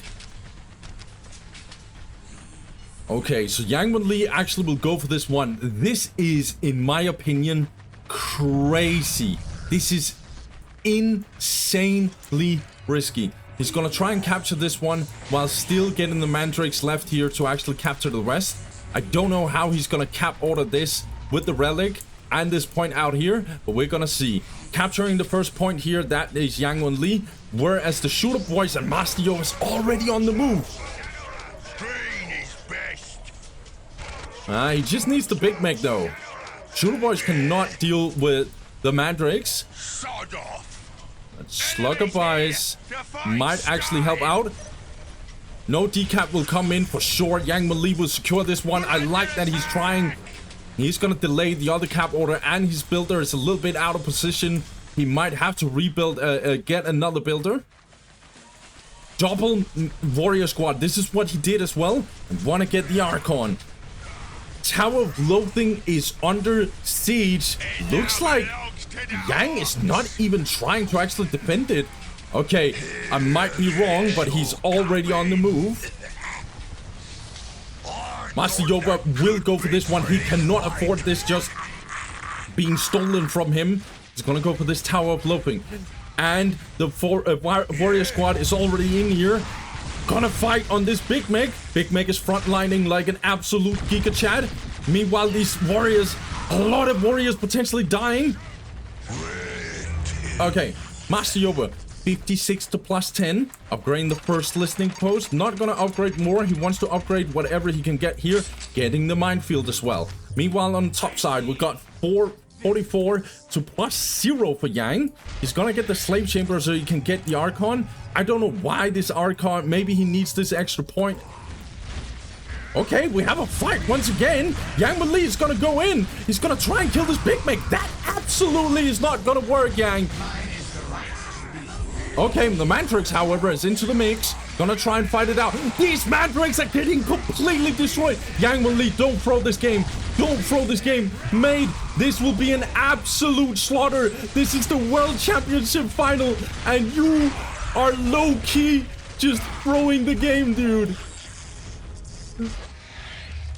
Okay, so Yang Wen Li actually will go for this one. This is, in my opinion, crazy. This is insanely risky. He's gonna try and capture this one while still getting the Mandrakes left here to actually capture the rest. I don't know how he's gonna cap order this with the relic and this point out here, but we're gonna see. Capturing the first point here, that is Yang Wen Li, whereas the Shooter Boys and Master Yoba is already on the move. He just needs the Big Mech though. Shooter Boys cannot deal with the Mandrakes. Slugger Boys might actually help out. No decap will come in for sure. Yang Wen Li will secure this one. I like that he's trying. He's gonna delay the other cap order, and his builder is a little bit out of position. He might have to rebuild, get another builder. double warrior squad. This is what he did as well. And want to get the Archon. Tower of Loathing is under siege. Looks like Yang is not even trying to actually defend it. Okay, I might be wrong, but he's already on the move. Master Yoba will go for this one. He cannot afford this just being stolen from him. He's gonna go for this Tower of Loathing. And the warrior squad is already in here. Gonna fight on this Big Meg. Big Meg is frontlining like an absolute Giga Chad. Meanwhile, these warriors, a lot of warriors potentially dying. Okay, Master Yoba, 56 to +10. Upgrading the first listening post. Not gonna upgrade more. He wants to upgrade whatever he can get here. Getting the minefield as well. Meanwhile, on the top side, we got 44 to +0 for Yang. He's gonna get the slave chamber so he can get the Archon. I don't know why this Archon, maybe he needs this extra point. Okay, we have a fight once again. Yang Li is gonna go in. He's gonna try and kill this Big Meg. That absolutely is not gonna work, Yang. Okay, the Mantrix, however, is into the mix. Gonna try and fight it out. These Mantrix are getting completely destroyed. Yang Li, don't throw this game. Don't throw this game. Mate, this will be an absolute slaughter. This is the World Championship final, and you are low-key just throwing the game, dude.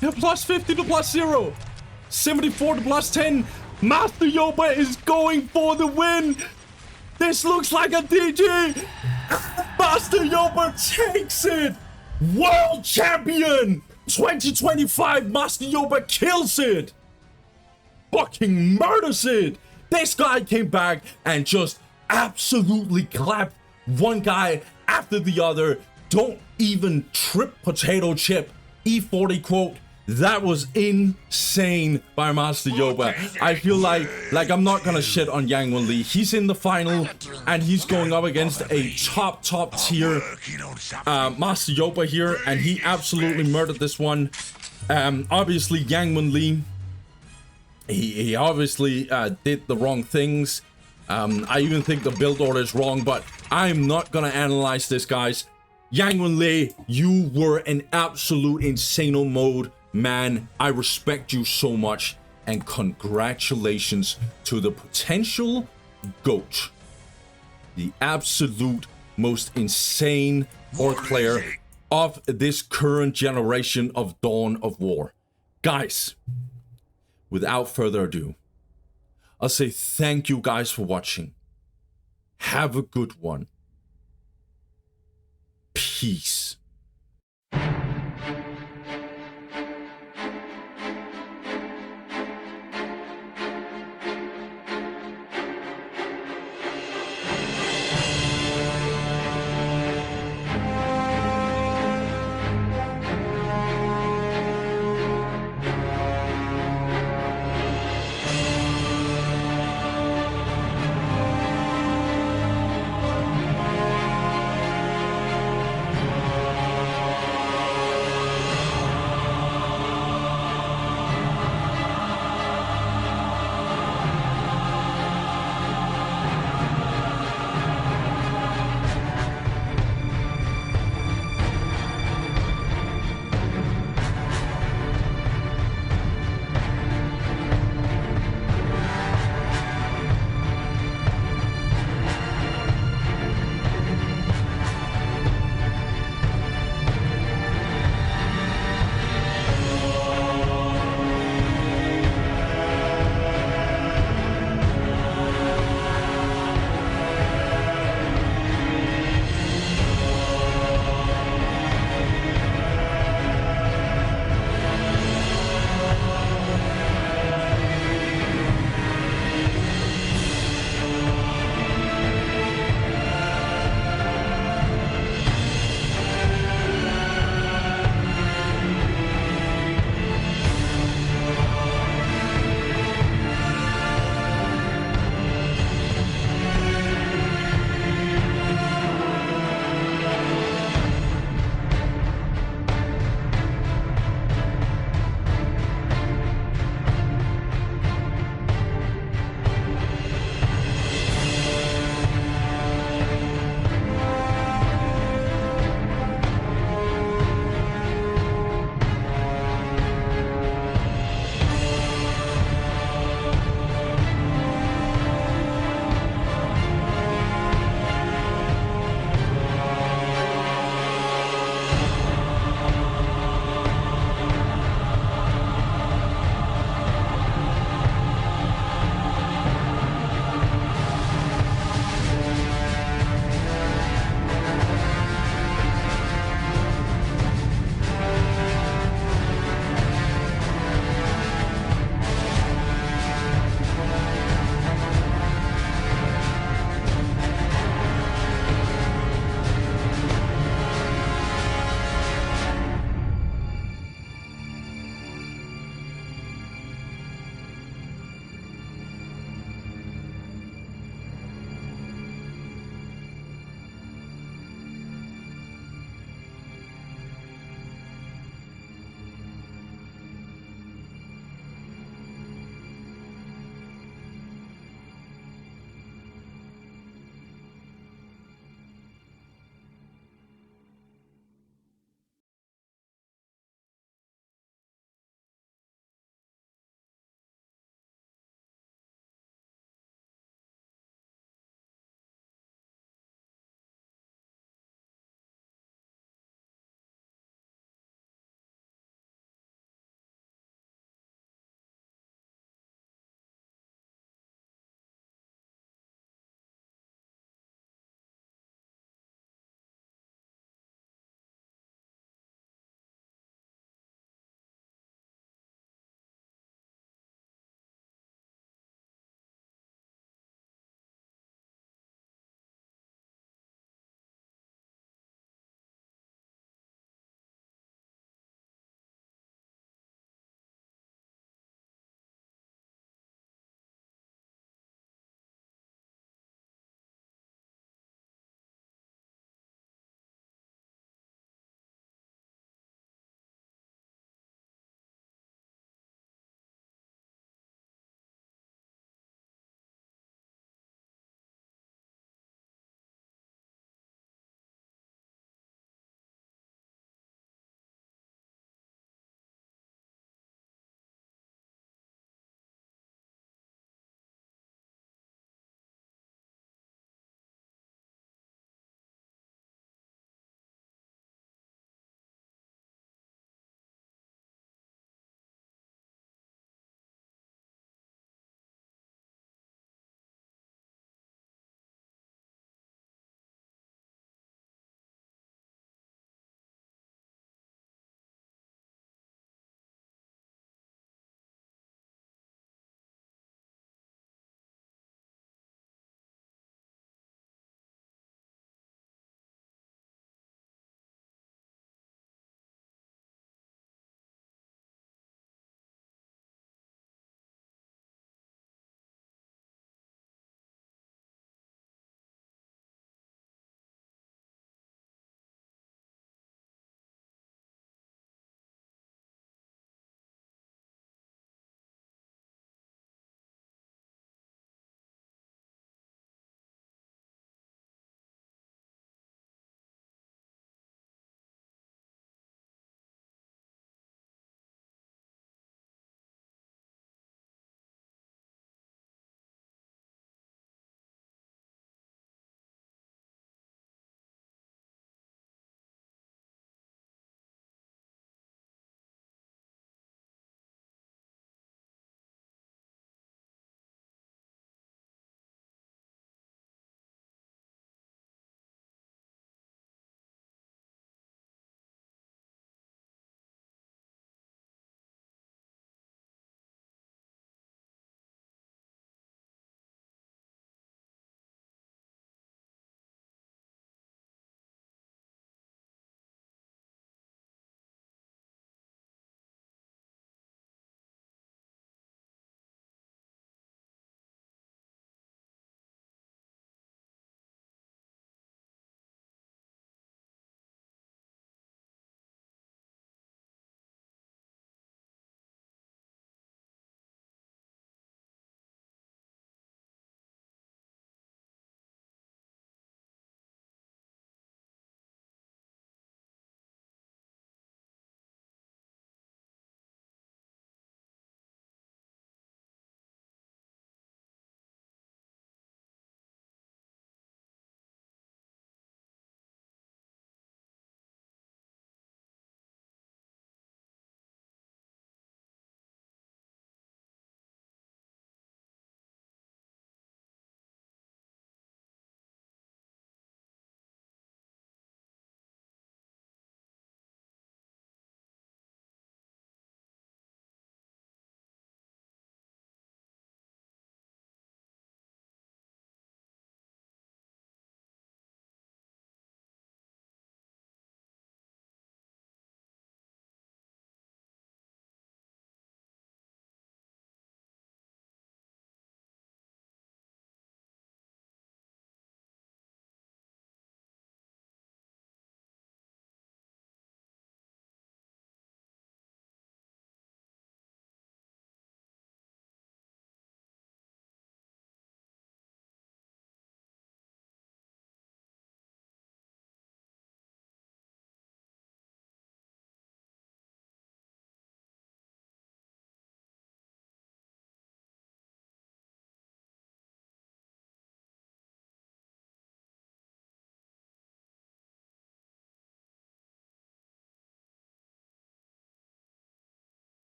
Yeah, +50 to +0. 74 to +10. Master Yoba is going for the win. This looks like a DG. Master Yoba takes it. World Champion 2025. Master Yoba kills it. Fucking murders it. This guy came back and just absolutely clapped one guy after the other. Don't even trip potato chip. E40 quote. That was insane by Master Yoba. I feel like I'm not gonna shit on Yang Li. He's in the final and he's going up against a top tier Master Yoba here, and he absolutely murdered this one. Obviously Yang Li, he obviously did the wrong things. I even think the build order is wrong, but I'm not gonna analyze this, guys. Yang Li, you were an absolute insano mode. Man, I respect you so much, and congratulations to the potential GOAT. The absolute most insane Orc player of this current generation of Dawn of War. Guys, without further ado, I'll say thank you guys for watching. Have a good one. Peace.